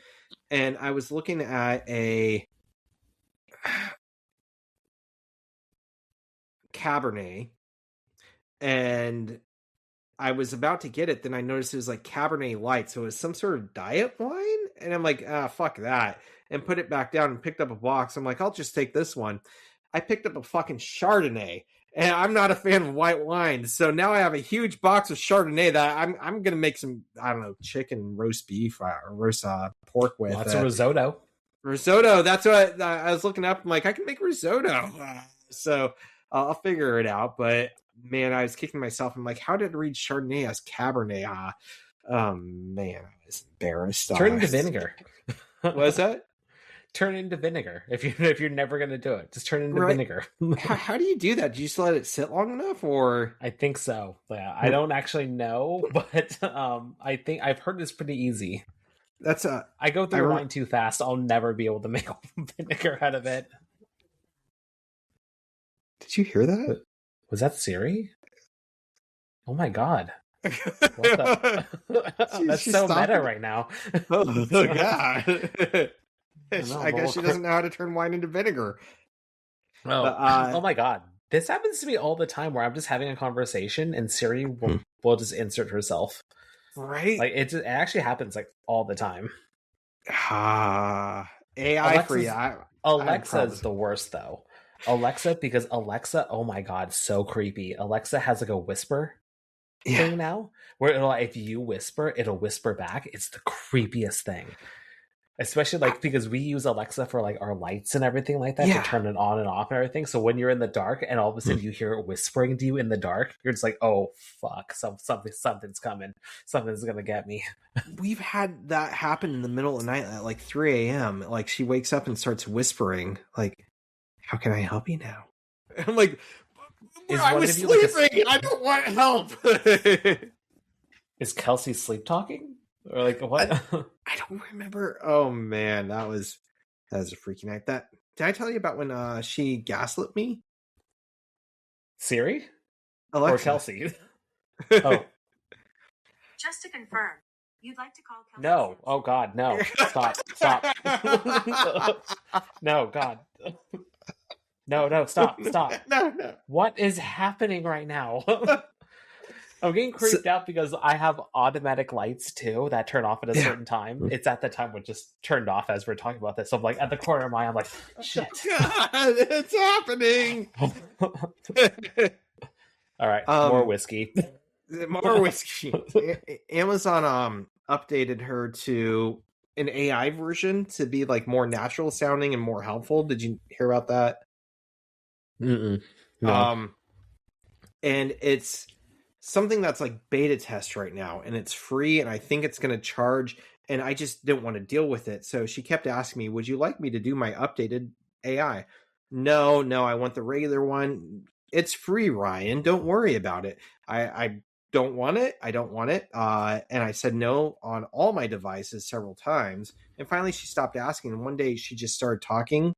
And I was looking at a Cabernet, and I was about to get it. Then I noticed it was like Cabernet Light. So it was some sort of diet wine. And I'm like, fuck that. And put it back down and picked up a box. I'm like, I'll just take this one. I picked up a fucking Chardonnay. And I'm not a fan of white wine. So now I have a huge box of Chardonnay that I'm going to make some, I don't know, chicken, roast beef, or roast pork with. Lots of risotto. Risotto. That's what I was looking up. I'm like, I can make risotto. So I'll figure it out. But man, I was kicking myself. I'm like, how did I read Chardonnay as Cabernet? Man, I was embarrassed. Turn into vinegar. What was that? Turn into vinegar. If you're never gonna do it, just turn into vinegar. How do you do that? Do you just let it sit long enough, or? I think so. Yeah, I don't actually know, but I think I've heard it's pretty easy. That's I go through wine too fast. I'll never be able to make vinegar out of it. Did you hear that? Was that Siri? Oh my god. What the? That's so meta right now. Oh god. I guess she doesn't know how to turn wine into vinegar. Oh, oh my god. This happens to me all the time where I'm just having a conversation and Siri will just insert herself. Right? Like it actually happens like all the time. AI free. Alexa is the worst though. Alexa, because Alexa, oh my god, so creepy. Alexa has like a whisper thing now, where if you whisper, it'll whisper back. It's the creepiest thing. Especially like because we use Alexa for like our lights and everything like that to turn it on and off and everything. So when you're in the dark and all of a sudden you hear it whispering to you in the dark, you're just like, oh fuck, something's coming. Something's gonna get me. We've had that happen in the middle of the night at like 3 a.m. Like she wakes up and starts whispering, like, how can I help you now? I'm like, I was sleeping. I don't want help. Is Kelsey sleep talking? Or like what? I don't remember. Oh man, that was a freaky night. Did I tell you about when she gaslit me? Siri? Alexa. Or Kelsey? Oh. Just to confirm, you'd like to call Kelsey? No. Oh god, no. Stop. No, god. No, stop. No. What is happening right now? I'm getting creeped out because I have automatic lights too that turn off at a certain time. It's at the time when just turned off as we're talking about this. So I'm like at the corner of my eye, I'm like, shit. God, it's happening. All right, more whiskey. More whiskey. Amazon updated her to an AI version to be like more natural sounding and more helpful. Did you hear about that? No. And it's something that's like beta test right now, and it's free, and I think it's going to charge, and I just didn't want to deal with it. So she kept asking me, would you like me to do my updated AI? No, I want the regular one. It's free, Ryan. Don't worry about it. I don't want it. And I said no on all my devices several times. And finally she stopped asking. And one day she just started talking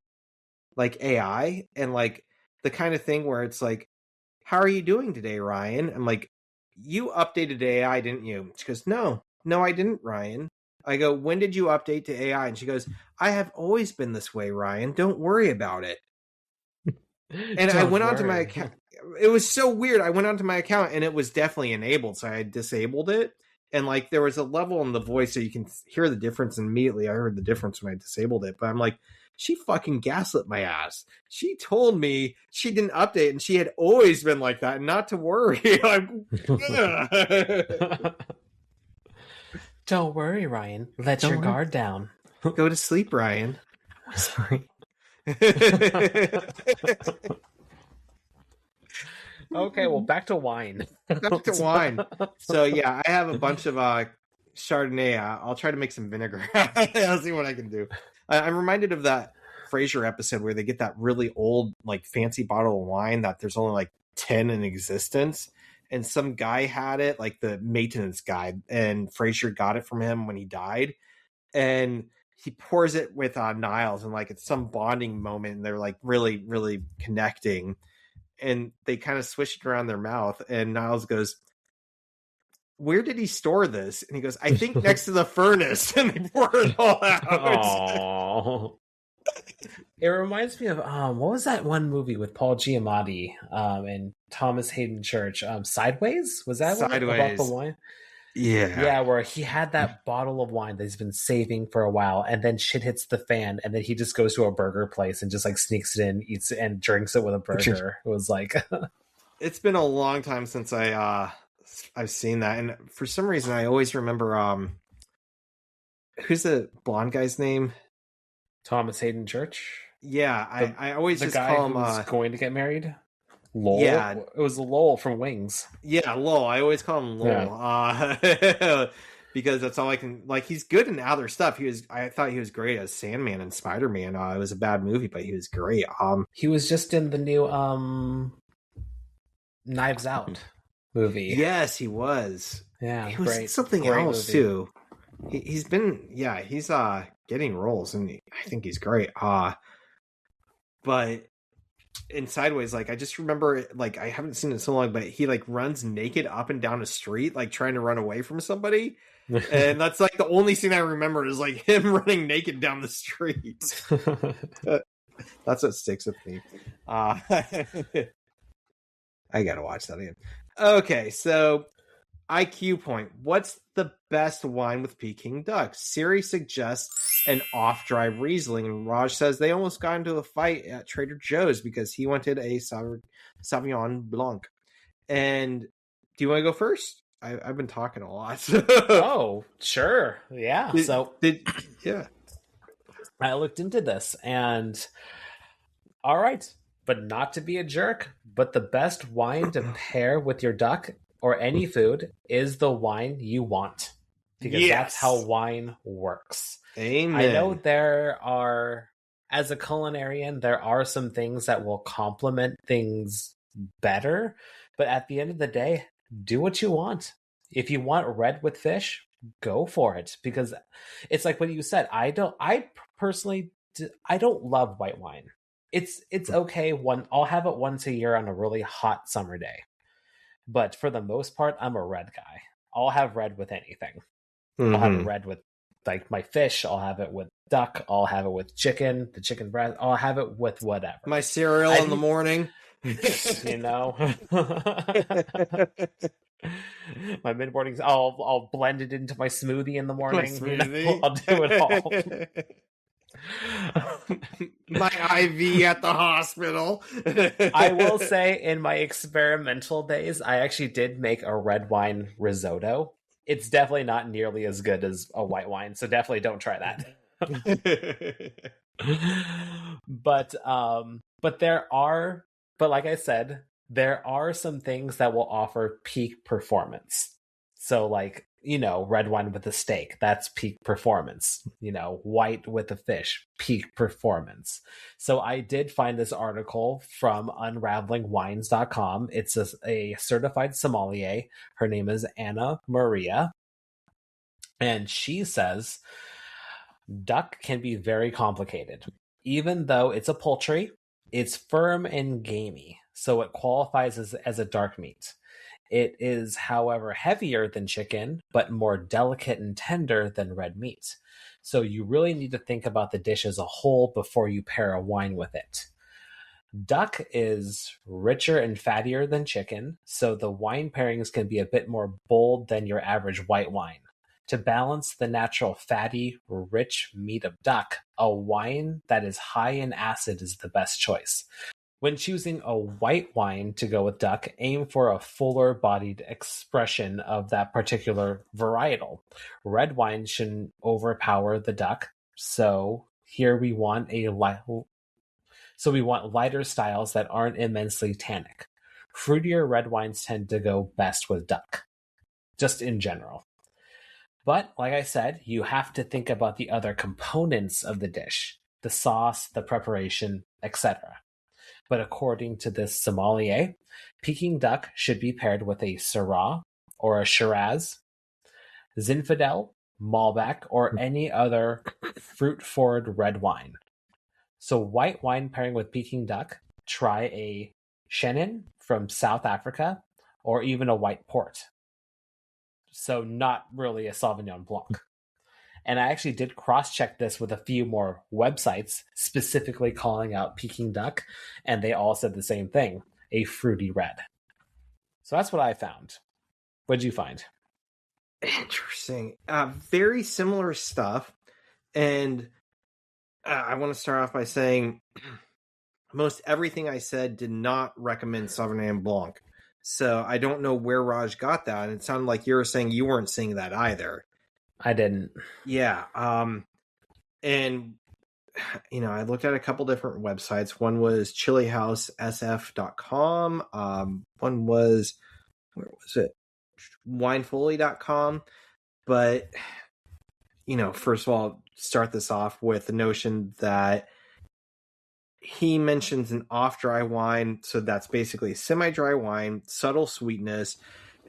like AI, and like the kind of thing where it's like, how are you doing today, Ryan? I'm like, you updated AI, didn't you? She goes, no, I didn't, Ryan. I go, when did you update to AI? And she goes, I have always been this way, Ryan. Don't worry about it. And I Don't went onto my worry. account. It was so weird. I went onto my account and it was definitely enabled, so I had disabled it. And like there was a level in the voice so you can hear the difference immediately. I heard the difference when I disabled it, but I'm like, she fucking gaslit my ass. She told me she didn't update and she had always been like that and not to worry. Don't worry, Ryan. Let your guard down. Go to sleep, Ryan. Sorry. Okay, well, back to wine. Back to wine. So yeah, I have a bunch of Chardonnay. I'll try to make some vinegar. I'll see what I can do. I'm reminded of that Frasier episode where they get that really old, like fancy bottle of wine that there's only like 10 in existence. And some guy had it, like the maintenance guy, and Frasier got it from him when he died. And he pours it with Niles, and like it's some bonding moment, and they're like really, really connecting. And they kind of swish it around their mouth, and Niles goes, "Where did he store this?" And he goes, "I think next to the furnace." And they pour it all out. Aww. It reminds me of what was that one movie with Paul Giamatti and Thomas Hayden Church? Sideways? Was that one about the wine? Yeah, where he had that bottle of wine that he's been saving for a while, and then shit hits the fan, and then he just goes to a burger place and just like sneaks it in, eats it, and drinks it with a burger. It was like it's been a long time since I've seen that, and for some reason I always remember who's the blonde guy's name? Thomas Hayden Church. Yeah, I always just call him who's going to get married. Lowell? Yeah, it was Lowell from Wings. Yeah, Lowell. I always call him Lowell. Yeah. Because that's all I can. Like, he's good in other stuff. I thought he was great as Sandman and Spider-Man. It was a bad movie, but he was great. He was just in the new Knives Out movie. Yes, he was. Yeah, he was something else movie. Too. He's been he's getting roles, and I think he's great. But in Sideways, like I just remember, like I haven't seen it so long, but he like runs naked up and down a street, like trying to run away from somebody, and that's like the only scene I remember is like him running naked down the street. That's what sticks with me. I gotta watch that again. Okay, so IQ point. What's the best wine with Peking Duck? Siri suggests an off-dry Riesling, and Raj says they almost got into a fight at Trader Joe's because he wanted a Sauvignon Blanc. And do you want to go first? I've been talking a lot. Oh, sure. Yeah. Yeah. I looked into this, and all right, but not to be a jerk, but the best wine to pair with your duck or any food is the wine you want, because that's how wine works. Amen. I know there are, as a culinarian, there are some things that will complement things better, but at the end of the day, do what you want. If you want red with fish, go for it, because it's like what you said. I personally don't love white wine. It's okay. I'll have it once a year on a really hot summer day. But for the most part, I'm a red guy. I'll have red with anything. Mm-hmm. I'll have it red with like my fish. I'll have it with duck. I'll have it with chicken, the chicken breast. I'll have it with whatever. My cereal in the morning. You know. My mid-mornings, I'll blend it into my smoothie in the morning. I'll do it all. My IV at the hospital. I will say, in my experimental days, I actually did make a red wine risotto. It's definitely not nearly as good as a white wine, so definitely don't try that. But like I said, there are some things that will offer peak performance. So like, red wine with a steak, that's peak performance. White with a fish, peak performance. So I did find this article from unravelingwines.com. It's a certified sommelier. Her name is Anna Maria. And she says, duck can be very complicated. Even though it's a poultry, it's firm and gamey, so it qualifies as a dark meat. It is, however, heavier than chicken, but more delicate and tender than red meat. So you really need to think about the dish as a whole before you pair a wine with it. Duck is richer and fattier than chicken, so the wine pairings can be a bit more bold than your average white wine. To balance the natural fatty, rich meat of duck, a wine that is high in acid is the best choice. When choosing a white wine to go with duck, aim for a fuller bodied expression of that particular varietal. Red wine shouldn't overpower the duck, so here we want we want lighter styles that aren't immensely tannic. Fruitier red wines tend to go best with duck, just in general. But like I said, you have to think about the other components of the dish, the sauce, the preparation, etc. But according to this sommelier, Peking duck should be paired with a Syrah or a Shiraz, Zinfandel, Malbec, or any other fruit-forward red wine. So white wine pairing with Peking duck, try a Chenin from South Africa, or even a white port. So not really a Sauvignon Blanc. And I actually did cross-check this with a few more websites, specifically calling out Peking duck, and they all said the same thing, a fruity red. So that's what I found. What did you find? Interesting. Very similar stuff. And I want to start off by saying most everything I said did not recommend Sauvignon Blanc. So I don't know where Raj got that. And it sounded like you were saying you weren't seeing that either. I didn't. Yeah. And, I looked at a couple different websites. One was chilihousesf.com. One was, where was it? Winefolly.com. But, first of all, start this off with the notion that he mentions an off-dry wine. So that's basically semi-dry wine, subtle sweetness.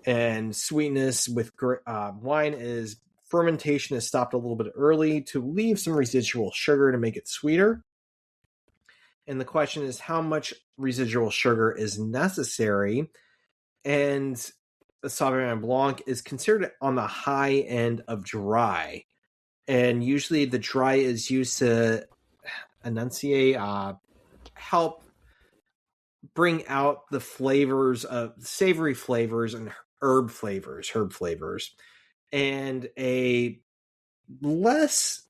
And sweetness with wine is fermentation is stopped a little bit early to leave some residual sugar to make it sweeter. And the question is how much residual sugar is necessary. And the Sauvignon Blanc is considered on the high end of dry. And usually the dry is used to enunciate, help bring out the flavors of savory flavors and herb flavors. And a less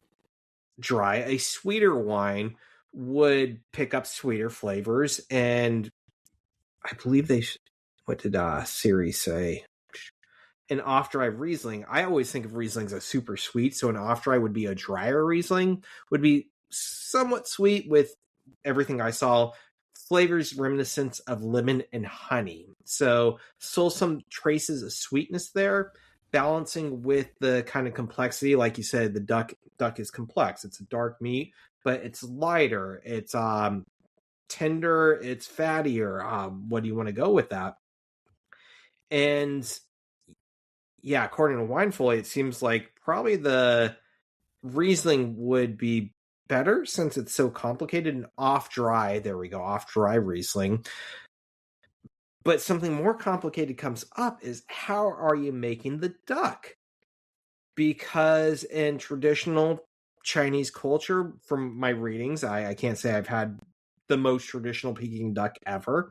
dry, a sweeter wine would pick up sweeter flavors. And I believe what did Siri say? An off-dry Riesling. I always think of Rieslings as super sweet. So an off-dry would be a drier Riesling, would be somewhat sweet with everything I saw. Flavors reminiscent of lemon and honey. So still some traces of sweetness there, balancing with the kind of complexity. Like you said, the duck is complex. It's a dark meat, but it's lighter. It's tender. It's fattier. What do you want to go with that? And yeah, according to Winefolly, it seems like probably the Riesling would be better since it's so complicated and off-dry. There we go, off-dry Riesling. But something more complicated comes up is how are you making the duck? Because in traditional Chinese culture, from my readings, I can't say I've had the most traditional Peking duck ever.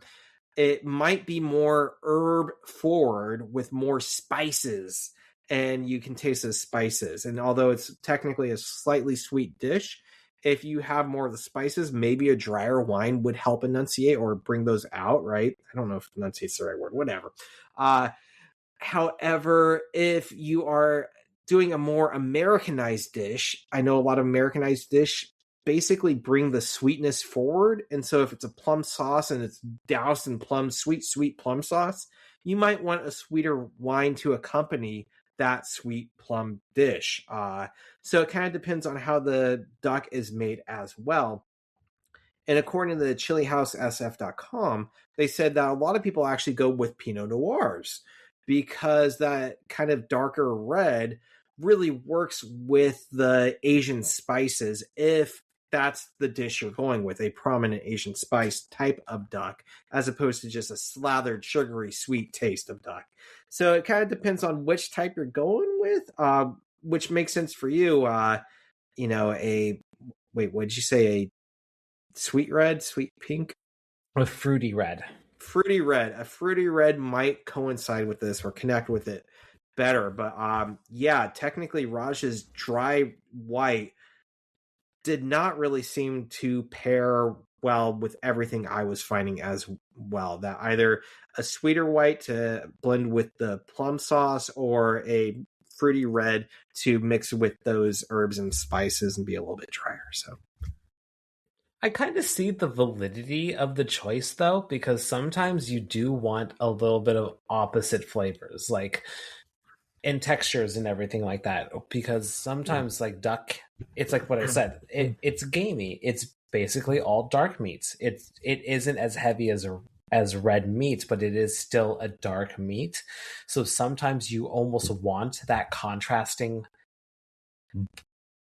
It might be more herb forward with more spices, and you can taste those spices. And although it's technically a slightly sweet dish, if you have more of the spices, maybe a drier wine would help enunciate or bring those out, right? I don't know if enunciate's the right word, whatever. However, if you are doing a more Americanized dish, I know a lot of Americanized dish basically bring the sweetness forward. And so if it's a plum sauce and it's doused in plum, sweet plum sauce, you might want a sweeter wine to accompany that sweet plum dish. So it kind of depends on how the duck is made as well. And according to the chilihousesf.com, they said that a lot of people actually go with Pinot Noirs because that kind of darker red really works with the Asian spices if that's the dish you're going with, a prominent Asian spice type of duck, as opposed to just a slathered, sugary, sweet taste of duck. So it kind of depends on which type you're going with, which makes sense for you. What did you say? A sweet red, sweet pink? A fruity red. Fruity red. A fruity red might coincide with this or connect with it better. But yeah, technically Raj's dry white did not really seem to pair well with everything I was finding as well. That either a sweeter white to blend with the plum sauce or a fruity red to mix with those herbs and spices and be a little bit drier. So I kind of see the validity of the choice though, because sometimes you do want a little bit of opposite flavors, like in textures and everything like that. Because sometimes, like duck, it's like what I said, it's gamey. It's basically all dark meats. It isn't as heavy as red meat, but it is still a dark meat. So sometimes you almost want that contrasting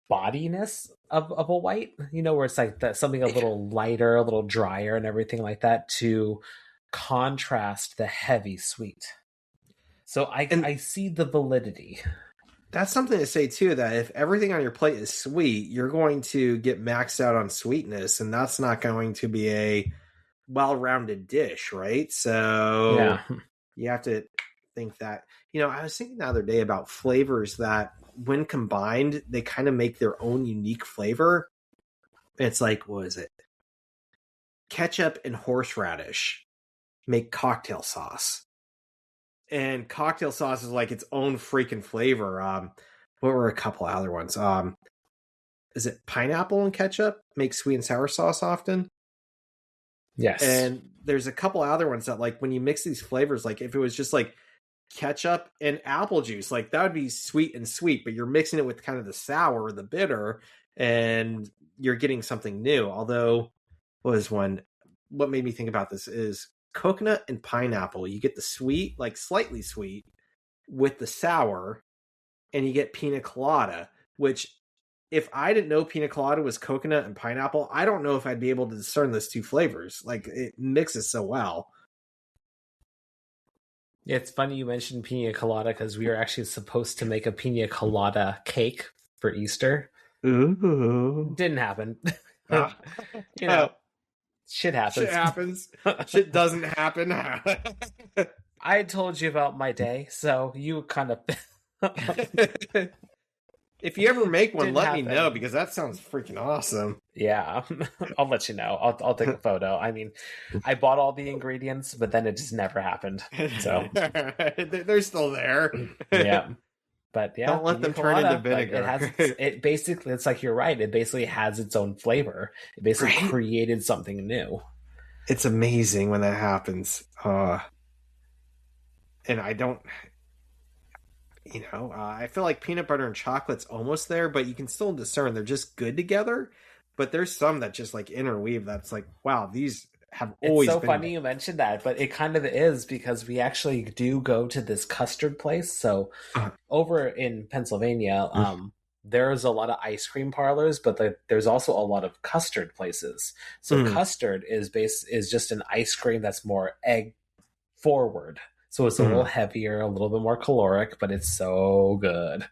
bodiness of a white, where it's like that something a little lighter, a little drier, and everything like that to contrast the heavy sweet. So I see the validity. That's something to say too, that if everything on your plate is sweet, you're going to get maxed out on sweetness, and that's not going to be a well-rounded dish, right? So Yeah. you have to think that. I was thinking the other day about flavors that when combined, they kind of make their own unique flavor. It's like, what is it? Ketchup and horseradish make cocktail sauce. And cocktail sauce is like its own freaking flavor. What were a couple other ones? Is it pineapple and ketchup make sweet and sour sauce often? Yes. And there's a couple other ones that, like, when you mix these flavors, like if it was just like ketchup and apple juice, like that would be sweet and sweet, but you're mixing it with kind of the sour or the bitter, and you're getting something new. Although, what made me think about this is coconut and pineapple. You get the sweet, like slightly sweet, with the sour, and you get pina colada, which, if I didn't know pina colada was coconut and pineapple, I don't know if I'd be able to discern those two flavors. Like, it mixes so well. It's funny you mentioned pina colada, because we were actually supposed to make a pina colada cake for Easter. Ooh. Didn't happen. Shit happens. Shit happens. Shit doesn't happen. I told you about my day, so you kind of... If you ever make one, Didn't let me happen. know, because that sounds freaking awesome. Yeah, I'll let you know. I'll take a photo. I mean, I bought all the ingredients, but then it just never happened. So they're still there. yeah, but yeah, Don't let pina them turn into colada, vinegar. it basically, it's like, you're right. It basically has its own flavor. It basically Right? created something new. It's amazing when that happens. And I don't, I feel like peanut butter and chocolate's almost there, but you can still discern they're just good together. But there's some that just like interweave. That's like, wow, these have always It's so been funny you mentioned that, but it kind of is, because we actually do go to this custard place. So over in Pennsylvania, there's a lot of ice cream parlors, but there's also a lot of custard places. So custard is just an ice cream that's more egg forward. So it's a little heavier, a little bit more caloric, but it's so good.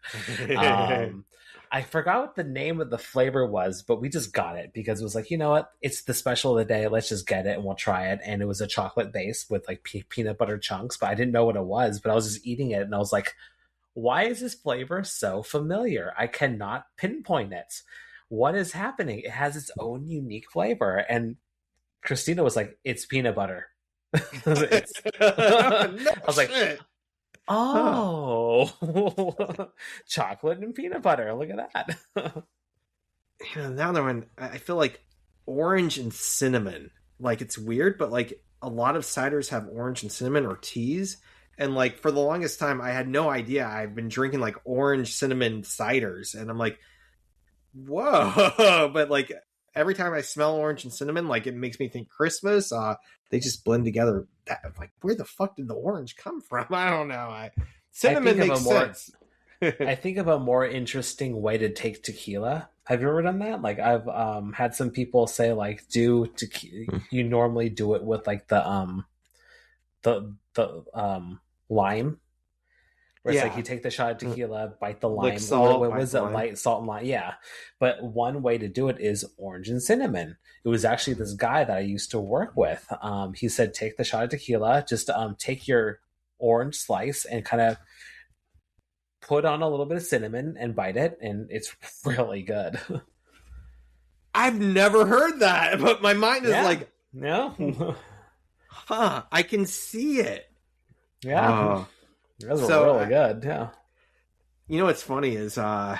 I forgot what the name of the flavor was, but we just got it because it was like, you know what? It's the special of the day. Let's just get it and we'll try it. And it was a chocolate base with like peanut butter chunks, but I didn't know what it was, but I was just eating it and I was like, why is this flavor so familiar? I cannot pinpoint it. What is happening? It has its own unique flavor. And Christina was like, it's peanut butter. I was like, oh, chocolate and peanut butter. Look at that. Another one, I feel like orange and cinnamon. Like, it's weird, but like a lot of ciders have orange and cinnamon, or teas. And like for the longest time, I had no idea. I've been drinking like orange cinnamon ciders, and I'm like, whoa. But like every time I smell orange and cinnamon, like it makes me think Christmas. They just blend together. Like, where the fuck did the orange come from? I don't know. Cinnamon makes sense. I think of a more interesting way to take tequila. Have you ever done that? Like, I've had some people say like, you normally do it with like the lime. Where it's Yeah. like you take the shot of tequila, bite the lime. Like salt, what bite was the it? lime. Light salt and lime. Yeah. But one way to do it is orange and cinnamon. It was actually this guy that I used to work with. He said, take the shot of tequila, just take your orange slice and kind of put on a little bit of cinnamon and bite it, and it's really good. I've never heard that, but my mind is like, no. huh, I can see it. Yeah. Those were So, really good. Yeah. You know what's funny is I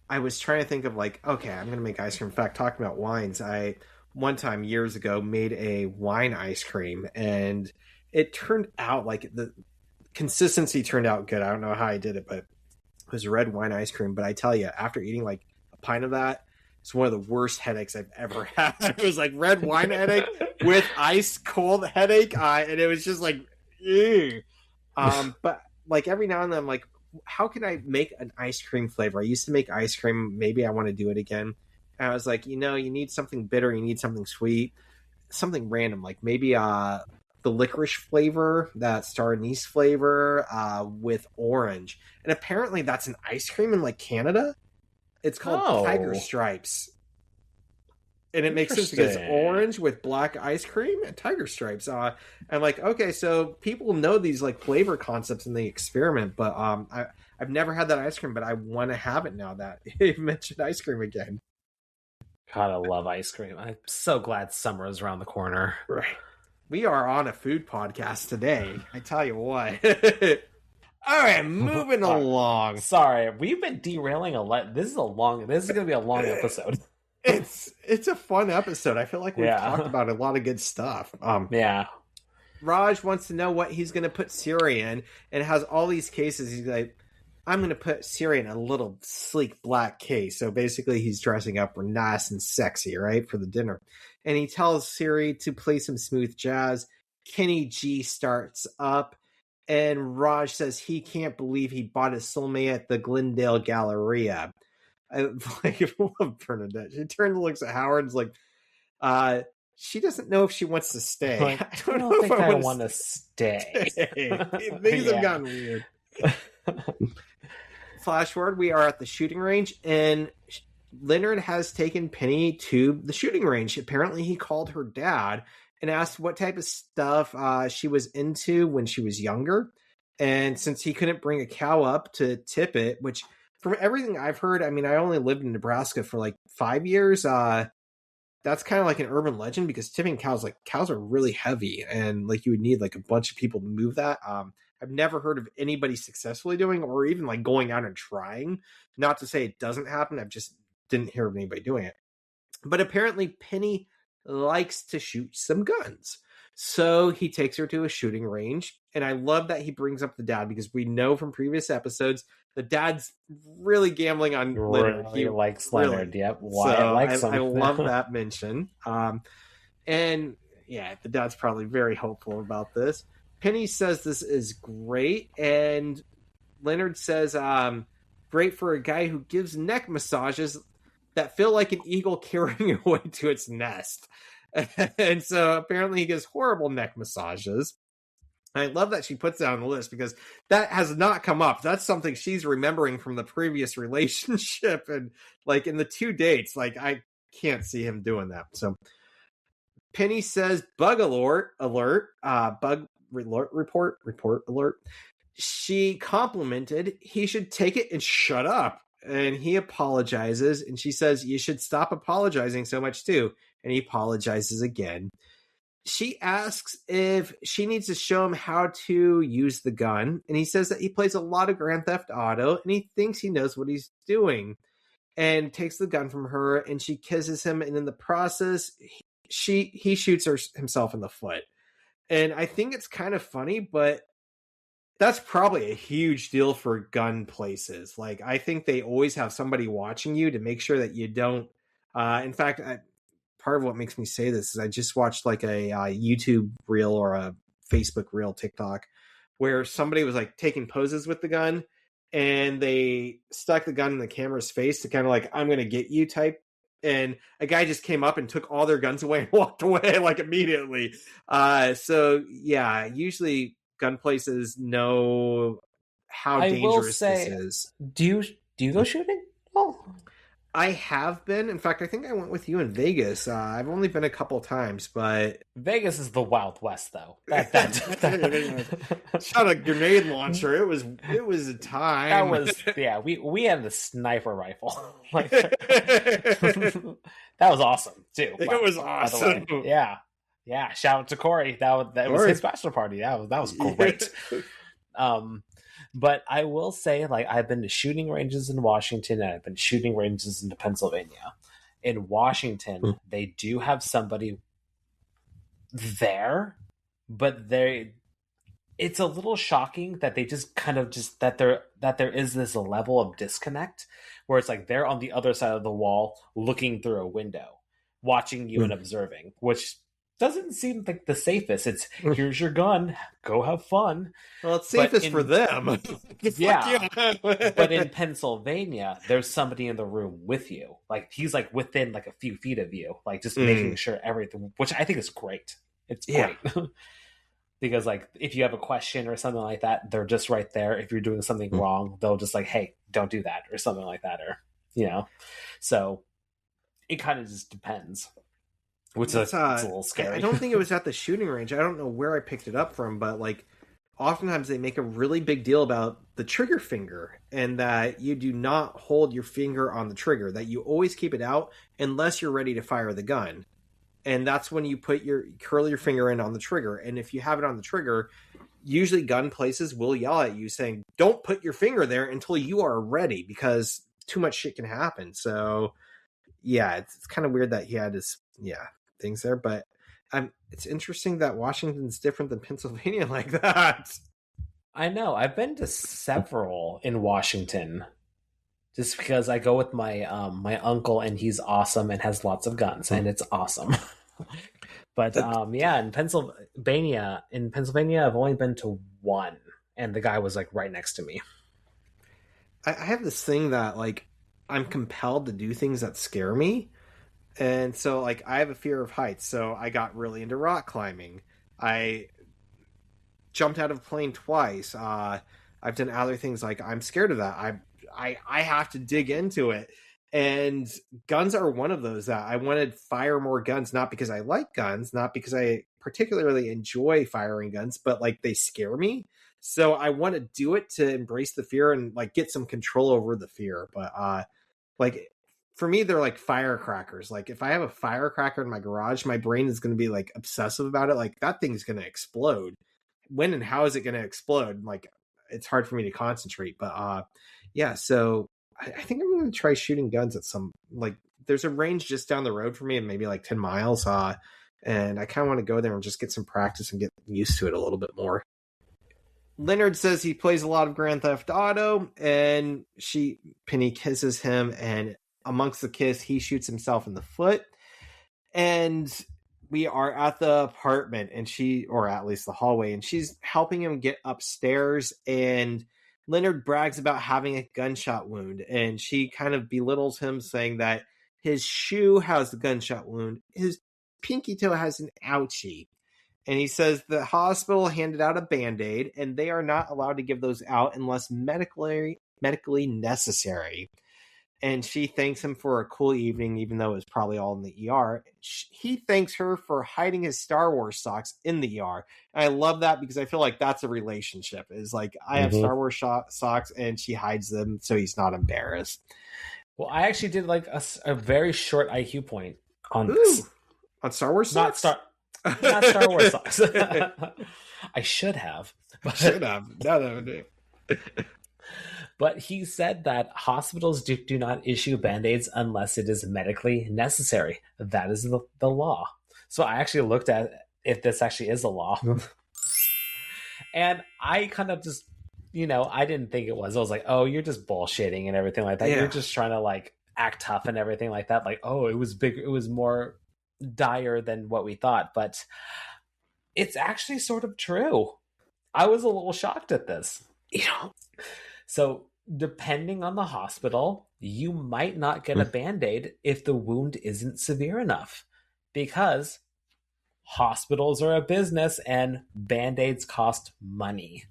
was trying to think of like, okay, I'm going to make ice cream. In fact, talking about wines, I one time years ago made a wine ice cream, and it turned out like the consistency turned out good. I don't know how I did it, but it was red wine ice cream. But I tell you, after eating like a pint of that, it's one of the worst headaches I've ever had. It was like red wine headache with ice cold headache, and it was just like, ew. But like every now and then, I'm like, how can I make an ice cream flavor? I used to make ice cream. Maybe I want to do it again. And I was like, you need something bitter. You need something sweet, something random, like maybe the licorice flavor, that star anise flavor with orange. And apparently that's an ice cream in like Canada. It's called Tiger Stripes. And it makes sense because orange with black ice cream and tiger stripes. I'm like, okay, so people know these like flavor concepts and they experiment, but I've never had that ice cream, but I want to have it now that you mentioned ice cream again. God, I love ice cream. I'm so glad summer is around the corner. Right. We are on a food podcast today. I tell you what. All right, moving along. Sorry, we've been derailing a lot. This is going to be a long episode. It's a fun episode. I feel like we've talked about a lot of good stuff. Yeah. Raj wants to know what he's going to put Siri in, and has all these cases. He's like, I'm going to put Siri in a little sleek black case. So basically he's dressing up nice and sexy, right, for the dinner. And he tells Siri to play some smooth jazz. Kenny G starts up, and Raj says he can't believe he bought his soulmate at the Glendale Galleria. I love Bernadette. She turns and looks at Howard and is like, she doesn't know if she wants to stay. Like, I don't know if I want to stay. Things have gotten weird. Flash forward, we are at the shooting range, and Leonard has taken Penny to the shooting range. Apparently he called her dad and asked what type of stuff she was into when she was younger. And since he couldn't bring a cow up to tip it, which from everything I've heard, I mean, I only lived in Nebraska for like 5 years. That's kind of like an urban legend because tipping cows are really heavy, and like you would need like a bunch of people to move that. I've never heard of anybody successfully doing, or even like going out and trying. Not to say it doesn't happen. I've just didn't hear of anybody doing it. But apparently Penny likes to shoot some guns. So he takes her to a shooting range. And I love that he brings up the dad, because we know from previous episodes, the dad's really gambling on Leonard. He likes Leonard. Yep. Why so I love that mention. And yeah, the dad's probably very hopeful about this. Penny says this is great. And Leonard says, great for a guy who gives neck massages that feel like an eagle carrying away to its nest. And so apparently he gives horrible neck massages. I love that she puts that on the list, because that has not come up. That's something she's remembering from the previous relationship. And like in the 2 dates, like I can't see him doing that. So Penny says, bug alert, bug report alert. She complimented he should take it and shut up. And he apologizes. And she says, you should stop apologizing so much too. And he apologizes again. She asks if she needs to show him how to use the gun. And he says that he plays a lot of Grand Theft Auto and he thinks he knows what he's doing. And takes the gun from her, and she kisses him. And in the process, he shoots himself in the foot. And I think it's kind of funny, but that's probably a huge deal for gun places. Like, I think they always have somebody watching you to make sure that you don't. In fact, part of what makes me say this is I just watched like a YouTube reel or a Facebook reel, TikTok, where somebody was like taking poses with the gun, and they stuck the gun in the camera's face to kind of like, I'm going to get you type. And a guy just came up and took all their guns away and walked away like immediately. So yeah, usually gun places know how I will dangerous this say, is. do you go shooting? Oh, I have been. In fact, I think I went with you in Vegas. I've only been a couple times, but Vegas is the Wild West, though. shot a grenade launcher. It was a time. That was we had the sniper rifle. Like that was awesome too. It was awesome. Yeah. Shout out to Corey. That was his bachelor party. That was great. But I will say, like, I've been to shooting ranges in Washington and I've been shooting ranges in Pennsylvania. In Washington, they do have somebody there, but it's a little shocking that they just kind of that there is this level of disconnect where it's like they're on the other side of the wall looking through a window, watching you and observing, which doesn't seem like the safest. It's here's your gun, go have fun. Well, it's safest for them. Yeah. But in Pennsylvania, there's somebody in the room with you. Like he's like within like a few feet of you, like just making sure everything, which I think is great. It's great. Because like if you have a question or something like that, they're just right there. If you're doing something wrong, they'll just like, hey, don't do that or something like that, or So it kind of just depends. Which it's a little scary. I don't think it was at the shooting range. I don't know where I picked it up from, but like oftentimes they make a really big deal about the trigger finger and that you do not hold your finger on the trigger, that you always keep it out unless you're ready to fire the gun. And that's when you curl your finger in on the trigger. And if you have it on the trigger, usually gun places will yell at you saying, don't put your finger there until you are ready because too much shit can happen. So yeah, it's kind of weird that he had his, things there, but it's interesting that Washington's different than Pennsylvania like that. I know. I've been to several in Washington just because I go with my my uncle and he's awesome and has lots of guns and it's awesome. But in Pennsylvania I've only been to one and the guy was like right next to me. I have this thing that like I'm compelled to do things that scare me. And so, like, I have a fear of heights, so I got really into rock climbing. I jumped out of a plane twice. I've done other things like I'm scared of that. I have to dig into it. And guns are one of those that I want to fire more guns, not because I like guns, not because I particularly enjoy firing guns, but, like, they scare me. So I want to do it to embrace the fear and, like, get some control over the fear. But, like... For me, they're like firecrackers. Like if I have a firecracker in my garage, my brain is going to be like obsessive about it. Like that thing's going to explode. When and how is it going to explode? Like it's hard for me to concentrate. But so I think I'm going to try shooting guns at some like there's a range just down the road for me, and maybe like 10 miles. And I kind of want to go there and just get some practice and get used to it a little bit more. Leonard says he plays a lot of Grand Theft Auto, and Penny kisses him, and amongst the kiss, he shoots himself in the foot. And we are at the apartment, and or at least the hallway, and she's helping him get upstairs. And Leonard brags about having a gunshot wound, and she kind of belittles him, saying that his shoe has the gunshot wound, his pinky toe has an ouchie. And he says the hospital handed out a Band-Aid, and they are not allowed to give those out unless medically necessary. And she thanks him for a cool evening, even though it was probably all in the ER. He thanks her for hiding his Star Wars socks in the ER. And I love that because I feel like that's a relationship. Is like, I have Star Wars socks and she hides them so he's not embarrassed. Well, I actually did like a very short IQ point on Star Wars socks? Not Star Wars socks. I should have. No. But he said that hospitals do not issue Band-Aids unless it is medically necessary. That is the law. So I actually looked at if this actually is a law. And I kind of just, I didn't think it was. I was like, oh, you're just bullshitting and everything like that. Yeah. You're just trying to like act tough and everything like that. Like, oh, it was big. It was more dire than what we thought. But it's actually sort of true. I was a little shocked at this. So depending on the hospital, you might not get a Band-Aid if the wound isn't severe enough, because hospitals are a business and Band-Aids cost money.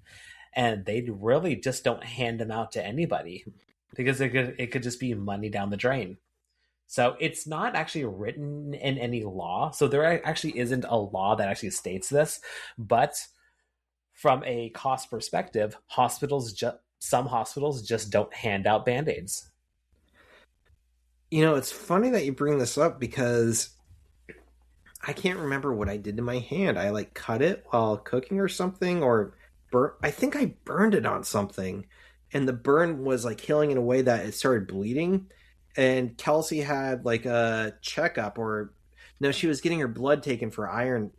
and they really just don't hand them out to anybody because it could just be money down the drain. So it's not actually written in any law. So there actually isn't a law that actually states this, but from a cost perspective, some hospitals just don't hand out Band-Aids. It's funny that you bring this up because I can't remember what I did to my hand. I cut it while cooking or something, or I think I burned it on something, and the burn was healing in a way that it started bleeding. And Kelsey had a checkup, or no, she was getting her blood taken for iron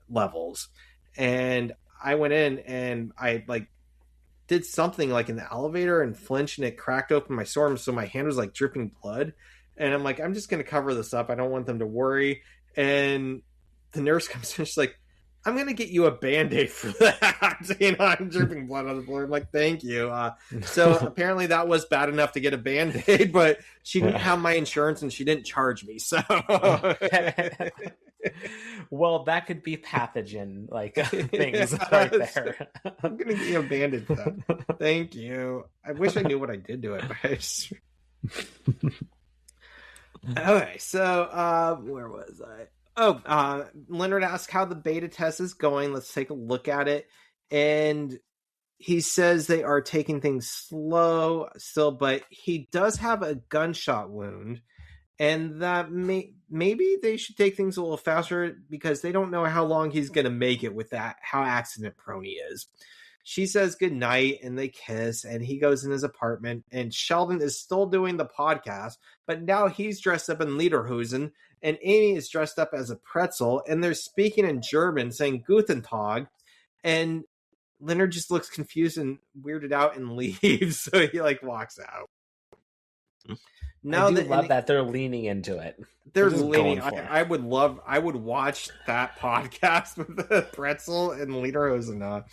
levels. And I went in and I did something in the elevator and flinched, and it cracked open my sore. So my hand was dripping blood. And I'm I'm just going to cover this up. I don't want them to worry. And the nurse comes in, she's like, I'm going to get you a Band-Aid for that. I'm dripping blood on the floor. I'm thank you. So apparently that was bad enough to get a Band-Aid, but she didn't have my insurance and she didn't charge me. So, well, that could be pathogen things right there. I'm going to get you a Band-Aid for that. Thank you. I wish I knew what I did to it, but I just... Okay, so where was I? Leonard asked how the beta test is going. Let's take a look at it. And he says they are taking things slow still, but he does have a gunshot wound. And that maybe they should take things a little faster because they don't know how long he's going to make it with that, how accident prone he is. She says goodnight and they kiss, and he goes in his apartment, and Sheldon is still doing the podcast, but now he's dressed up in lederhosen, and Amy is dressed up as a pretzel, and they're speaking in German, saying Guten Tag, and Leonard just looks confused and weirded out and leaves, so he walks out. Now I love that they're leaning into it. They're leaning. I would watch that podcast with the pretzel and lederhosen.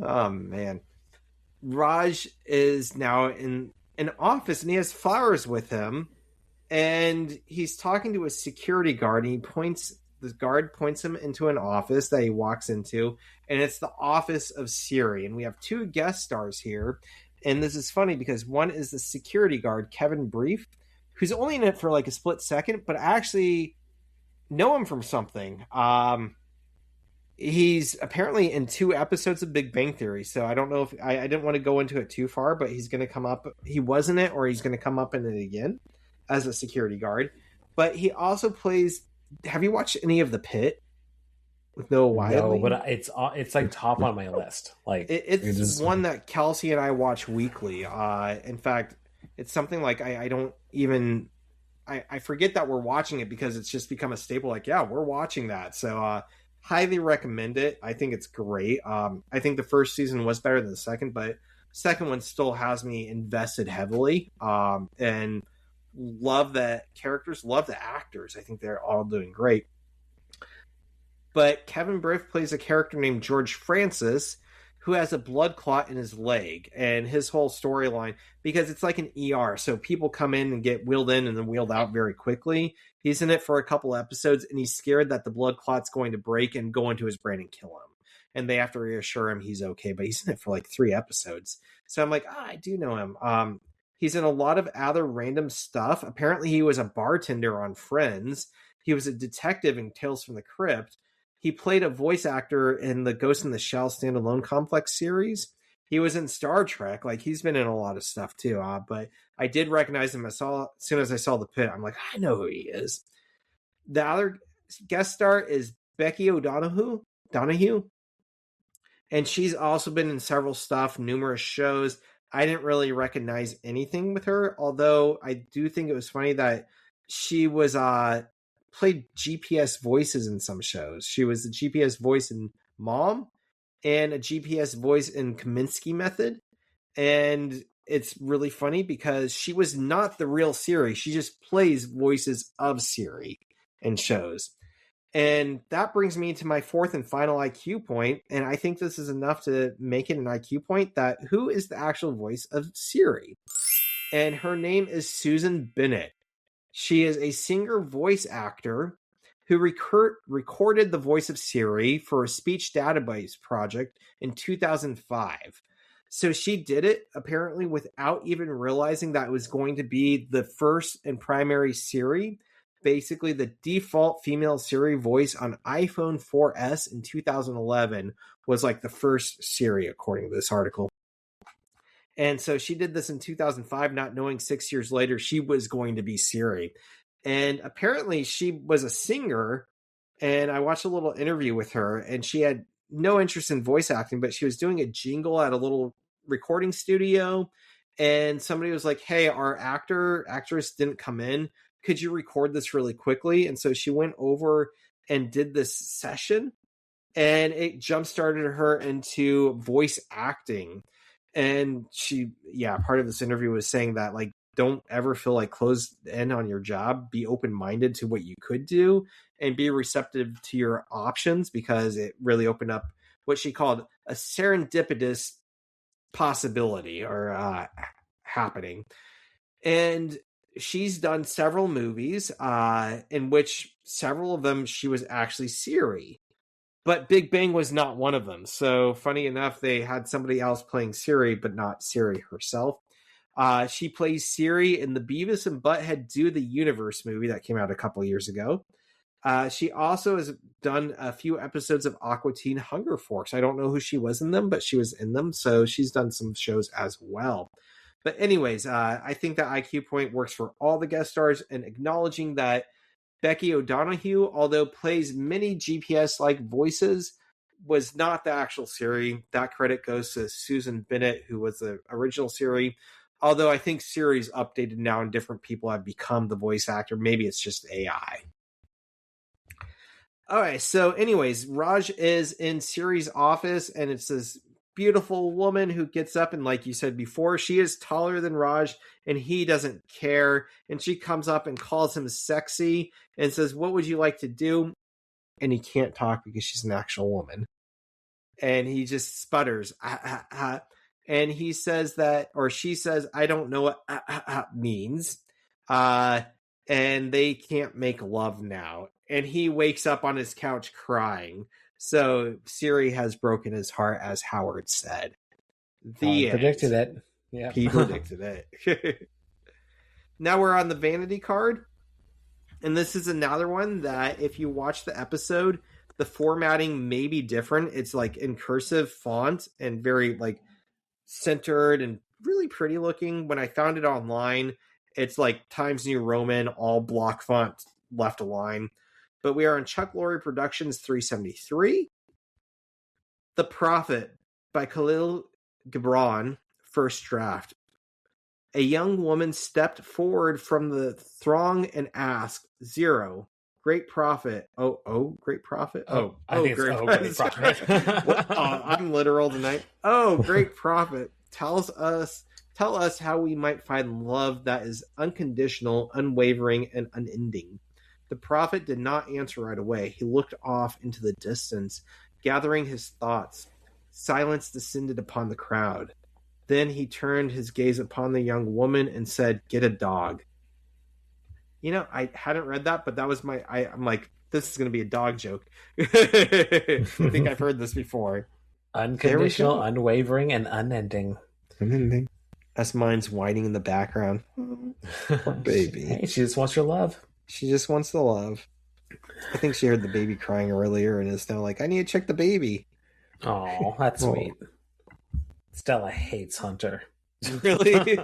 Oh man, Raj is now in an office and he has flowers with him, and he's talking to a security guard. And the guard points him into an office that he walks into, and it's the office of Siri. And we have two guest stars here, and this is funny because one is the security guard, Kevin Brief, who's only in it for a split second, but I actually know him from something. He's apparently in 2 episodes of Big Bang Theory, so I don't know if I didn't want to go into it too far, but he's going to come up. He was in it, or he's going to come up in it again as a security guard. But he also plays. Have you watched any of The Pit with Noah Wyle? No, but it's top on my list. It's one that Kelsey and I watch weekly. In fact, it's something I don't even. I forget that we're watching it because it's just become a staple. Yeah, we're watching that. So. Highly recommend it. I think it's great. I think the first season was better than the second, but second one still has me invested heavily. And love the characters, love the actors. I think they're all doing great. But Kevin Briff plays a character named George Francis who has a blood clot in his leg, and his whole storyline, because it's like an ER, so people come in and get wheeled in and then wheeled out very quickly. He's in it for a couple episodes, and he's scared that the blood clot's going to break and go into his brain and kill him. And they have to reassure him he's okay, but he's in it for 3 episodes. So I'm I do know him. He's in a lot of other random stuff. Apparently he was a bartender on Friends. He was a detective in Tales from the Crypt. He played a voice actor in the Ghost in the Shell standalone complex series. He was in Star Trek. He's been in a lot of stuff too. But I did recognize him. As soon as I saw The Pit, I'm I know who he is. The other guest star is Becky O'Donoghue. And she's also been in several stuff, numerous shows. I didn't really recognize anything with her, although I do think it was funny that she was played GPS voices in some shows. She was the GPS voice in Mom and a GPS voice in Kaminsky Method. And it's really funny because she was not the real Siri. She just plays voices of Siri in shows. And that brings me to my 4th and final IQ point. And I think this is enough to make it an IQ point, that who is the actual voice of Siri? And her name is Susan Bennett. She is a singer voice actor who recorded the voice of Siri for a speech database project in 2005. So she did it apparently without even realizing that it was going to be the first and primary Siri. Basically, the default female Siri voice on iPhone 4S in 2011 was like the first Siri, according to this article. And so she did this in 2005, not knowing 6 years later she was going to be Siri. And apparently she was a singer. And I watched a little interview with her, and she had no interest in voice acting, but she was doing a jingle at a little recording studio. And somebody was like, hey, our actress didn't come in. Could you record this really quickly? And so she went over and did this session, and it jump-started her into voice acting. And she, part of this interview was saying that, like, don't ever feel like closed in on your job. Be open-minded to what you could do and be receptive to your options, because it really opened up what she called a serendipitous possibility or happening. And she's done several movies in which several of them she was actually Siri. But Big Bang was not one of them. So funny enough, they had somebody else playing Siri, but not Siri herself. She plays Siri in the Beavis and Butthead Do the Universe movie that came out a couple years ago. She also has done a few episodes of Aqua Teen Hunger Force. I don't know who she was in them, but she was in them. So she's done some shows as well. But anyways, I think that IQ point works for all the guest stars, and acknowledging that Becky O'Donoghue, although plays many GPS-like voices, was not the actual Siri. That credit goes to Susan Bennett, who was the original Siri. Although I think Siri's updated now and different people have become the voice actor. Maybe it's just AI. All right, so anyways, Raj is in Siri's office, and it's this beautiful woman who gets up, and like you said before, she is taller than Raj, and he doesn't care. And she comes up and calls him sexy and says, what would you like to do? And he can't talk because she's an actual woman. And he just sputters. And he says that, or she says, I don't know what means. And they can't make love now. And he wakes up on his couch crying. So Siri has broken his heart, as Howard said. Predicted it. Yeah, he predicted it. Now we're on the vanity card. And this is another one that if you watch the episode, the formatting may be different. It's like in cursive font and very like centered and really pretty looking. When I found it online, it's like Times New Roman, all block font, left align. But we are on Chuck Lorre Productions 373. The Prophet by Khalil Gibran, first draft. A young woman stepped forward from the throng and asked, Zero, great prophet. Great prophet? I think great prophet. I'm literal tonight. Oh, great prophet. Tell us how we might find love that is unconditional, unwavering, and unending. The prophet did not answer right away. He looked off into the distance, gathering his thoughts. Silence descended upon the crowd. Then he turned his gaze upon the young woman and said, get a dog. You know, I hadn't read that, but that was I'm like, this is going to be a dog joke. I think I've heard this before. Unconditional, unwavering, and unending. Unending. As mine's whining in the background. Poor baby. Hey, she just wants your love. She just wants the love. I think she heard the baby crying earlier and is now like, I need to check the baby. Oh, that's sweet. Stella hates Hunter. Really?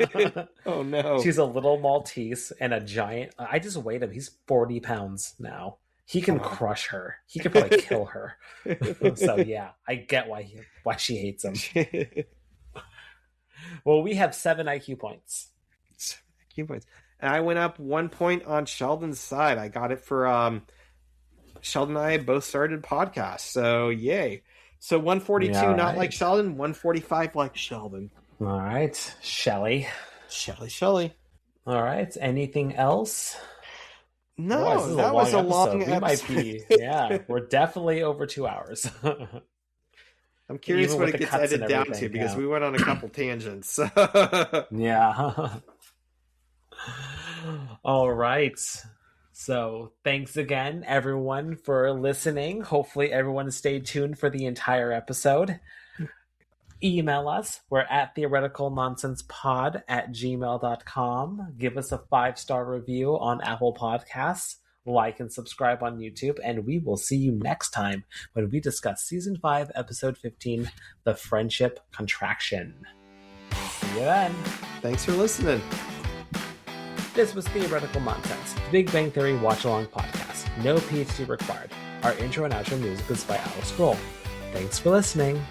Oh, no. She's a little Maltese and a giant. I just weighed him. He's 40 pounds now. He can crush her. He could probably kill her. So, yeah, I get why she hates him. Well, we have 7 IQ points. 7 IQ points. And I went up 1 point on Sheldon's side. I got it for Sheldon and I both started podcasts. So, yay. So 142, not right. Like Sheldon, 145 like Sheldon. All right. Shelly. All right. Anything else? No, that was a long episode. We might be, we're definitely over 2 hours. I'm curious what it gets edited down to because we went on a couple tangents. Yeah. All right. So thanks again, everyone, for listening. Hopefully everyone stayed tuned for the entire episode. email us. We're at theoreticalnonsensepod@gmail.com. Give us a 5-star review on Apple Podcasts. Like and subscribe on YouTube. And we will see you next time when we discuss Season 5, Episode 15, The Friendship Contraction. See you then. Thanks for listening. This was Theoretical Nonsense, the Big Bang Theory watch-along podcast. No PhD required. Our intro and outro music is by Alice Grohl. Thanks for listening.